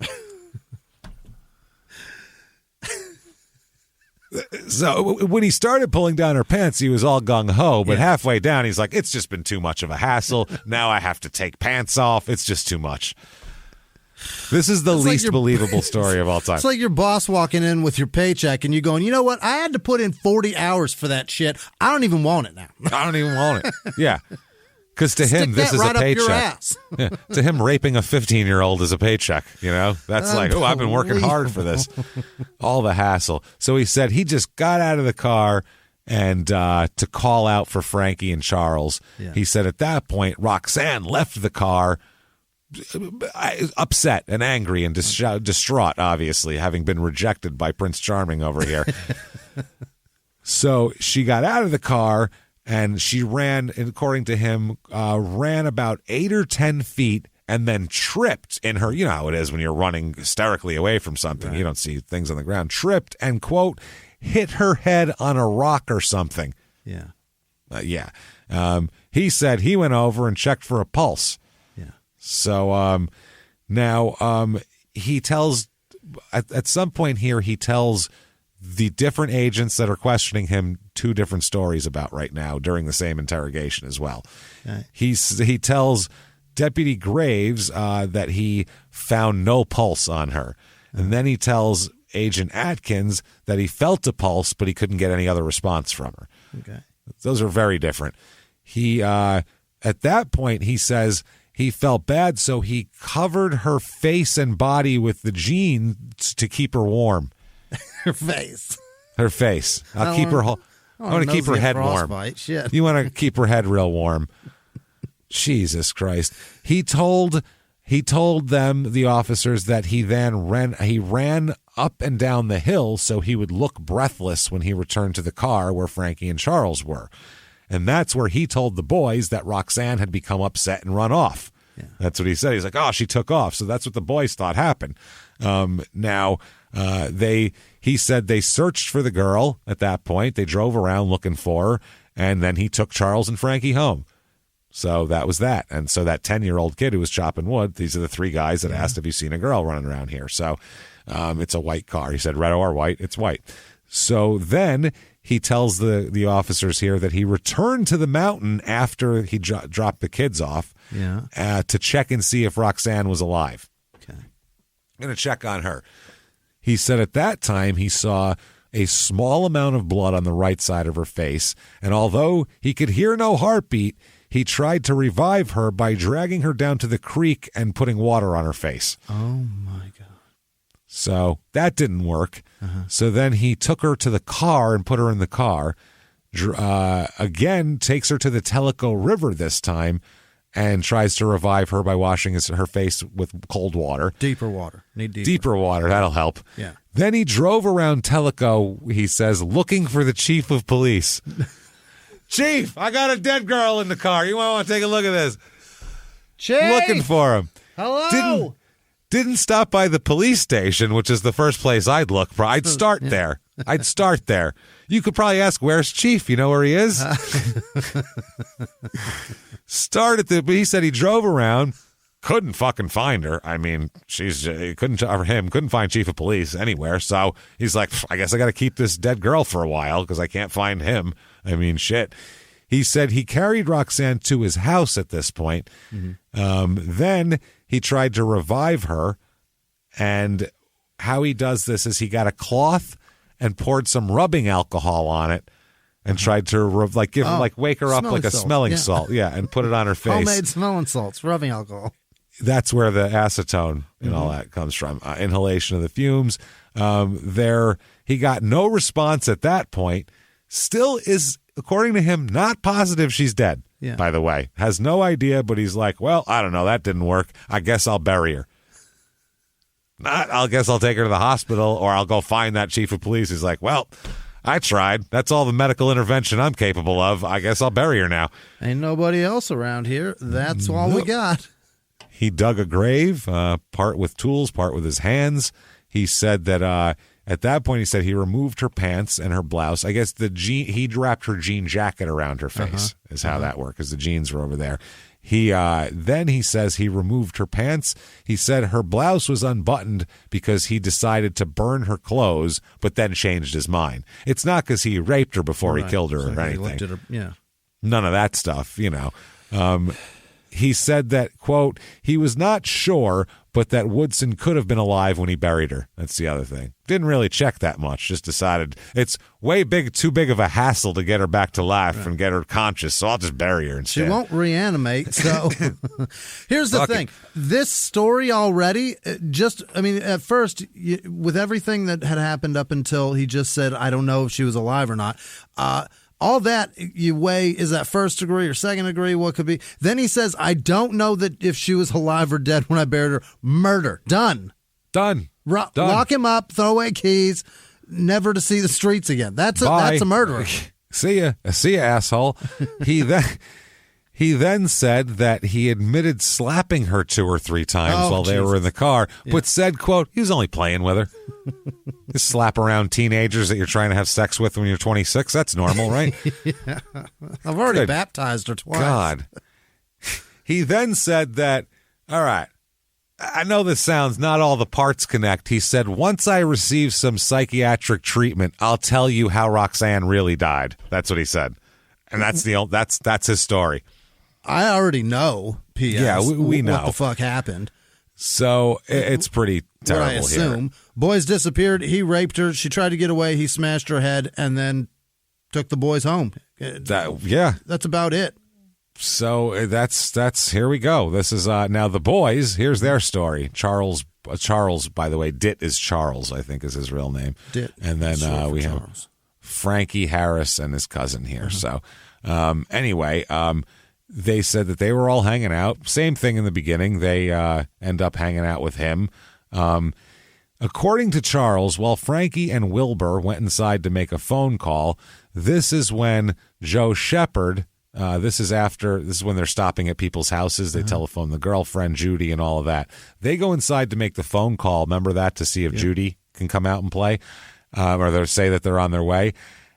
So when he started pulling down her pants, he was all gung-ho, but halfway down, he's like, it's just been too much of a hassle. Now I have to take pants off. It's just too much. This is the least believable story of all time.
It's like your boss walking in with your paycheck and you going, you know what? I had to put in 40 hours for that shit. I don't even want it now.
I don't even want it. Yeah. Because to him, this is
right
a paycheck.
Up your ass.
Yeah. To him, raping a 15-year-old is a paycheck. That's like, I've been working hard for this. All the hassle. So he said he just got out of the car and to call out for Frankie and Charles. Yeah. He said at that point, Roxanne left the car upset and angry and distraught, obviously, having been rejected by Prince Charming over here. So she got out of the car. And she ran, according to him, ran about 8 or 10 feet and then tripped in her, you know how it is when you're running hysterically away from something. Right. You don't see things on the ground. Tripped and, quote, hit her head on a rock or something.
Yeah.
He said he went over and checked for a pulse.
Yeah.
So now he tells, at some point here, he tells the different agents that are questioning him two different stories about right now during the same interrogation as well. Okay. He tells Deputy Graves that he found no pulse on her. And then he tells Agent Atkins that he felt a pulse, but he couldn't get any other response from her.
Okay.
Those are very different. He at that point, he says he felt bad, so he covered her face and body with the jeans to keep her warm.
Her face.
I'll keep her. I want to keep her head warm.
Shit.
You want to keep her head real warm. Jesus Christ. He told them, the officers, that he ran up and down the hill so he would look breathless when he returned to the car where Frankie and Charles were. And that's where he told the boys that Roxanne had become upset and run off. Yeah. That's what he said. He's like, oh, she took off. So that's what the boys thought happened. He said they searched for the girl at that point. They drove around looking for her, and then he took Charles and Frankie home. So that was that. And so that 10-year-old kid who was chopping wood, these are the three guys that asked if you've seen a girl running around here. So it's a white car. He said, red or white? It's white. So then he tells the officers here that he returned to the mountain after he dropped the kids off to check and see if Roxanne was alive.
Okay.
I'm going to check on her. He said at that time he saw a small amount of blood on the right side of her face, and although he could hear no heartbeat, he tried to revive her by dragging her down to the creek and putting water on her face.
Oh, my God.
So that didn't work. So then he took her to the car and put her in the car. Again, takes her to the Tellico River this time and tries to revive her by washing her face with cold water.
Deeper water. Need deeper.
Deeper water. That'll help.
Yeah.
Then he drove around Tellico, he says, looking for the chief of police. Chief, I got a dead girl in the car. You might want to take a look at this.
Chief!
Looking for him.
Hello!
Didn't stop by the police station, which is the first place I'd look for. I'd start there. I'd start there. You could probably ask, where's Chief? You know where he is? But he said he drove around, couldn't fucking find her. I mean, couldn't find Chief of Police anywhere. So he's like, I guess I got to keep this dead girl for a while because I can't find him. I mean, shit. He said he carried Roxanne to his house at this point. Then he tried to revive her, and how he does this is he got a cloth and poured some rubbing alcohol on it and tried to wake her up like a smelling salt. Yeah, and put it on her face.
Homemade smelling salts, rubbing alcohol.
That's where the acetone and all that comes from. Inhalation of the fumes. He got no response at that point. Still is, according to him, not positive she's dead.
Yeah.
By the way, has no idea, but he's like, well, I don't know, that didn't work. I guess I'll bury her. I guess I'll take her to the hospital, or I'll go find that chief of police. He's like, well, I tried. That's all the medical intervention I'm capable of. I guess I'll bury her now.
Ain't nobody else around here. That's all we got.
He dug a grave, part with tools, part with his hands. He said that at that point, he said he removed her pants and her blouse. I guess he wrapped her jean jacket around her face is how that worked, because the jeans were over there. Then he says he removed her pants. He said her blouse was unbuttoned because he decided to burn her clothes, but then changed his mind. It's not because he raped her before he killed her or anything. None of that stuff, you know. He said that, quote, he was not sure, but that Woodson could have been alive when he buried her. That's the other thing. Didn't really check that much. Just decided it's too big of a hassle to get her back to life and get her conscious, so I'll just bury her instead.
She won't reanimate, so here's the thing. This story already, at first, with everything that had happened up until he just said, I don't know if she was alive or not, all that you weigh, is that first degree or second degree? What could be? Then he says, I don't know that if she was alive or dead when I buried her. Murder. Done. Lock him up, throw away keys, never to see the streets again. That's a murderer.
See ya, asshole. He then said that he admitted slapping her 2 or 3 times while they were in the car, but said, quote, he was only playing with her. You slap around teenagers that you're trying to have sex with when you're 26. That's normal, right?
I've already baptized her twice.
God. He then said that, all right, I know this sounds not all the parts connect. He said, once I receive some psychiatric treatment, I'll tell you how Roxanne really died. That's what he said. And that's his story.
I already know, P.S.
Yeah, we know.
What the fuck happened.
So it's pretty terrible
I assume.
here.
Boys disappeared. He raped her. She tried to get away. He smashed her head and then took the boys home. That's about it.
So that's here we go. This is now the boys. Here's their story. Charles, by the way, Ditt is Charles, I think is his real name.
Ditt.
And then we have Frankie Harris and his cousin here. So anyway, they said that they were all hanging out. Same thing in the beginning. They end up hanging out with him. According to Charles, while Frankie and Wilbur went inside to make a phone call, this is when Joe Shepard, this is when they're stopping at people's houses. They telephone the girlfriend, Judy, and all of that. They go inside to make the phone call. Remember that, to see if Judy can come out and play, or they say that they're on their way.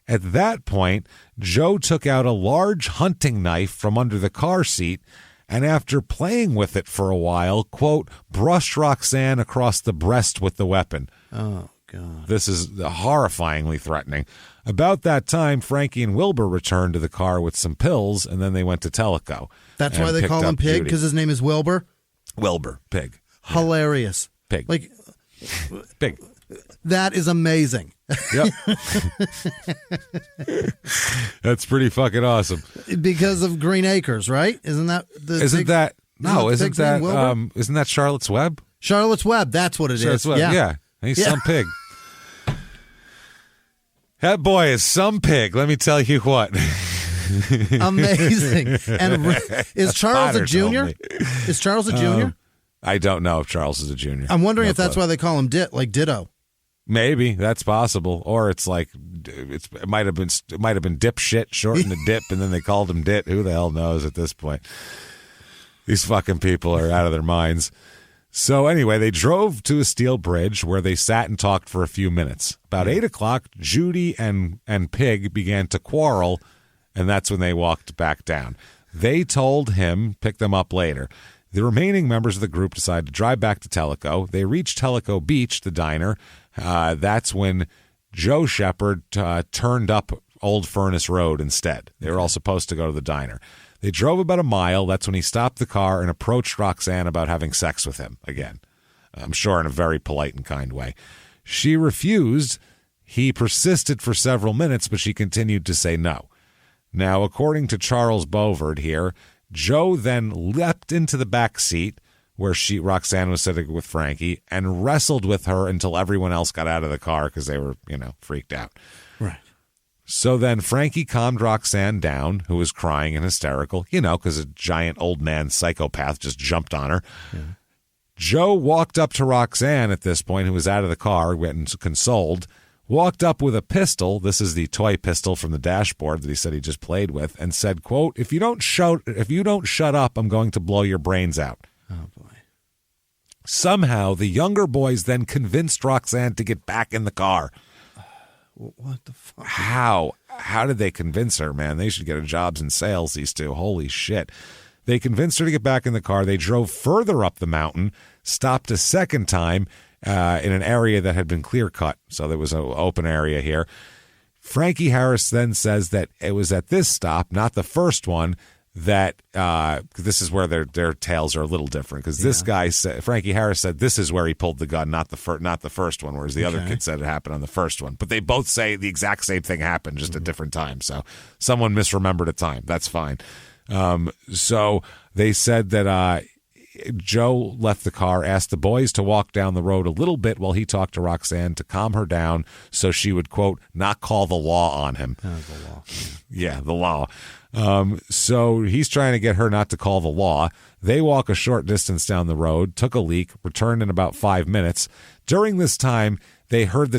At that point, Joe took out a large hunting knife from under the car seat and after playing with it for a while, quote, brushed Roxanne across the breast with the weapon.
Oh, God.
This is horrifyingly threatening. About that time, Frankie and Wilbur returned to the car with some pills, and then they went to Tellico.
That's why they call him Pig, because his name is Wilbur?
Wilbur, Pig.
Hilarious.
Pig.
Like,
Pig.
That is amazing.
Yep. That's pretty fucking awesome.
Because of Green Acres, right? Isn't that
isn't that Charlotte's Web?
Charlotte's Web, that's what it
Charlotte's
is.
Web. Yeah. He's some pig. That boy is some pig, let me tell you what.
Amazing. And is Charles a junior? Is Charles a junior?
I don't know if Charles is a junior.
I'm wondering if that's why they call him Ditto.
Maybe that's possible, or it's like it might have been dipshit, shortened to dip, and then they called him Dit. Who the hell knows at this point? These fucking people are out of their minds. So anyway, they drove to a steel bridge where they sat and talked for a few minutes. About 8 o'clock, Judy and Pig began to quarrel, and that's when they walked back down. They told him pick them up later. The remaining members of the group decided to drive back to Tellico. They reached Tellico Beach, the diner. That's when Joe Shepard turned up Old Furnace Road instead. They were all supposed to go to the diner. They drove about a mile. That's when he stopped the car and approached Roxanne about having sex with him again. I'm sure in a very polite and kind way. She refused. He persisted for several minutes, but she continued to say no. Now, according to Charles Bovard here, Joe then leapt into the back seat where Roxanne was sitting with Frankie and wrestled with her until everyone else got out of the car because they were, freaked out.
Right.
So then Frankie calmed Roxanne down, who was crying and hysterical, because a giant old man psychopath just jumped on her. Yeah. Joe walked up to Roxanne at this point, who was out of the car, went and consoled, walked up with a pistol. This is the toy pistol from the dashboard that he said he just played with, and said, quote, if you don't shut up, I'm going to blow your brains out.
Oh, boy.
Somehow, the younger boys then convinced Roxanne to get back in the car.
What the fuck?
How? How did they convince her, man? They should get jobs in sales, these two. Holy shit. They convinced her to get back in the car. They drove further up the mountain, stopped a second time in an area that had been clear-cut. So there was an open area here. Frankie Harris then says that it was at this stop, not the first one, that this is where their tales are a little different, because this guy said, Frankie Harris said, this is where he pulled the gun, not the first one, whereas the other kid said it happened on the first one. But they both say the exact same thing happened, just at different times. So someone misremembered a time. That's fine. So they said that Joe left the car, asked the boys to walk down the road a little bit while he talked to Roxanne to calm her down so she would, quote, not call the law on him.
The law.
Yeah, the law. So he's trying to get her not to call the law. They walk a short distance down the road, took a leak, returned in about 5 minutes. During this time, they heard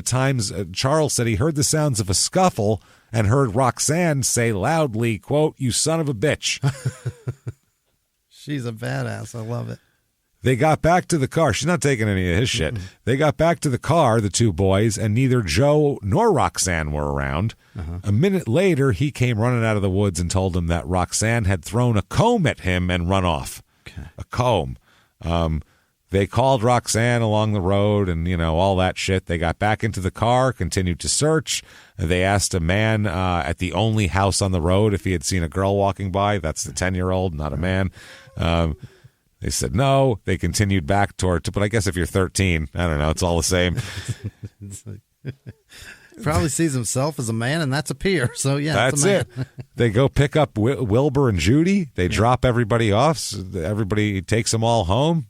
Charles said he heard the sounds of a scuffle and heard Roxanne say loudly, quote, you son of a bitch.
She's a badass. I love it.
They got back to the car. She's not taking any of his shit. They got back to the car, the two boys, and neither Joe nor Roxanne were around. A minute later, he came running out of the woods and told them that Roxanne had thrown a comb at him and run off.
Okay.
A comb. They called Roxanne along the road and, all that shit. They got back into the car, continued to search. They asked a man at the only house on the road if he had seen a girl walking by. That's the 10-year-old, not a man. They said no. They continued back but I guess if you're 13, I don't know, it's all the same.
Probably sees himself as a man, and that's a peer. So, yeah,
that's it. They go pick up Wilbur and Judy. They drop everybody off. So everybody takes them all home.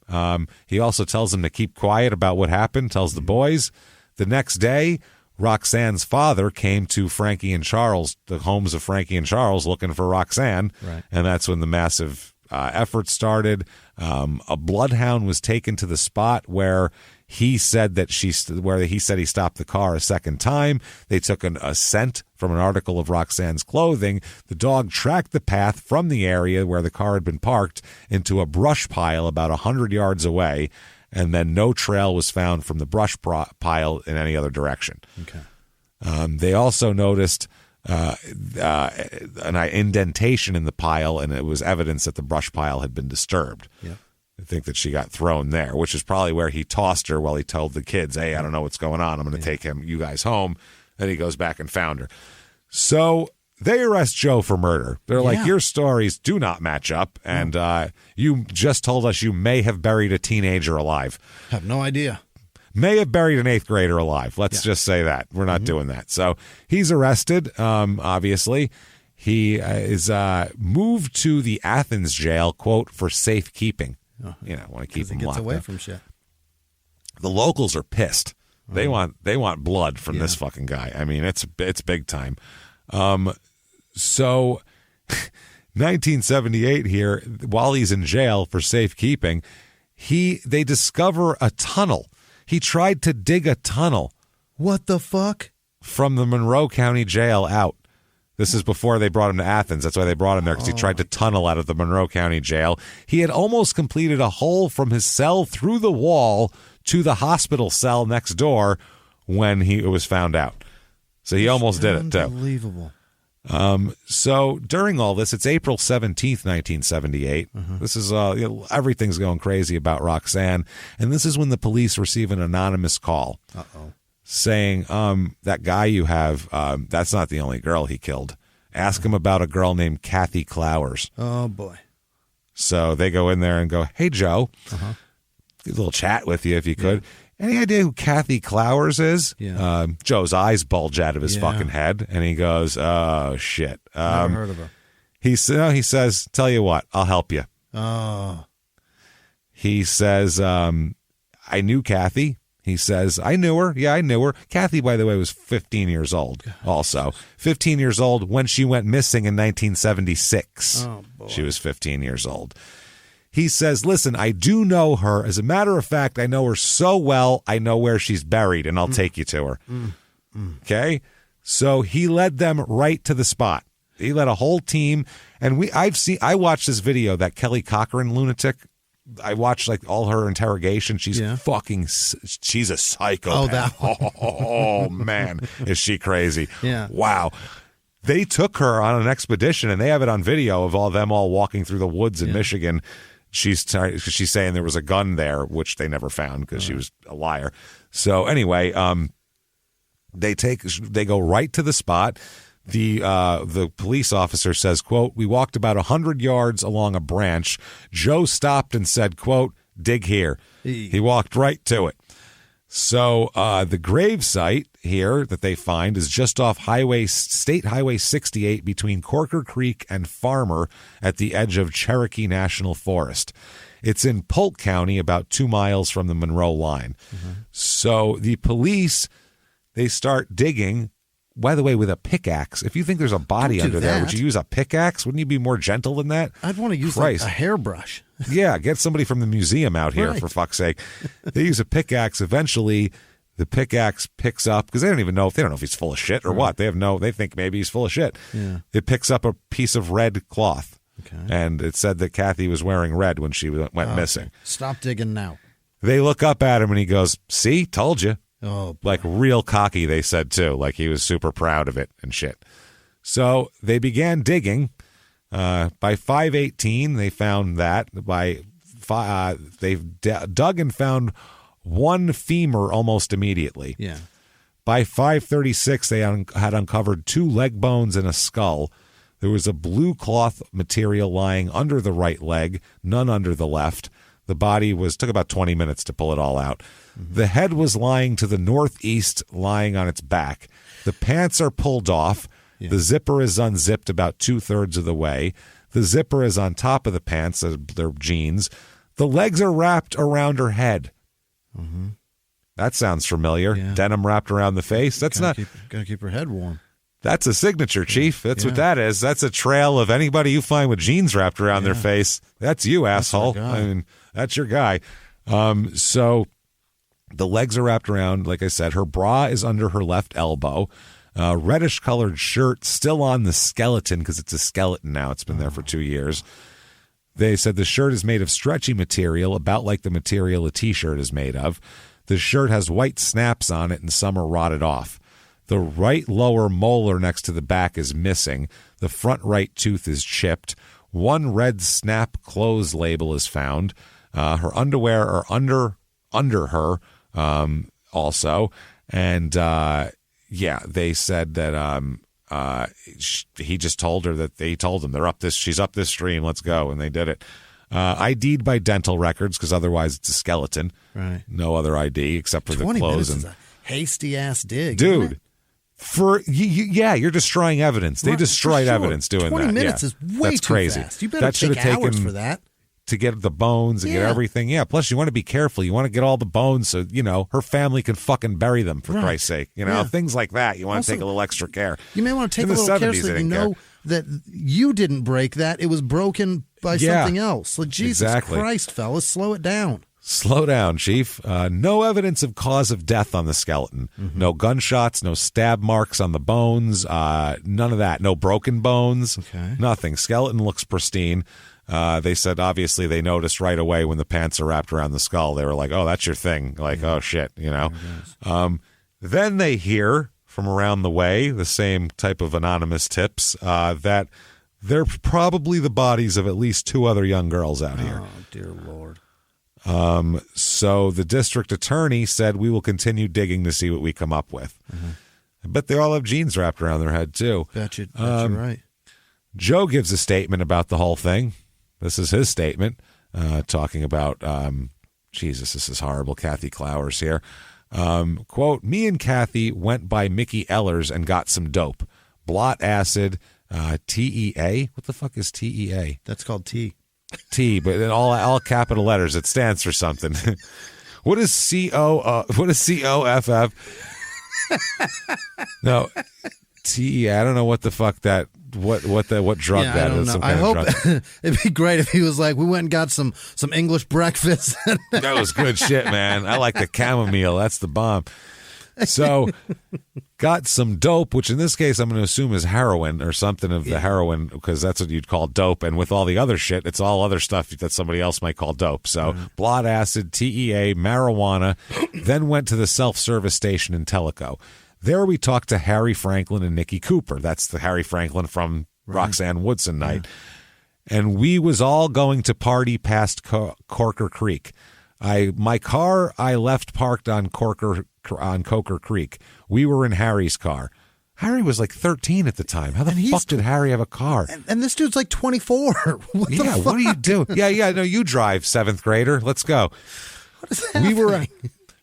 He also tells them to keep quiet about what happened, tells the boys. The next day, Roxanne's father came to Frankie and Charles, the homes of Frankie and Charles, looking for Roxanne.
Right.
And that's when the massive effort started. A bloodhound was taken to the spot where he said he stopped the car a second time. They took a scent from an article of Roxanne's clothing. The dog tracked the path from the area where the car had been parked into a brush pile about 100 yards away, and then no trail was found from the brush pile in any other direction.
Okay.
They also noticed an indentation in the pile, and it was evidence that the brush pile had been disturbed.
Yeah.
I think that she got thrown there, which is probably where he tossed her while he told the kids, hey, I don't know what's going on. I'm going to take you guys home. Then he goes back and found her. So they arrest Joe for murder. They're like, your stories do not match up, and you just told us you may have buried a teenager alive.
Have no idea.
May have buried an 8th grader alive. Let's just say that. We're not doing that. So he's arrested, obviously. He is moved to the Athens jail, quote, for safekeeping. You know, want to keep him locked
away
up.
from shit.
The locals are pissed. They want blood from this fucking guy. I mean, it's big time. So 1978 here, while he's in jail for safekeeping, they discover a tunnel. He tried to dig a tunnel.
What the fuck?
From the Monroe County jail out. This is before they brought him to Athens. That's why they brought him there, because he tried to tunnel out of the Monroe County jail. He had almost completed a hole from his cell through the wall to the hospital cell next door when it was found out. So he almost did it, too.
Unbelievable.
So during all this, it's April 17th, 1978. This is everything's going crazy about Roxanne. And this is when the police receive an anonymous call. Saying, that guy you have, that's not the only girl he killed. Ask him about a girl named Kathy Clowers.
Oh, boy.
So they go in there and go, hey, Joe, a little chat with you if you could. Any idea who Kathy Clowers is?
Yeah.
Joe's eyes bulge out of his fucking head, and he goes, oh, shit.
Never heard of her.
He says, tell you what, I'll help you.
Oh.
He says, I knew Kathy. He says, I knew her. Yeah, I knew her. Kathy, by the way, was 15 years old also. 15 years old when she went missing in 1976.
Oh, boy.
She was 15 years old. He says, listen, I do know her. As a matter of fact, I know her so well, I know where she's buried, and I'll take you to her. Okay? So he led them right to the spot. He led a whole team. And I watched this video, that Kelly Cochran lunatic. I watched like all her interrogation. She's she's a psychopath. Oh, man, is she crazy?
Yeah.
Wow. They took her on an expedition, and they have it on video of all them walking through the woods in Michigan. She's saying there was a gun there, which they never found because she was a liar. So anyway, they go right to the spot. The police officer says, quote, we walked about 100 yards along a branch. Joe stopped and said, quote, dig here. He walked right to it. So the grave site here that they find is just off State Highway 68 between Corker Creek and Farmer at the edge of Cherokee National Forest. It's in Polk County, about 2 miles from the Monroe line. So the police, they start digging. By the way, with a pickaxe. If you think there's a body under there, would you use a pickaxe? Wouldn't you be more gentle than that?
I'd want to use like a hairbrush.
Yeah, get somebody from the museum out here, for fuck's sake. They use a pickaxe. Eventually, the pickaxe picks up, because they don't know if he's full of shit or what. They think maybe he's full of shit.
Yeah.
It picks up a piece of red cloth.
Okay.
And it said that Kathy was wearing red when she went missing.
Stop digging now.
They look up at him, and he goes, see, told you.
Oh, boy.
Like real cocky, they said, too. Like he was super proud of it and shit. So they began digging. By 5:18, they found that. They've dug and found one femur almost immediately.
Yeah.
By 5:36, they had uncovered 2 leg bones and a skull. There was a blue cloth material lying under the right leg, none under the left. The body took about 20 minutes to pull it all out. The head was lying to the northeast, lying on its back. The pants are pulled off.
Yeah.
The zipper is unzipped about 2/3 of the way. The zipper is on top of the pants, their jeans. The legs are wrapped around her head. That sounds familiar.
Yeah.
Denim wrapped around the face. That's
Gotta keep her head warm.
That's a signature, Chief. That's what that is. That's a trail of anybody you find with jeans wrapped around their face. That's you, asshole. That's your guy. So the legs are wrapped around, like I said. Her bra is under her left elbow. Reddish-colored shirt still on the skeleton, because it's a skeleton now. It's been there for 2 years. They said the shirt is made of stretchy material, about like the material a T-shirt is made of. The shirt has white snaps on it, and some are rotted off. The right lower molar next to the back is missing. The front right tooth is chipped. One red snap clothes label is found. Her underwear are under her also. And, they said that he just told her that they told him she's up this stream, let's go, and they did it. ID'd by dental records because otherwise it's a skeleton.
Right.
No other ID except for the
20
clothes.
Minutes is a hasty ass dig,
dude. You're destroying evidence. They destroyed evidence doing
20
that.
20 minutes is way
That's
too
crazy.
fast. You better take hours for that.
To get the bones and get everything. Yeah, plus you want to be careful. You want to get all the bones so, her family can fucking bury them, for Christ's sake. Things like that. You want to take a little extra care.
You may want to take a little care so that you know that you didn't break that. It was broken by something else. Like, Jesus Christ, fellas, slow it down.
Slow down, Chief. No evidence of cause of death on the skeleton. Mm-hmm. No gunshots, no stab marks on the bones, none of that. No broken bones, nothing. Skeleton looks pristine. They said, obviously, they noticed right away when the pants are wrapped around the skull. They were like, oh, that's your thing. Like, oh, shit, Then they hear from around the way, the same type of anonymous tips, that they're probably the bodies of at least 2 other young girls out here.
Oh, dear Lord.
So the district attorney said, we will continue digging to see what we come up with. Mm-hmm. I bet they all have jeans wrapped around their head, too.
Bet you're right.
Joe gives a statement about the whole thing. This is his statement, talking about, Jesus, this is horrible, Kathy Clowers here. Quote, me and Kathy went by Mickey Ellers and got some dope. Blot acid, TEA. What the fuck is TEA?
That's called T.
T, but in all capital letters, it stands for something. What is COFF? No, TEA. I don't know what the fuck that. What drug that is? Some kind
I hope
of drug.
It'd be great if he was like, we went and got some English breakfast.
That was good shit, man. I like the chamomile. That's the bomb. So, got some dope, which in this case I'm going to assume is heroin or something of the heroin, because that's what you'd call dope. And with all the other shit, it's all other stuff that somebody else might call dope. So, blot acid, TEA, marijuana, then went to the self-service station in Tellico. There we talked to Harry Franklin and Nikki Cooper. That's the Harry Franklin from Roxanne Woodson night. And we was all going to party past Corker Creek. My car I left parked on Coker Creek. We were in Harry's car. Harry was like 13 at the time. How the fuck did Harry have a car?
And this dude's like 24. What
are you doing? Yeah. No, you drive, 7th grader. Let's go.
What is happening?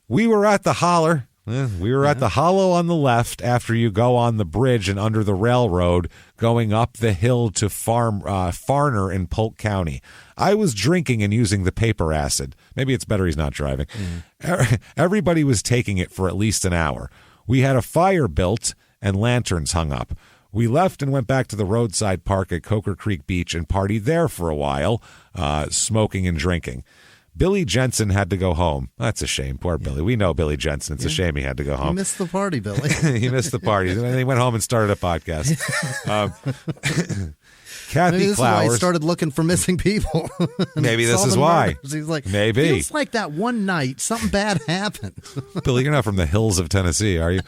We were at the holler. We were at the hollow on the left after you go on the bridge and under the railroad going up the hill to Farner in Polk County. I was drinking and using the paper acid. Maybe it's better he's not driving. Everybody was taking it for at least an hour. We had a fire built and lanterns hung up. We left and went back to the roadside park at Coker Creek Beach and partied there for a while, smoking and drinking. Billy Jensen had to go home. That's a shame. Poor Billy. We know Billy Jensen. It's a shame he had to go home.
He missed the party, Billy.
He missed the party. And then he went home and started a podcast. Kathy
Maybe this
Clowers.
is why he started looking for missing people.
Maybe this is why.
He's like,
maybe.
Feels like that one night something bad happened.
Billy, you're not from the hills of Tennessee, are you?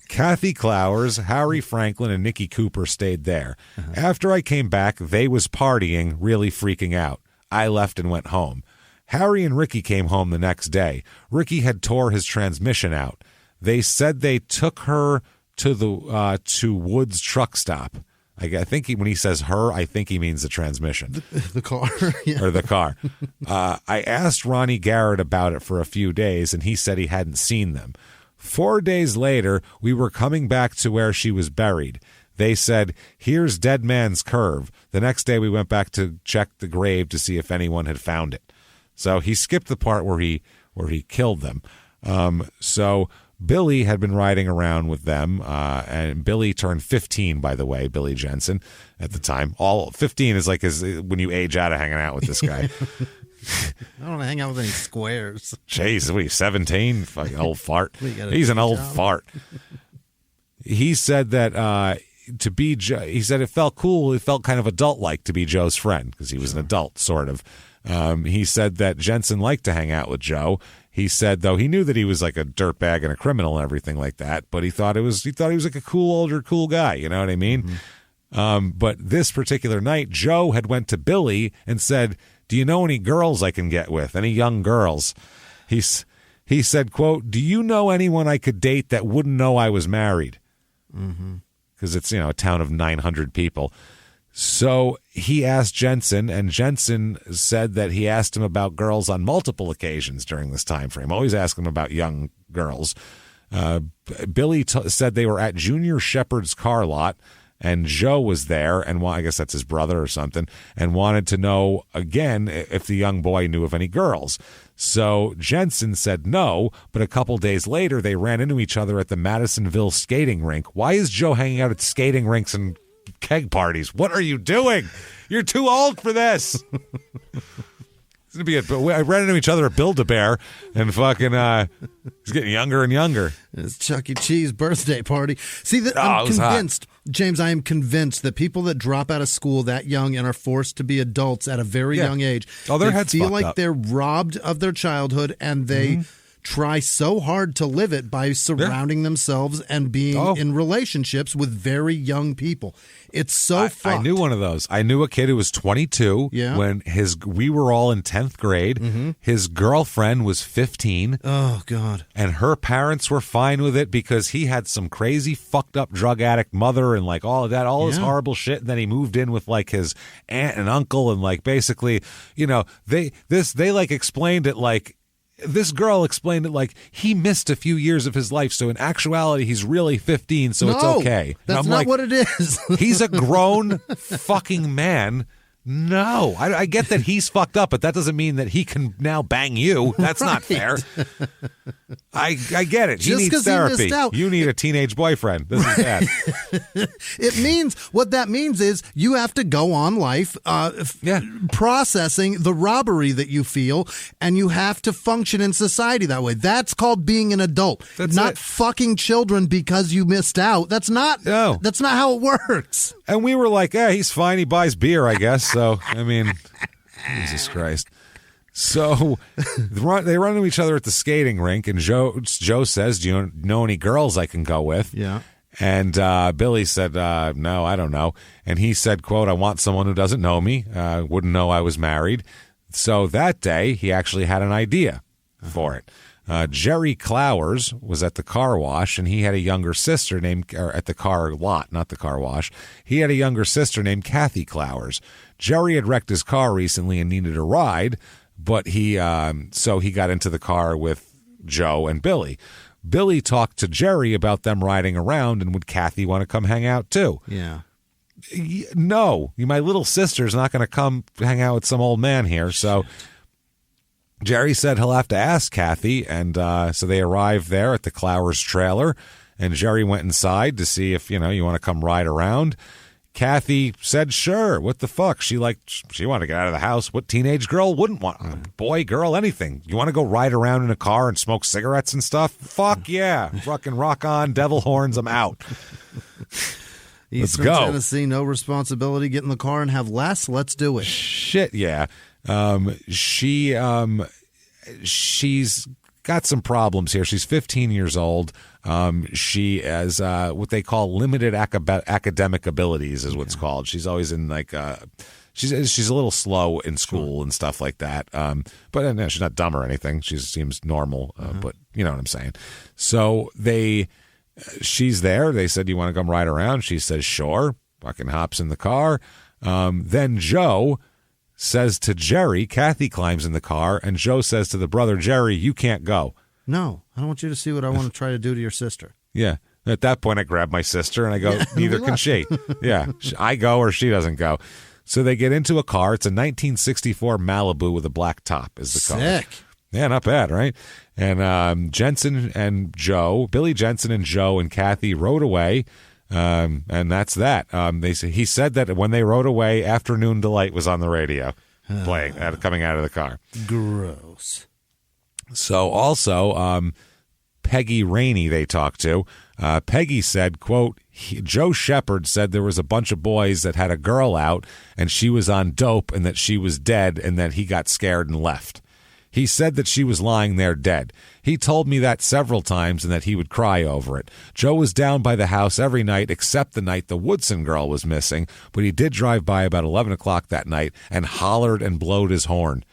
Kathy Clowers, Harry Franklin, and Nikki Cooper stayed there. After I came back, they was partying, really freaking out. I left and went home. Harry and Ricky came home the next day. Ricky had tore his transmission out. They said they took her to the to Woods truck stop. I think when he says her, I think he means the transmission.
The car.
Or the car. I asked Ronnie Garrett about it for a few days, and he said he hadn't seen them. 4 days later, we were coming back to where she was buried. They said, here's Dead Man's Curve. The next day, we went back to check the grave to see if anyone had found it. So he skipped the part where he killed them. So Billy had been riding around with them, and Billy turned 15, by the way, Billy Jensen, at the time. 15 is like when you age out of hanging out with this guy.
I don't want to hang out with any squares.
Jeez, what are you, 17? Fucking old fart. He's an old fart. He said that he said it felt cool. It felt kind of adult-like to be Joe's friend because he was an adult, sort of. He said that Jensen liked to hang out with Joe. He said, though, he knew that he was like a dirtbag and a criminal and everything like that, but he thought he was like a cool guy. You know what I mean? But this particular night, Joe had went to Billy and said, "Do you know any girls I can get with? Any young girls?" He said, quote, "Do you know anyone I could date that wouldn't know I was married?" Because it's, a town of 900 people. So he asked Jensen, and Jensen said that he asked him about girls on multiple occasions during this time frame, always asking him about young girls. Billy said they were at Junior Shepard's car lot, and Joe was there, and I guess that's his brother or something, and wanted to know, again, if the young boy knew of any girls. So Jensen said no, but a couple days later, they ran into each other at the Madisonville skating rink. Why is Joe hanging out at skating rinks and keg parties? What are you doing? You're too old for this. It's gonna be I ran into each other at Build-A-Bear, and fucking he's getting younger and younger.
It's Chuck E. Cheese birthday party. See, I'm convinced, James, I am convinced that people that drop out of school that young and are forced to be adults at a very young age,
their heads
feel like
up.
They're robbed of their childhood, and they try so hard to live it by surrounding themselves and being in relationships with very young people. It's so fucked.
I knew one of those. I knew a kid who was 22 when we were all in 10th grade. His girlfriend was 15.
Oh, God.
And her parents were fine with it because he had some crazy fucked up drug addict mother and like all of that, all this horrible shit. And then he moved in with like his aunt and uncle, and like basically, they like explained it like, this girl explained it like he missed a few years of his life, so in actuality he's really 15, so it's okay.
That's not what it is.
He's a grown fucking man. No, I get that he's fucked up, but that doesn't mean that he can now bang you. That's not fair. I get it. He needs therapy. You need a teenage boyfriend. This is bad.
What that means is you have to go on life processing the robbery that you feel, and you have to function in society that way. That's called being an adult.
That's
not fucking children because you missed out. That's not how it works.
And we were like, he's fine. He buys beer, I guess. So, I mean, Jesus Christ. So they run into each other at the skating rink, and Joe says, "Do you know any girls I can go with?"
Yeah.
And Billy said, "No, I don't know." And he said, quote, "I want someone who doesn't know me, wouldn't know I was married." So that day, he actually had an idea for it. Jerry Clowers was at the car wash, and he had a younger sister at the car lot, not the car wash. He had a younger sister named Kathy Clowers. Jerry had wrecked his car recently and needed a ride, but so he got into the car with Joe and Billy. Billy talked to Jerry about them riding around, and would Kathy want to come hang out too?
Yeah.
No, my little sister's not going to come hang out with some old man here, so... Jerry said he'll have to ask Kathy, and so they arrived there at the Clowers trailer, and Jerry went inside to see if, you want to come ride around. Kathy said, sure, what the fuck? She wanted to get out of the house. What teenage girl wouldn't want? Boy, girl, anything. You want to go ride around in a car and smoke cigarettes and stuff? Fuck yeah. Fucking rock on, devil horns, I'm out. Let's
Eastern
go.
Tennessee, no responsibility. Get in the car and have less. Let's do it.
Shit, yeah. She's got some problems here. She's 15 years old. She has what they call limited academic abilities, is what's called. She's always in like she's a little slow in school and stuff like that. But no, she's not dumb or anything. She seems normal. But you know what I'm saying. So she's there. They said, "You want to come ride around?" She says, "Sure." Fucking hops in the car. Then Joe says to Jerry, Kathy climbs in the car, and Joe says to the brother, Jerry, you can't go.
No, I don't want you to see what I want to try to do to your sister.
Yeah. At that point, I grab my sister and I go, neither can she. Yeah. I go or she doesn't go. So they get into a car. It's a 1964 Malibu with a black top is the car.
Sick.
Yeah, not bad, right? And Billy Jensen and Joe and Kathy rode away. And that's that. He said that when they rode away, Afternoon Delight was on the radio, playing, coming out of the car.
Gross.
So also, Peggy Rainey they talked to. Peggy said, quote, Joe Shepard said there was a bunch of boys that had a girl out and she was on dope and that she was dead and that he got scared and left. He said that she was lying there dead. He told me that several times and that he would cry over it. Joe was down by the house every night except the night the Woodson girl was missing, but he did drive by about 11 o'clock that night and hollered and blowed his horn.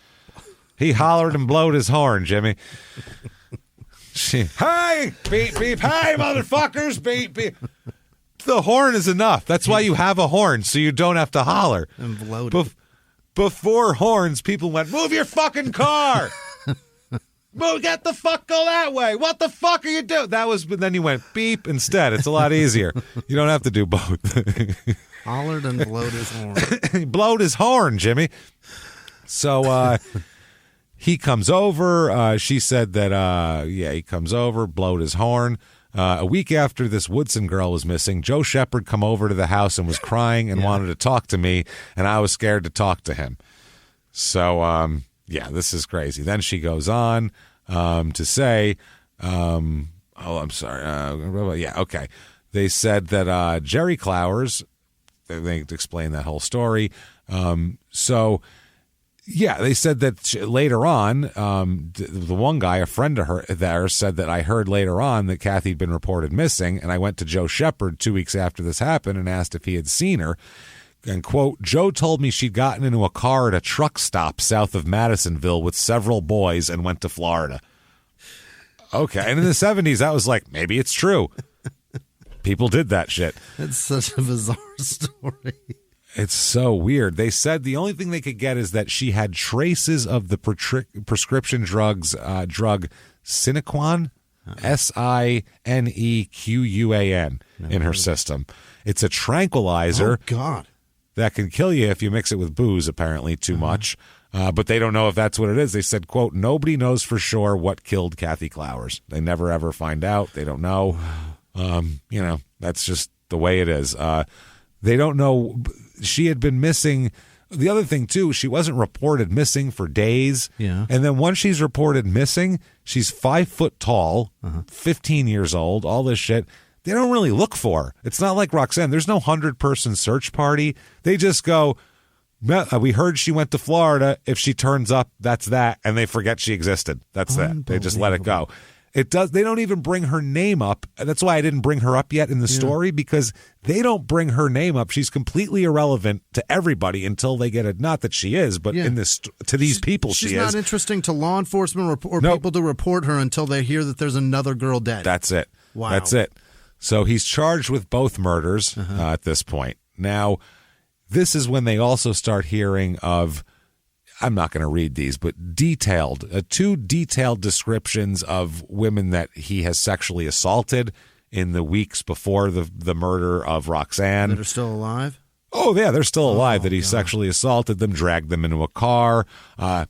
He hollered and blowed his horn, Jimmy. Hey, beep, beep, hey, motherfuckers, beep, beep. The horn is enough. That's why you have a horn, so you don't have to holler.
And blowed it.
Before horns, people went, move your fucking car. Move, get the fuck, go that way. What the fuck are you doing? But then you went beep instead. It's a lot easier. You don't have to do both.
Hollered and blowed his horn.
He blowed his horn, Jimmy. So he comes over. She said that, he comes over, blowed his horn. A week after this Woodson girl was missing, Joe Shepard come over to the house and was crying and wanted to talk to me, and I was scared to talk to him. So, this is crazy. Then she goes on to say, I'm sorry. Okay. They said that Jerry Clowers, they explain that whole story. They said that later on, the one guy, a friend of her there, said that I heard later on that Kathy had been reported missing, and I went to Joe Shepard 2 weeks after this happened and asked if he had seen her. And, quote, Joe told me she'd gotten into a car at a truck stop south of Madisonville with several boys and went to Florida. Okay, and in the 70s, that was like, maybe it's true. People did that shit.
It's such a bizarre story.
It's so weird. They said the only thing they could get is that she had traces of the prescription drug Sinequan, Sinequan, in her system. It's a tranquilizer.
Oh, God.
That can kill you if you mix it with booze, apparently, too much. But they don't know if that's what it is. They said, quote, nobody knows for sure what killed Kathy Clowers. They never, ever find out. They don't know. That's just the way it is. They don't know. She had been missing. The other thing, too, she wasn't reported missing for days.
Yeah.
And then once she's reported missing, she's 5 foot tall, 15 years old, all this shit. They don't really look for her. It's not like Roxanne. There's no 100-person search party. They just go, we heard she went to Florida. If she turns up, that's that. And they forget she existed. That's that. They just let it go. They don't even bring her name up. That's why I didn't bring her up yet in the story, because they don't bring her name up. She's completely irrelevant to everybody until they get it. Not that she is, but in this to these people,
she's
she is.
She's not interesting to law enforcement or people to report her until they hear that there's another girl dead.
That's it.
Wow.
That's it. So he's charged with both murders at this point. Now, this is when they also start hearing of, I'm not going to read these, but two detailed descriptions of women that he has sexually assaulted in the weeks before the murder of Roxanne.
That are still alive?
Oh, yeah, they're still alive, that he sexually assaulted them, dragged them into a car.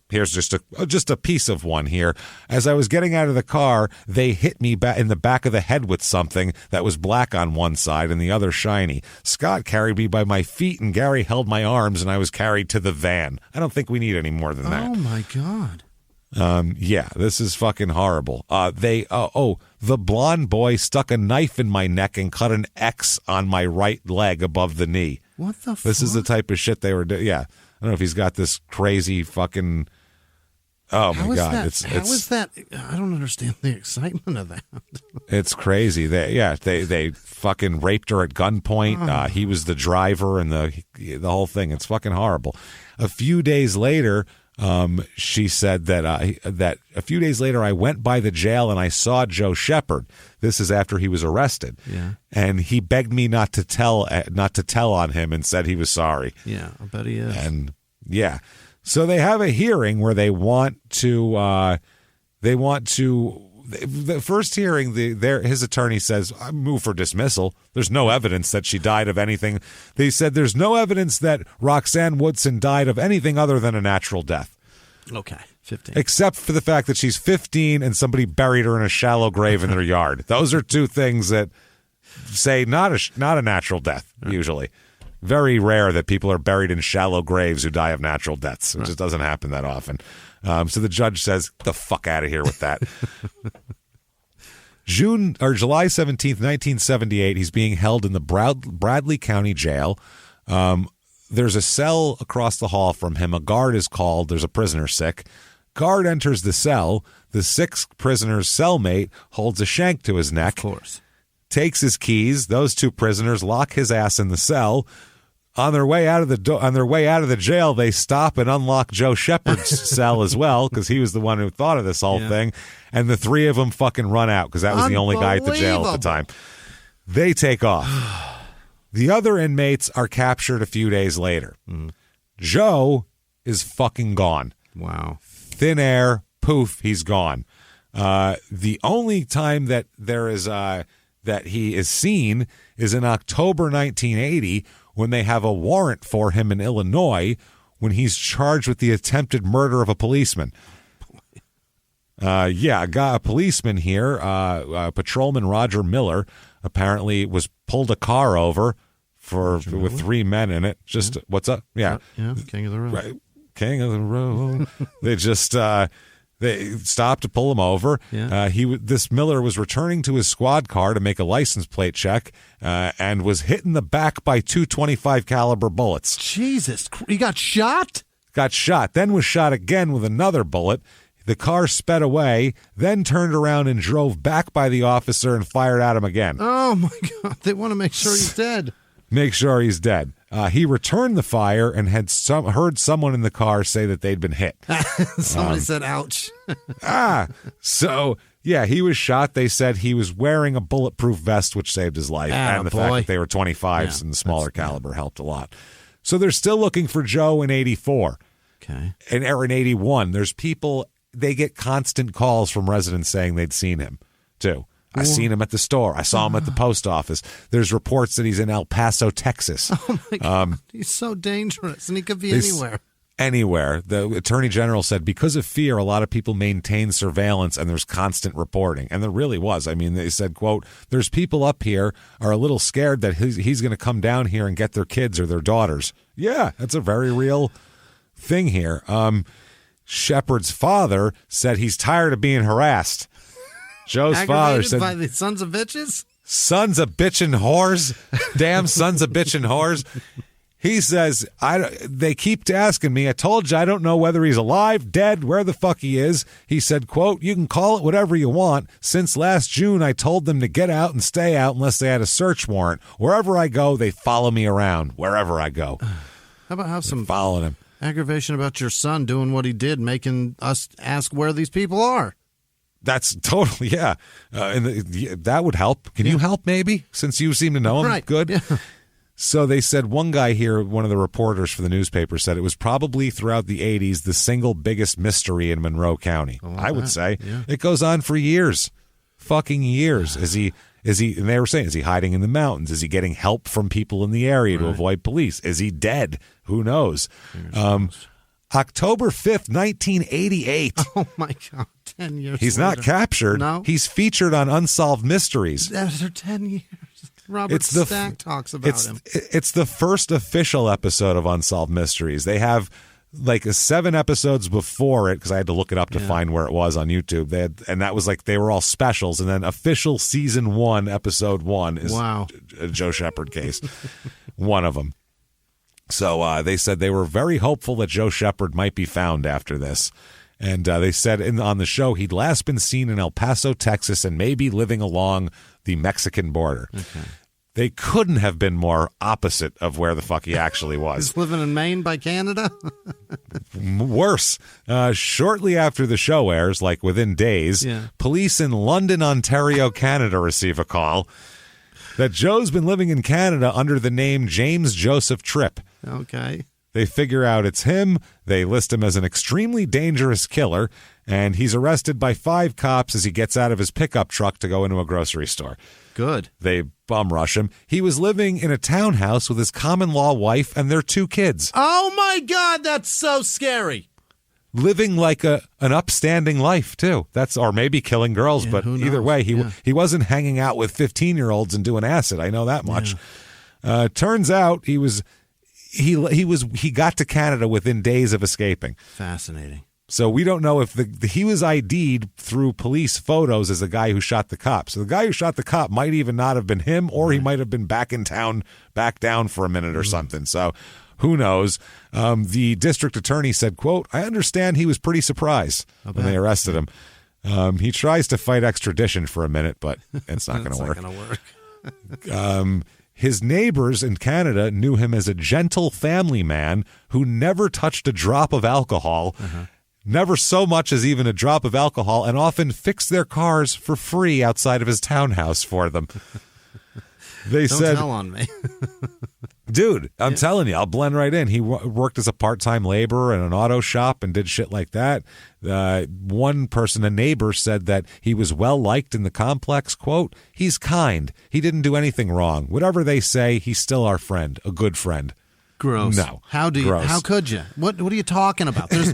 Here's just a piece of one here. As I was getting out of the car, they hit me in the back of the head with something that was black on one side and the other shiny. Scott carried me by my feet, and Gary held my arms, and I was carried to the van. I don't think we need any more than that.
Oh, my God.
This is fucking horrible. The blonde boy stuck a knife in my neck and cut an X on my right leg above the knee.
What the fuck?
This is the type of shit they were doing. Yeah. I don't know if he's got this crazy fucking. Oh, my God.
How is that? I don't understand the excitement of that.
It's crazy. They fucking raped her at gunpoint. He was the driver and the whole thing. It's fucking horrible. A few days later, she said that a few days later I went by the jail and I saw Joe Shepard. This is after he was arrested.
Yeah.
And he begged me not to tell on him and said he was sorry.
Yeah, I bet he is.
And yeah. So they have a hearing where they want to the first hearing, his attorney says, I move for dismissal. There's no evidence that she died of anything. They said there's no evidence that Roxanne Woodson died of anything other than a natural death.
Okay, 15.
Except for the fact that she's 15 and somebody buried her in a shallow grave in their yard. Those are two things that say not a natural death, usually. Very rare that people are buried in shallow graves who die of natural deaths. It just doesn't happen that often. So the judge says, "Get the fuck out of here with that." July 17th, 1978, he's being held in the Bradley County Jail. There's a cell across the hall from him. A guard is called. There's a prisoner sick. Guard enters the cell. The sixth prisoner's cellmate holds a shank to his neck.
Of course.
Takes his keys. Those two prisoners lock his ass in the cell. On their way out of the jail, they stop and unlock Joe Shepard's cell as well, because he was the one who thought of this whole thing. And the three of them fucking run out, because that was the only guy at the jail at the time. They take off. The other inmates are captured a few days later. Joe is fucking gone.
Wow.
Thin air, poof, he's gone. The only time that there is that he is seen is in October 1980, when they have a warrant for him in Illinois, when he's charged with the attempted murder of a policeman. A policeman here, Patrolman Roger Miller, apparently pulled a car over with three men in it. What's up? Yeah,
King of the Road.
Right, King of the Road. They just they stopped to pull him over. This Miller was returning to his squad car to make a license plate check, and was hit in the back by two .25 caliber bullets.
Jesus, he got shot?
Got shot, then was shot again with another bullet. The car sped away, then turned around and drove back by the officer and fired at him again.
Oh, my God. They want to make sure he's dead.
Make sure he's dead. He returned the fire and had heard someone in the car say that they'd been hit.
Somebody said, ouch.
So, yeah, he was shot. They said he was wearing a bulletproof vest, which saved his life. And the fact that they were 25s and the smaller caliber helped a lot. So they're still looking for Joe in 84.
Okay.
And in 81, there's people, they get constant calls from residents saying they'd seen him, too. I seen him at the store. I saw him at the post office. There's reports that he's in El Paso, Texas.
Oh, my God. He's so dangerous, and he could be anywhere.
Anywhere. The Attorney General said because of fear, a lot of people maintain surveillance, and there's constant reporting. And there really was. I mean, they said, quote, there's people up here are a little scared that he's going to come down here and get their kids or their daughters. Yeah, that's a very real thing here. Shepard's father said he's tired of being harassed. Joe's father said,
by the sons of bitches?
Sons of bitchin' whores. Damn sons of bitchin' whores. He says, they keep asking me. I told you I don't know whether he's alive, dead, where the fuck he is. He said, quote, you can call it whatever you want. Since last June, I told them to get out and stay out unless they had a search warrant. Wherever I go, they follow me around. Wherever I go.
How about have some
following him?
Aggravation about your son doing what he did, making us ask where these people are.
That's totally, yeah. That would help. Can you help, maybe, since you seem to know him?
Right.
Good.
Yeah.
So they said, one guy here, one of the reporters for the newspaper, said it was probably throughout the 80s the single biggest mystery in Monroe County. I would say. Yeah. It goes on for years. Fucking years. Is he, and they were saying, is he hiding in the mountains? Is he getting help from people in the area to avoid police? Is he dead? Who knows? October 5th, 1988.
Oh, my God. 10 years
He's
later.
not captured.
No.
He's featured on Unsolved Mysteries.
After 10 years. Robert Stack talks about him.
It's the first official episode of Unsolved Mysteries. They have like 7 episodes before it, because I had to look it up to find where it was on YouTube. And that was like, they were all specials. And then official season 1, episode 1 is a Joe Shepard case. One of them. So they said they were very hopeful that Joe Shepard might be found after this. And they said on the show he'd last been seen in El Paso, Texas, and maybe living along the Mexican border. Okay. They couldn't have been more opposite of where the fuck he actually was.
He's living in Maine by Canada?
Worse. Shortly after the show airs, like within days, police in London, Ontario, Canada receive a call that Joe's been living in Canada under the name James Joseph Tripp.
Okay.
They figure out it's him. They list him as an extremely dangerous killer, and he's arrested by 5 cops as he gets out of his pickup truck to go into a grocery store.
Good.
They bum rush him. He was living in a townhouse with his common-law wife and their 2 kids.
Oh, my God, that's so scary.
Living like an upstanding life, too. Or maybe killing girls, but either way, he wasn't hanging out with 15-year-olds and doing acid. I know that much. Turns out he got to Canada within days of escaping.
Fascinating.
So we don't know if he was ID'd through police photos as the guy who shot the cop. So the guy who shot the cop might even not have been him, or he might have been back in town, back down for a minute or something. So who knows? The district attorney said, quote, I understand he was pretty surprised when they arrested him. He tries to fight extradition for a minute, but it's not going to work.
It's not going to work.
His neighbors in Canada knew him as a gentle family man who never touched a drop of alcohol, never so much as even a drop of alcohol, and often fixed their cars for free outside of his townhouse for them. They
Don't tell on me.
Dude, I'm telling you, I'll blend right in. He worked as a part-time laborer in an auto shop and did shit like that. One person, a neighbor, said that he was well-liked in the complex. Quote, he's kind. He didn't do anything wrong. Whatever they say, he's still our friend, a good friend.
Gross.
No.
How could you? What are you talking about? There's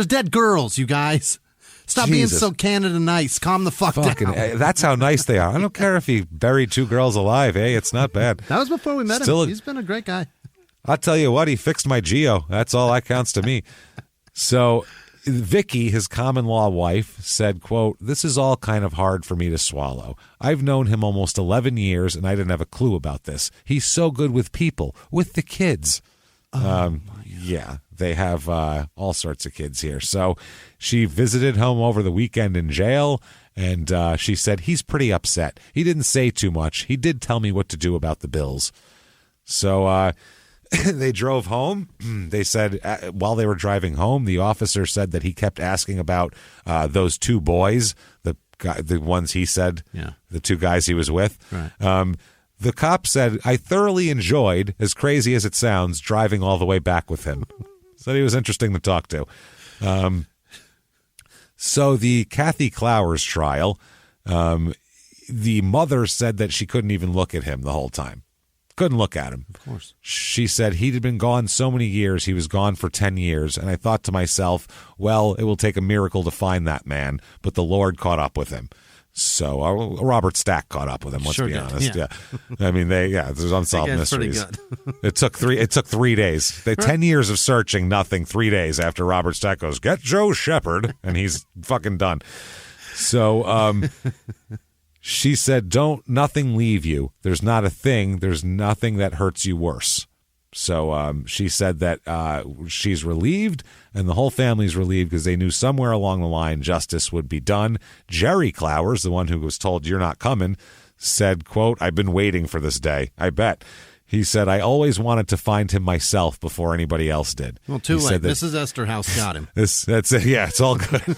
dead girls, you guys. Stop being so Canada nice. Calm the fuck down.
That's how nice they are. I don't care if he buried 2 girls alive. Hey, it's not bad.
That was before we met him. He's been a great guy.
I'll tell you what, he fixed my Geo. That's all that counts to me. So Vicky, his common law wife, said, quote, this is all kind of hard for me to swallow. I've known him almost 11 years, and I didn't have a clue about this. He's so good with people, with the kids. Yeah, they have all sorts of kids here. So she visited home over the weekend in jail, and she said he's pretty upset. He didn't say too much. He did tell me what to do about the bills. So they drove home. They said while they were driving home, the officer said that he kept asking about those 2 boys, the ones he said, the 2 guys he was with.
Right.
The cop said, I thoroughly enjoyed, as crazy as it sounds, driving all the way back with him. Said he was interesting to talk to. So the Kathy Clowers trial, the mother said that she couldn't even look at him the whole time. Couldn't look at him.
Of course.
She said he'd had been gone so many years. He was gone for 10 years. And I thought to myself, well, it will take a miracle to find that man. But the Lord caught up with him. So Robert Stack caught up with him. Let's be honest. Yeah. I mean, there's Unsolved Mysteries. It took 3 days. 10 years of searching, nothing. 3 days after Robert Stack goes, get Joe Shepard, and he's fucking done. So she said, nothing leave you. There's not a thing. There's nothing that hurts you worse. So she said that she's relieved, and the whole family's relieved because they knew somewhere along the line justice would be done. Jerry Clowers, the one who was told you're not coming, said, quote, I've been waiting for this day. I bet. He said, I always wanted to find him myself before anybody else did.
Well, too late. Mrs. Esterhouse got him.
That's it. Yeah, it's all good.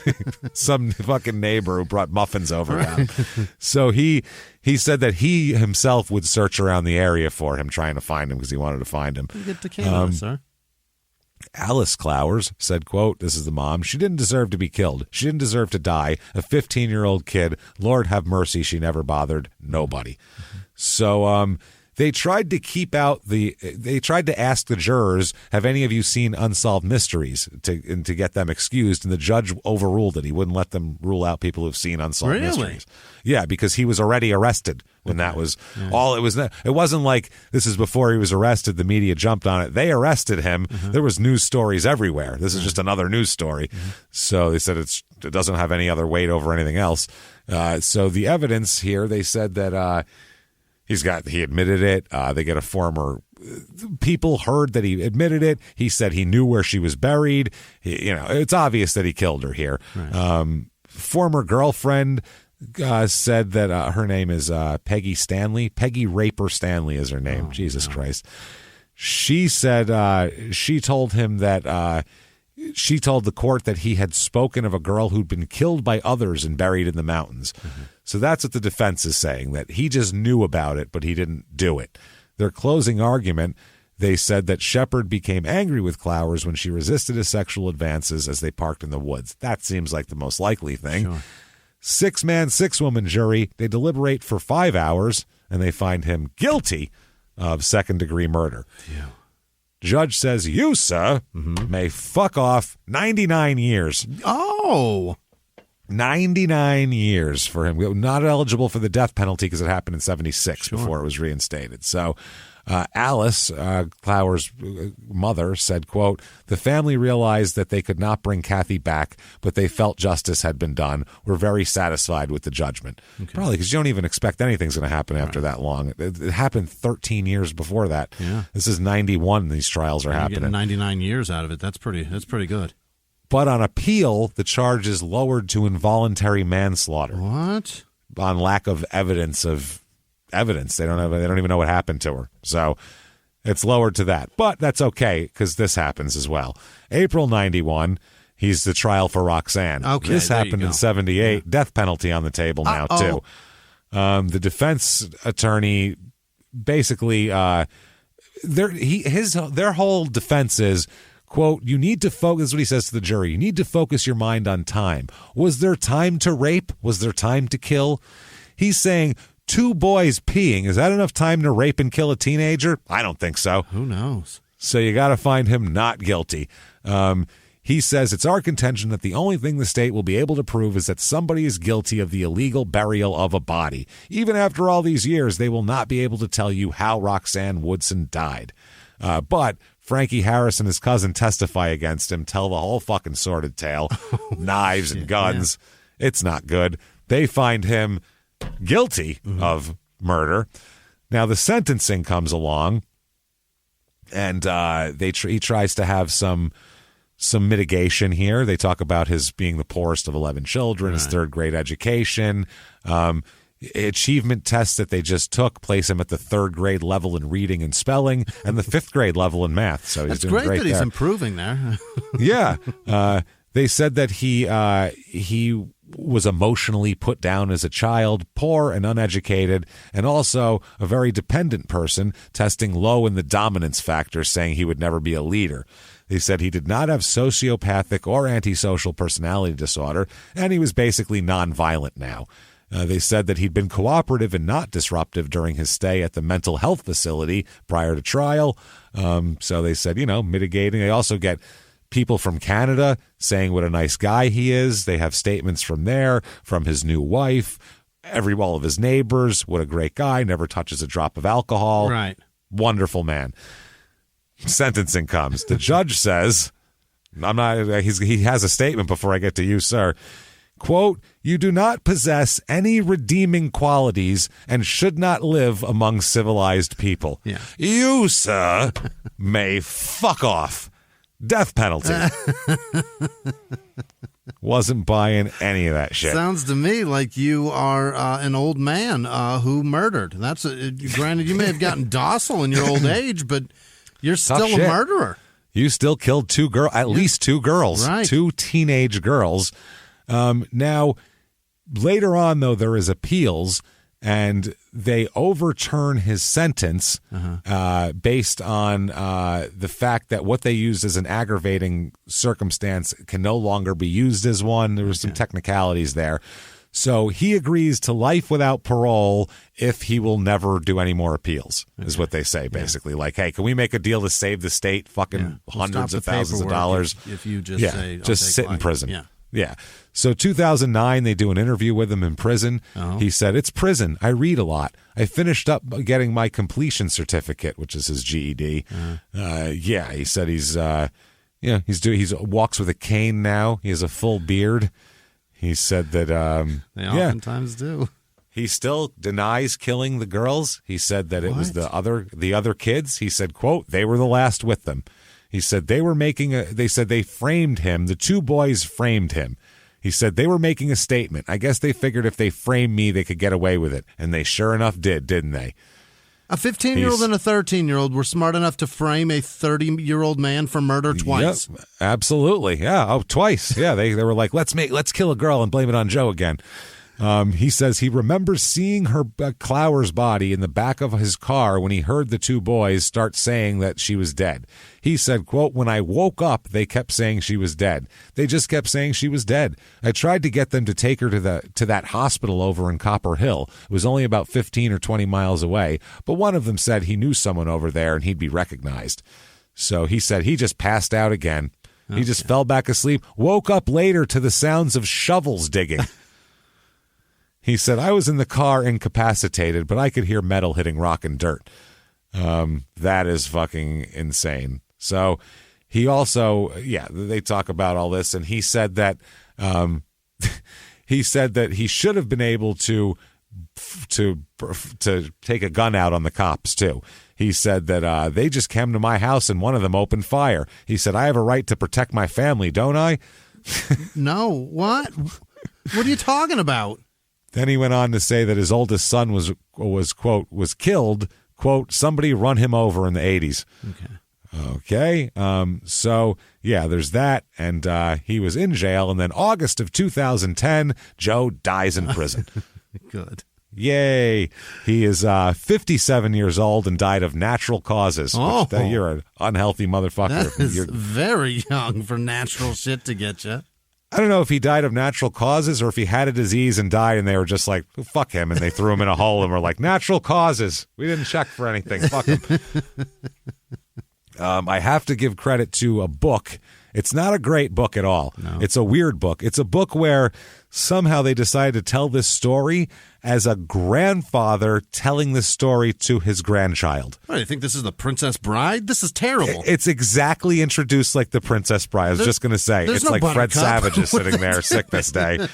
Some fucking neighbor who brought muffins over. Right. So he said that he himself would search around the area for him, trying to find him because he wanted to find him.
You get to Canada, sir.
Alice Clowers said, quote, this is the mom, she didn't deserve to be killed. She didn't deserve to die. A 15-year-old kid. Lord have mercy, she never bothered nobody. So, they tried to ask the jurors, have any of you seen Unsolved Mysteries to get them excused, and the judge overruled it. He wouldn't let them rule out people who've seen Unsolved Mysteries. Yeah, because he was already arrested when that was all it was. It wasn't like this is before he was arrested, the media jumped on it. They arrested him. There was news stories everywhere. This is just another news story. So they said it doesn't have any other weight over anything else. So the evidence here, they said that he admitted it. They get a former people heard that he admitted it. He said he knew where she was buried. It's obvious that he killed her here. Right. Former girlfriend said that her name is Peggy Stanley. Peggy Raper Stanley is her name. Jesus Christ. She said she told him that she told the court that he had spoken of a girl who'd been killed by others and buried in the mountains. So that's what the defense is saying, that he just knew about it, but he didn't do it. Their closing argument, they said that Shepard became angry with Clowers when she resisted his sexual advances as they parked in the woods. That seems like the most likely thing. Sure. 6-man, 6-woman jury. They deliberate for 5 hours, and they find him guilty of second-degree murder.
Phew.
Judge says, you, sir, may fuck off 99 years.
Oh!
99 years for him. Not eligible for the death penalty because it happened in 76 before it was reinstated. So Alice, Clower's mother, said, quote, "The family realized that they could not bring Kathy back, but they felt justice had been done. We're very satisfied with the judgment." Okay. Probably because you don't even expect anything's going to happen after that long. It happened 13 years before that.
Yeah.
This is 91. These trials are happening.
Getting 99 years out of it. That's pretty good.
But on appeal, the charge is lowered to involuntary manslaughter.
What?
On lack of evidence. They don't even know what happened to her. So it's lowered to that. But that's okay because this happens as well. April 91, he's the trial for Roxanne.
Okay,
this happened in 78. Yeah. Death penalty on the table now, too. The defense attorney basically, their whole defense is, quote, "You need to focus," is what he says to the jury, "you need to focus your mind on time. Was there time to rape? Was there time to kill?" He's saying, 2 boys peeing, is that enough time to rape and kill a teenager? I don't think so.
Who knows?
So you got to find him not guilty. He says, "It's our contention that the only thing the state will be able to prove is that somebody is guilty of the illegal burial of a body. Even after all these years, they will not be able to tell you how Roxanne Woodson died." But Frankie Harris and his cousin testify against him, tell the whole fucking sordid tale, knives and guns. Yeah. It's not good. They find him guilty of murder. Now the sentencing comes along, and he tries to have some mitigation here. They talk about his being the poorest of 11 children, his 3rd grade education. Achievement tests that they just took place him at the 3rd grade level in reading and spelling and the 5th grade level in math. So he's doing great
that he's improving there.
Yeah. They said that he was emotionally put down as a child, poor and uneducated, and also a very dependent person, testing low in the dominance factor, saying he would never be a leader. They said he did not have sociopathic or antisocial personality disorder, and he was basically nonviolent now. They said that he'd been cooperative and not disruptive during his stay at the mental health facility prior to trial. So they said, mitigating. They also get people from Canada saying what a nice guy he is. They have statements from there, from his new wife, all of his neighbors. What a great guy. Never touches a drop of alcohol.
Right.
Wonderful man. Sentencing comes. The judge says, he has a statement before I get to you, sir. Quote, "You do not possess any redeeming qualities and should not live among civilized people.
Yeah.
You, sir, may fuck off. Death penalty." Wasn't buying any of that shit.
Sounds to me like you are an old man who murdered. That's granted, you may have gotten docile in your old age, but you're still a murderer.
You still killed least 2 girls,
right.
2 teenage girls. Now, later on, though, there is appeals, and they overturn his sentence based on the fact that what they used as an aggravating circumstance can no longer be used as one. There were some technicalities there. So he agrees to life without parole if he will never do any more appeals, is what they say, basically. Like, hey, can we make a deal to save the state fucking hundreds of thousands of dollars?
If you just say,
just sit in prison.
Yeah.
Yeah. So 2009, they do an interview with him in prison. Oh. He said, "It's prison. I read a lot. I finished up getting my completion certificate," which is his GED. He said he walks with a cane now. He has a full beard. He said that
they oftentimes do.
He still denies killing the girls. He said that it was the other kids. He said, quote, "They were the last with them." He said they said they framed him. The 2 boys framed him. He said they were making a statement. I guess they figured if they framed me, they could get away with it. And they sure enough did, didn't they?
A 15-year-old and a 13-year-old were smart enough to frame a 30-year-old man for murder twice.
Yep, absolutely. Yeah. Oh, twice. Yeah. They were like, let's kill a girl and blame it on Joe again. He says he remembers seeing her Clower's body in the back of his car when he heard the 2 boys start saying that she was dead. He said, quote, "When I woke up, they kept saying she was dead. They just kept saying she was dead. I tried to get them to take her to that hospital over in Copper Hill. It was only about 15 or 20 miles away, but one of them said he knew someone over there and he'd be recognized." So he said he just passed out again. He just fell back asleep, woke up later to the sounds of shovels digging. He said, "I was in the car incapacitated, but I could hear metal hitting rock and dirt." That is fucking insane. So he also, they talk about all this, and he said that he should have been able to take a gun out on the cops too. He said that they just came to my house and one of them opened fire. He said, I have a right to protect my family, don't I?
No, what? What are you talking about?
Then he went on to say that his oldest son was quote, was killed, quote, somebody run him over in the 80s. Okay. So, yeah, there's that. And he was in jail. And then August of 2010, Joe dies in prison.
Good.
Yay. He is 57 years old and died of natural causes.
Oh.
You're an unhealthy motherfucker.
That is very young for natural shit to get you.
I don't know if he died of natural causes or if he had a disease and died and they were just like, fuck him, and they threw him in a hole and were like, natural causes. We didn't check for anything. Fuck him. I have to give credit to a book. It's not a great book at all.
No.
It's a weird book. It's a book where somehow they decided to tell this story as a grandfather telling this story to his grandchild.
What, do you think this is The Princess Bride? This is terrible.
It's exactly introduced like The Princess Bride. I was just going to say. It's
no
like Fred
Buttercup.
Savage is sitting there sickness day.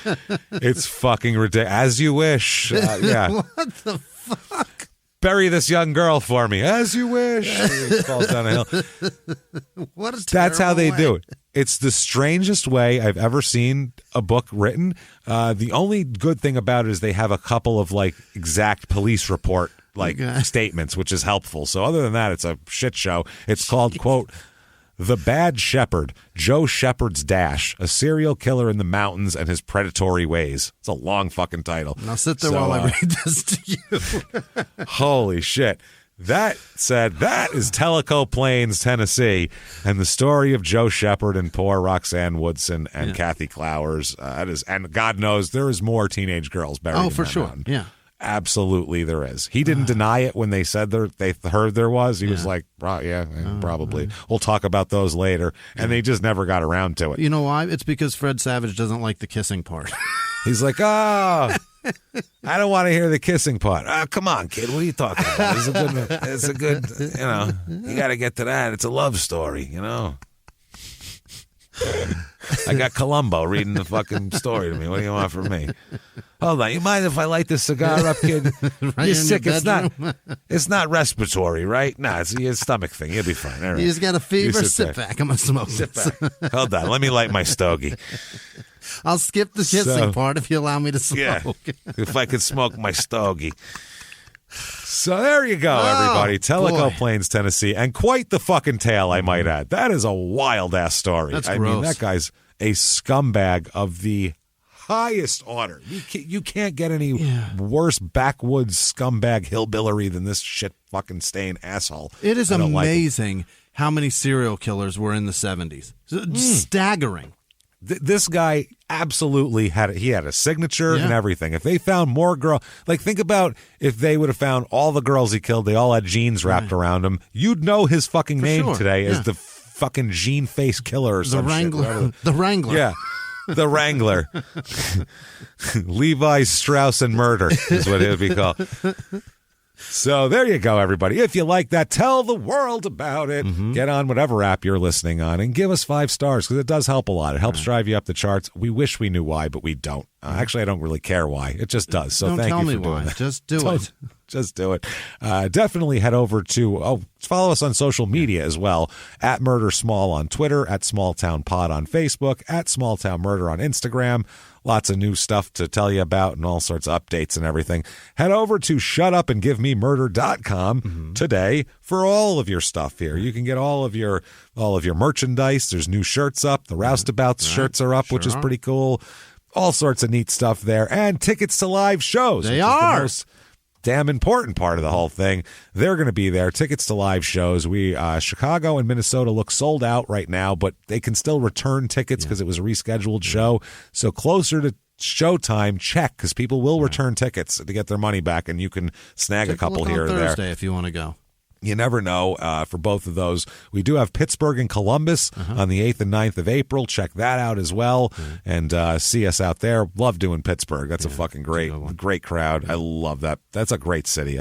It's fucking ridiculous. As you wish. Yeah.
What the fuck?
Bury this young girl for me, as you wish. It falls down a hill.
What a
That's how they
way.
do it. It's the strangest way I've ever seen a book written. The only good thing about it is they have a couple of like exact police report statements, which is helpful. So other than that, it's a shit show. It's called, quote, The Bad Shepherd, Joe Shepherd's Dash, a serial killer in the mountains and his predatory ways. It's a long fucking title.
Now sit there while I read this to you.
Holy shit. That said, that is Tellico Plains, Tennessee, and the story of Joe Shepherd and poor Roxanne Woodson and Kathy Clowers. And God knows there is more teenage girls buried in
for
that
sure.
mountain.
Yeah.
Absolutely there is. He didn't deny it when they said they heard there was. He was like, probably. We'll talk about those later. And they just never got around to it.
You know why? It's because Fred Savage doesn't like the kissing part.
He's like, I don't want to hear the kissing part. Come on, kid. What are you talking about? It's a good, you got to get to that. It's a love story, I got Columbo reading the fucking story to me. What do you want from me? Hold on. You mind if I light this cigar up, kid?
Right,
You're sick.
bedroom?
It's not respiratory, right? No, it's a stomach thing. You'll be fine. All right.
You just got a fever?
sit
Sit back. I'm going to smoke
Sit
this.
back. Hold on. Let me light my stogie.
I'll skip the kissing part if you allow me to smoke.
Yeah. If I could smoke my stogie. So there you go, everybody. Tellico Plains, Tennessee, and quite the fucking tale, I might add. That is a wild-ass story.
That's
I
gross.
mean, that guy's a scumbag of the highest order. You can't get any worse backwoods scumbag hillbilly than this shit fucking stain asshole.
It is
I don't like him.
amazing how many serial killers were in the 70s. Staggering.
This guy absolutely had a signature and everything. If they found more girl, like think about if they would have found all the girls he killed, they all had jeans wrapped around them. You'd know his fucking name today as the fucking jean face killer or something.
The Wrangler.
Yeah. The Wrangler. Levi Strauss and Murder is what it would be called. So there you go, everybody. If you like that, tell the world about it. Get on whatever app you're listening on and give us 5 stars because it does help a lot. It helps drive you up the charts. We wish we knew why, but we don't. Actually, I don't really care why. It just does. So
Don't
thank
tell
you
me
for doing
why.
that.
Just do it.
Just do it. Definitely head over to, follow us on social media as well, at Murder Small on Twitter, at Small Town Pod on Facebook, at Small Town Murder on Instagram. Lots of new stuff to tell you about and all sorts of updates and everything. Head over to shutupandgivememurder.com today for all of your stuff here. You can get all of your merchandise. There's new shirts up. The Roustabouts shirts are up, which is pretty cool. All sorts of neat stuff there. And tickets to live shows.
They
which
are.
is the most damn important part of the whole thing. They're going to be there. Tickets to live shows. Chicago and Minnesota look sold out right now, but they can still return tickets because it was a rescheduled show. So closer to showtime, check because people will return tickets to get their money back, and you can snag a couple here or there.
Thursday if you want to go.
You never know for both of those. We do have Pittsburgh and Columbus on the 8th and 9th of April. Check that out as well and see us out there. Love doing Pittsburgh. That's a fucking great crowd. I love that. That's a great city.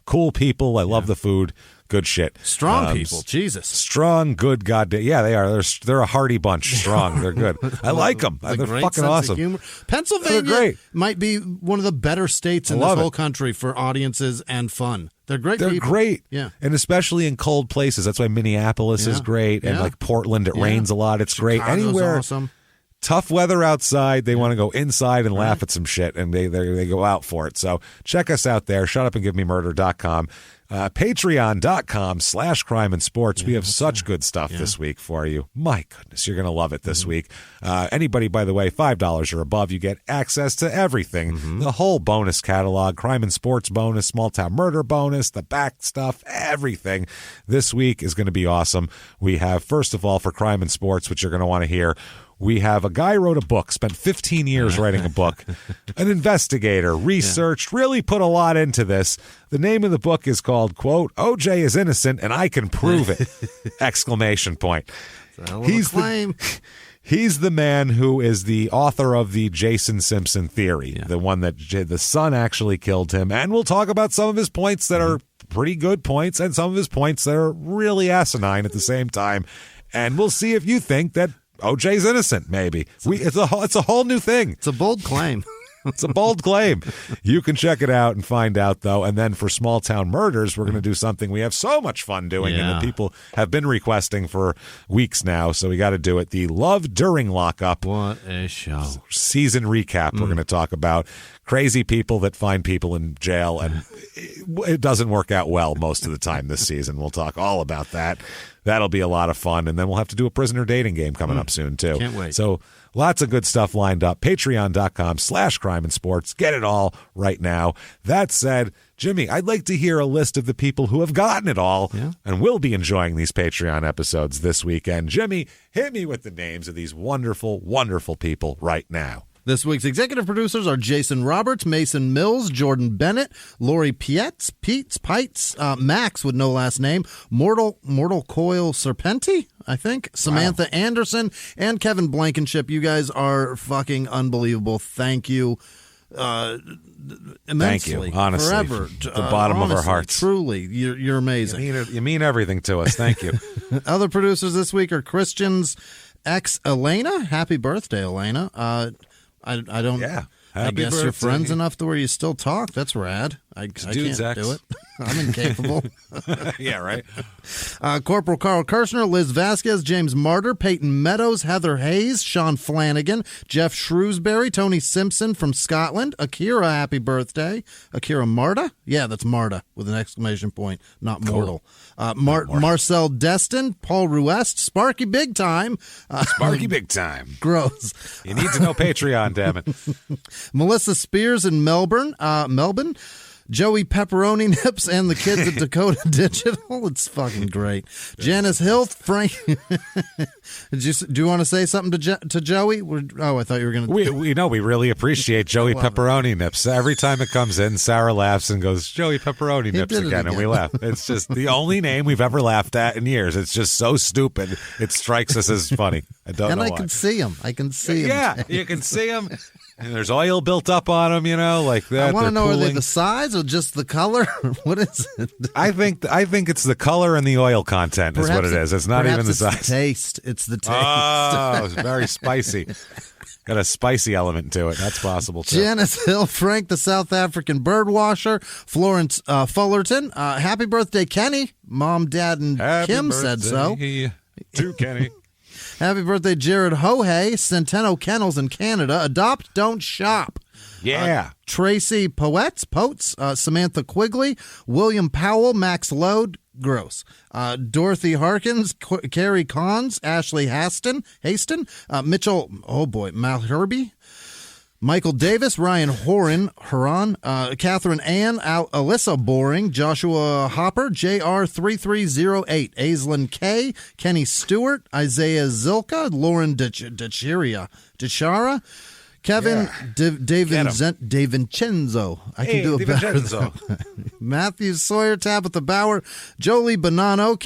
Cool people. I love the food. Good shit.
Strong people. Jesus.
Strong, good goddamn. Yeah, they are. They're a hearty bunch. Strong. They're good. I like them. They're fucking awesome.
Pennsylvania
great.
might be one of the better states in this whole country for audiences and fun. They're great people.
They're great.
Yeah.
And especially in cold places. That's why Minneapolis is great. And like Portland, it rains a lot. It's
Chicago's
great. Anywhere.
Awesome.
Tough weather outside. They want to go inside and laugh at some shit, and they go out for it. So check us out there. ShutUpAndGiveMeMurder.com. Patreon.com/crime and sports. We have such good stuff this week for you. My goodness, you're going to love it this week. Anybody, by the way, $5 or above, you get access to everything. The whole bonus catalog, crime and sports bonus, small town murder bonus, the back stuff, everything. This week is going to be awesome. We have, first of all, for crime and sports, which you're going to want to hear, we have a guy wrote a book, spent 15 years writing a book, an investigator, researched, really put a lot into this. The name of the book is called, quote, OJ is innocent and I can prove it, exclamation point. He's the man who is the author of the Jason Simpson theory, the one that the son actually killed him. And we'll talk about some of his points that are pretty good points and some of his points that are really asinine at the same time. And we'll see if you think that OJ's innocent, maybe. It's a whole new thing.
It's a bold claim.
It's a bold claim. You can check it out and find out, though. And then for Small Town Murders, we're going to do something we have so much fun doing and that people have been requesting for weeks now. So we got to do it. The Love During Lockup.
What a show.
Season recap we're going to talk about. Crazy people that find people in jail, and it doesn't work out well most of the time this season. We'll talk all about that. That'll be a lot of fun. And then we'll have to do a prisoner dating game coming up soon, too.
Can't wait.
So lots of good stuff lined up. Patreon.com/crime and sports. Get it all right now. That said, Jimmy, I'd like to hear a list of the people who have gotten it all and will be enjoying these Patreon episodes this weekend. Jimmy, hit me with the names of these wonderful, wonderful people right now.
This week's executive producers are Jason Roberts, Mason Mills, Jordan Bennett, Lori Pietz, Max with no last name, Mortal Coil Serpenti, I think, Samantha Anderson, and Kevin Blankenship. You guys are fucking unbelievable. Thank you. Immensely.
Thank you, honestly,
forever,
the bottom of our hearts.
Truly, you're amazing.
You mean everything to us. Thank you.
Other producers this week are Christian's ex Elena. Happy birthday, Elena. I don't.
Yeah.
I guess
birthday.
You're friends enough to where you still talk. That's rad. I can't do it. I'm incapable.
Yeah, right.
Corporal Carl Kirshner, Liz Vasquez, James Martyr, Peyton Meadows, Heather Hayes, Sean Flanagan, Jeff Shrewsbury, Tony Simpson from Scotland, Akira, happy birthday. Akira Marta? Yeah, that's Marta with an exclamation point, not mortal. Marcel Destin, Paul Ruest, Sparky Big Time.
Sparky Big Time.
Gross.
You need to know Patreon, damn it.
Melissa Spears in Melbourne. Joey Pepperoni Nips and the kids at Dakota Digital. It's fucking great. Janice Hill, Frank. Do you want to say something to Joey? I thought you were going to.
We really appreciate Joey Pepperoni Nips. Every time it comes in, Sarah laughs and goes, Joey Pepperoni Nips again, and we laugh. It's just the only name we've ever laughed at in years. It's just so stupid. It strikes us as funny. I don't know why.
Can see him. I can see him.
Yeah, you can see him. And there's oil built up on them, like that.
I want to know, are they the size or just the color? What is it?
I think it's the color and the oil content is what it is. It's not even the size.
It's the taste. It's the taste.
Oh, it's very spicy. Got a spicy element to it. That's possible, too.
Janice Hill, Frank, the South African birdwasher, Florence Fullerton. Happy birthday, Kenny. Mom, Dad, and Kim said so.
To Kenny.
Happy birthday, Jared Hohey, Centeno Kennels in Canada. Adopt, don't shop.
Yeah.
Tracy Poets, Samantha Quigley, William Powell, Max Lode, gross. Dorothy Harkins, Carrie Cons, Ashley Haston, Mitchell, Malherby, Michael Davis, Ryan Huron, Catherine Ann, Alyssa Boring, Joshua Hopper, JR3308, Aislinn K, Kenny Stewart, Isaiah Zilka, Lauren DeChara, Kevin DeVincenzo. I can do it better. Matthew Sawyer, Tabitha Bauer, Jolie Bonanno,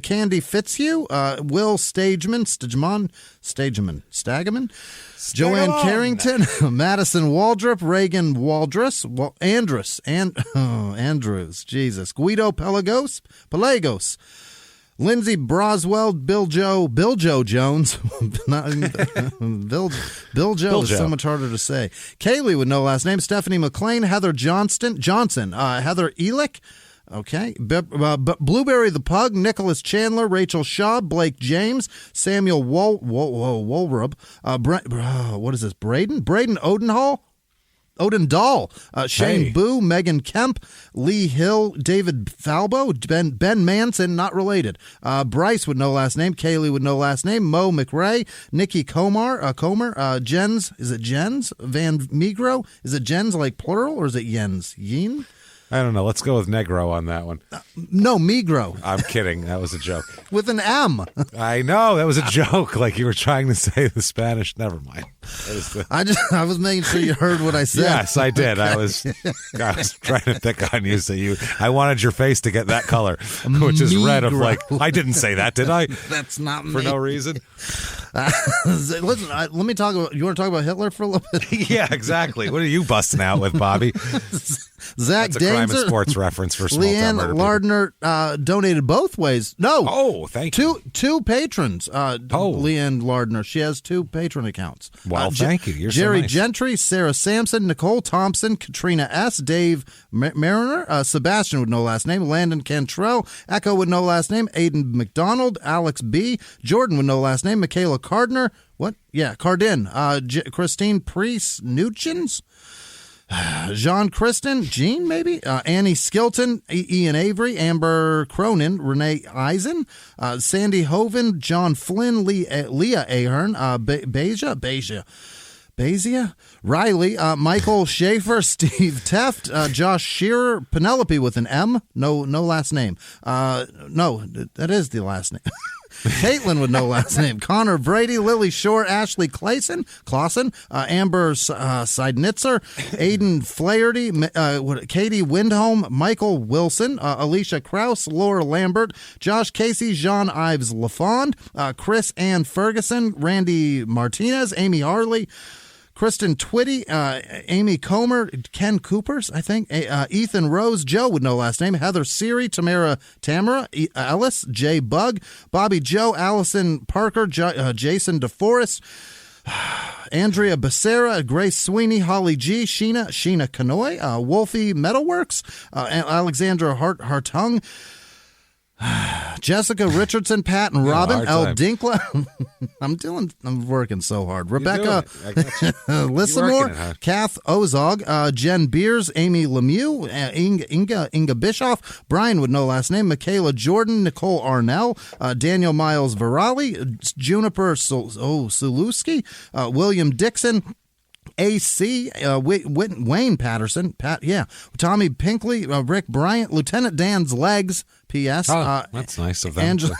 Candy Fitzhugh, Will Stageman, Joanne Carrington, Madison Waldrop, Reagan Waldrus, Andrews, Jesus, Guido Pelagos, Lindsay Broswell, Bill Joe Jones. Bill Joe is so much harder to say. Kaylee with no last name. Stephanie McLean, Heather Johnson, Heather Elick. Okay. Blueberry the Pug, Nicholas Chandler, Rachel Shaw, Blake James, Samuel Wolrub, what is this? Braden Odendahl, Shane Boo, Megan Kemp, Lee Hill, David Falbo, Ben Manson, not related. Bryce with no last name, Kaylee with no last name, Mo McRae, Nikki Comer, Jens, is it Jens? Van Migro? Is it Jens like plural or is it Jens? Yin?
I don't know. Let's go with Negro on that one.
No, Migro.
I'm kidding. That was a joke.
With an M.
I know. That was a joke. Like you were trying to say the Spanish. Never mind.
I was making sure you heard what I said.
Yes, I did. Okay. I was trying to pick on you. I wanted your face to get that color, which is red. Of like, I didn't say that, did I?
That's not me.
For no reason.
Listen, let me talk about. You want to talk about Hitler for a little bit?
Yeah, exactly. What are you busting out with, Bobby?
Zach
That's a crime and sports reference for small town murder.
Leanne Lardner donated both ways. No.
Oh, thank you.
Two patrons. Leanne Lardner. She has 2 patron accounts.
Well, thank you. You're
Jerry
so nice.
Gentry, Sarah Sampson, Nicole Thompson, Katrina S., Dave Mariner, Sebastian with no last name, Landon Cantrell, Echo with no last name, Aiden McDonald, Alex B., Jordan with no last name, Michaela Cardner. What? Yeah, Cardin. Christine Priest Nugents. Jean Kristen, Jean maybe, Annie Skilton, Ian Avery, Amber Cronin, Renee Eisen, Sandy Hoven, John Flynn, Leah Ahern, Bezia, Riley, Michael Schaefer, Steve Teft, Josh Shearer, Penelope with an M, no last name. No, that is the last name. Caitlin with no last name. Connor Brady, Lily Shore, Ashley Clausen, Amber Seidnitzer, Aiden Flaherty, Katie Windholm, Michael Wilson, Alicia Krause, Laura Lambert, Josh Casey, Jean Ives LaFond, Chris Ann Ferguson, Randy Martinez, Amy Harley, Kristen Twitty, Amy Comer, Ken Coopers, I think, Ethan Rose, Joe with no last name, Heather Siri, Tamara Ellis, Jay Bug, Bobby Joe, Allison Parker, Jason DeForest, Andrea Becerra, Grace Sweeney, Holly G, Sheena Canoy, Wolfie Metalworks, Alexandra Hartung, Jessica Richardson, Pat and Robin, L. Dinkla. I'm working so hard. Rebecca Lissamore, Kath Ozog, Jen Beers, Amy Lemieux, Inga Bischoff, Brian with no last name, Michaela Jordan, Nicole Arnell, Daniel Miles Virali, Juniper Suluski, William Dixon, AC, Wayne Patterson, Tommy Pinkley, Rick Bryant, Lieutenant Dan's Legs, P.S.
That's nice of them to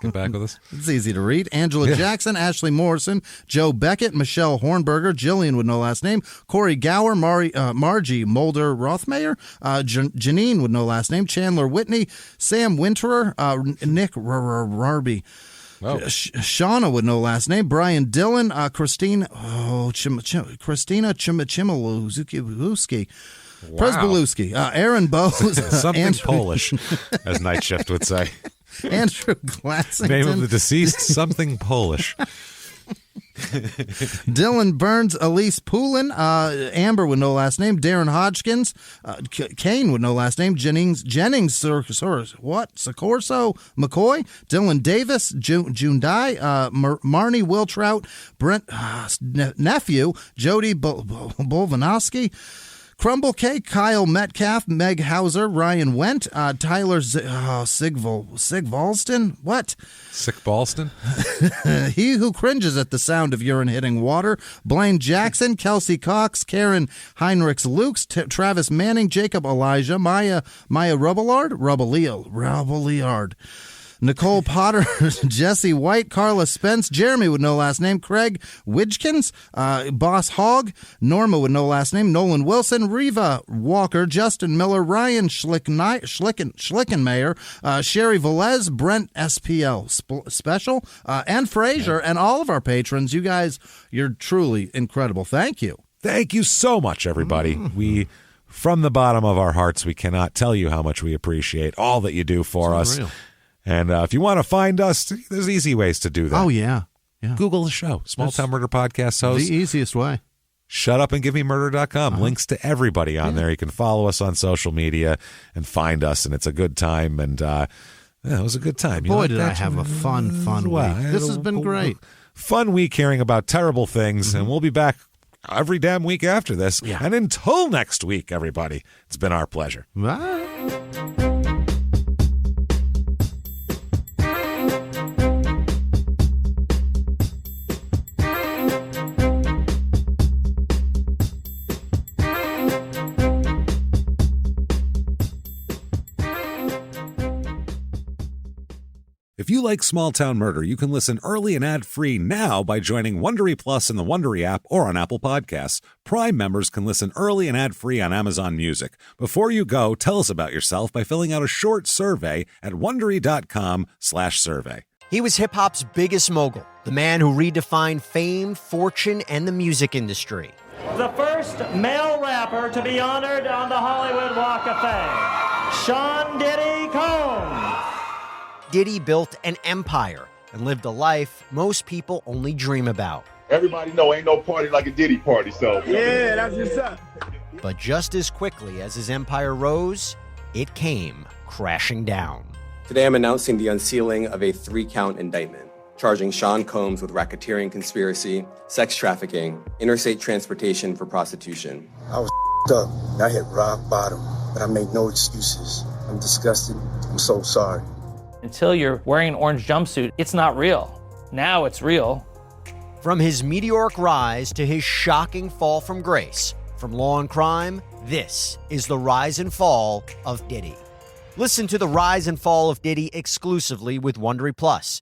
get back with us.
It's easy to read. Angela Jackson, Ashley Morrison, Joe Beckett, Michelle Hornberger, Jillian with no last name, Corey Gower, Margie Mulder Rothmayer, Janine with no last name, Chandler Whitney, Sam Winterer, Nick Rarby.
Oh.
Shauna with no last name, Brian Dillon, Christina Chimiluski,
Wow.
Presbeluski, Aaron Bowes,
something Polish, as Night Shift would say.
Andrew Glassington.
Name of the deceased, something Polish.
Dylan Burns, Elise Poulin, Amber with no last name, Darren Hodgkins, Kane with no last name, Jennings, Socorso McCoy, Dylan Davis, June Dye, Marnie Wiltrout, Brent nephew, Jody Bolvanovsky, Crumble Cake, Kyle Metcalf, Meg Hauser, Ryan Wendt, Tyler Sigvalston. What?
Sickbalston?
He who cringes at the sound of urine hitting water. Blaine Jackson, Kelsey Cox, Karen Heinrichs Lukes, Travis Manning, Jacob Elijah, Maya Rubelard, Nicole Potter, Jesse White, Carla Spence, Jeremy with no last name, Craig Widgkins, Boss Hogg, Norma with no last name, Nolan Wilson, Reva Walker, Justin Miller, Ryan Schlickenmayer, Sherry Velez, Brent SPL Special, and Frazier, and all of our patrons. You guys, you're truly incredible. Thank you.
Thank you so much, everybody. We, from the bottom of our hearts, we cannot tell you how much we appreciate all that you do for us. Real. And if you want to find us, there's easy ways to do that.
Oh, yeah.
Google the show, Small Town Murder Podcast host.
The easiest way.
shutupandgivememurder.com. Links to everybody on there. You can follow us on social media and find us, and it's a good time. And it was a good time.
Boy, did I have a fun week. This has been great.
Fun week hearing about terrible things, and we'll be back every damn week after this.
Yeah.
And until next week, everybody, it's been our pleasure.
Bye.
If you like Small Town Murder, you can listen early and ad-free now by joining Wondery Plus in the Wondery app or on Apple Podcasts. Prime members can listen early and ad-free on Amazon Music. Before you go, tell us about yourself by filling out a short survey at Wondery.com/survey.
He was hip-hop's biggest mogul, the man who redefined fame, fortune, and the music industry.
The first male rapper to be honored on the Hollywood Walk of Fame, Sean Diddy Combs.
Diddy built an empire and lived a life most people only dream about.
Everybody know ain't no party like a Diddy party, so.
Yeah, that's what's up.
But just as quickly as his empire rose, it came crashing down.
Today I'm announcing the unsealing of a 3-count indictment, charging Sean Combs with racketeering conspiracy, sex trafficking, interstate transportation for prostitution.
I was up. I hit rock bottom, but I made no excuses. I'm disgusted. I'm so sorry.
Until you're wearing an orange jumpsuit, it's not real. Now it's real.
From his meteoric rise to his shocking fall from grace, from law and crime, this is the rise and fall of Diddy. Listen to the rise and fall of Diddy exclusively with Wondery Plus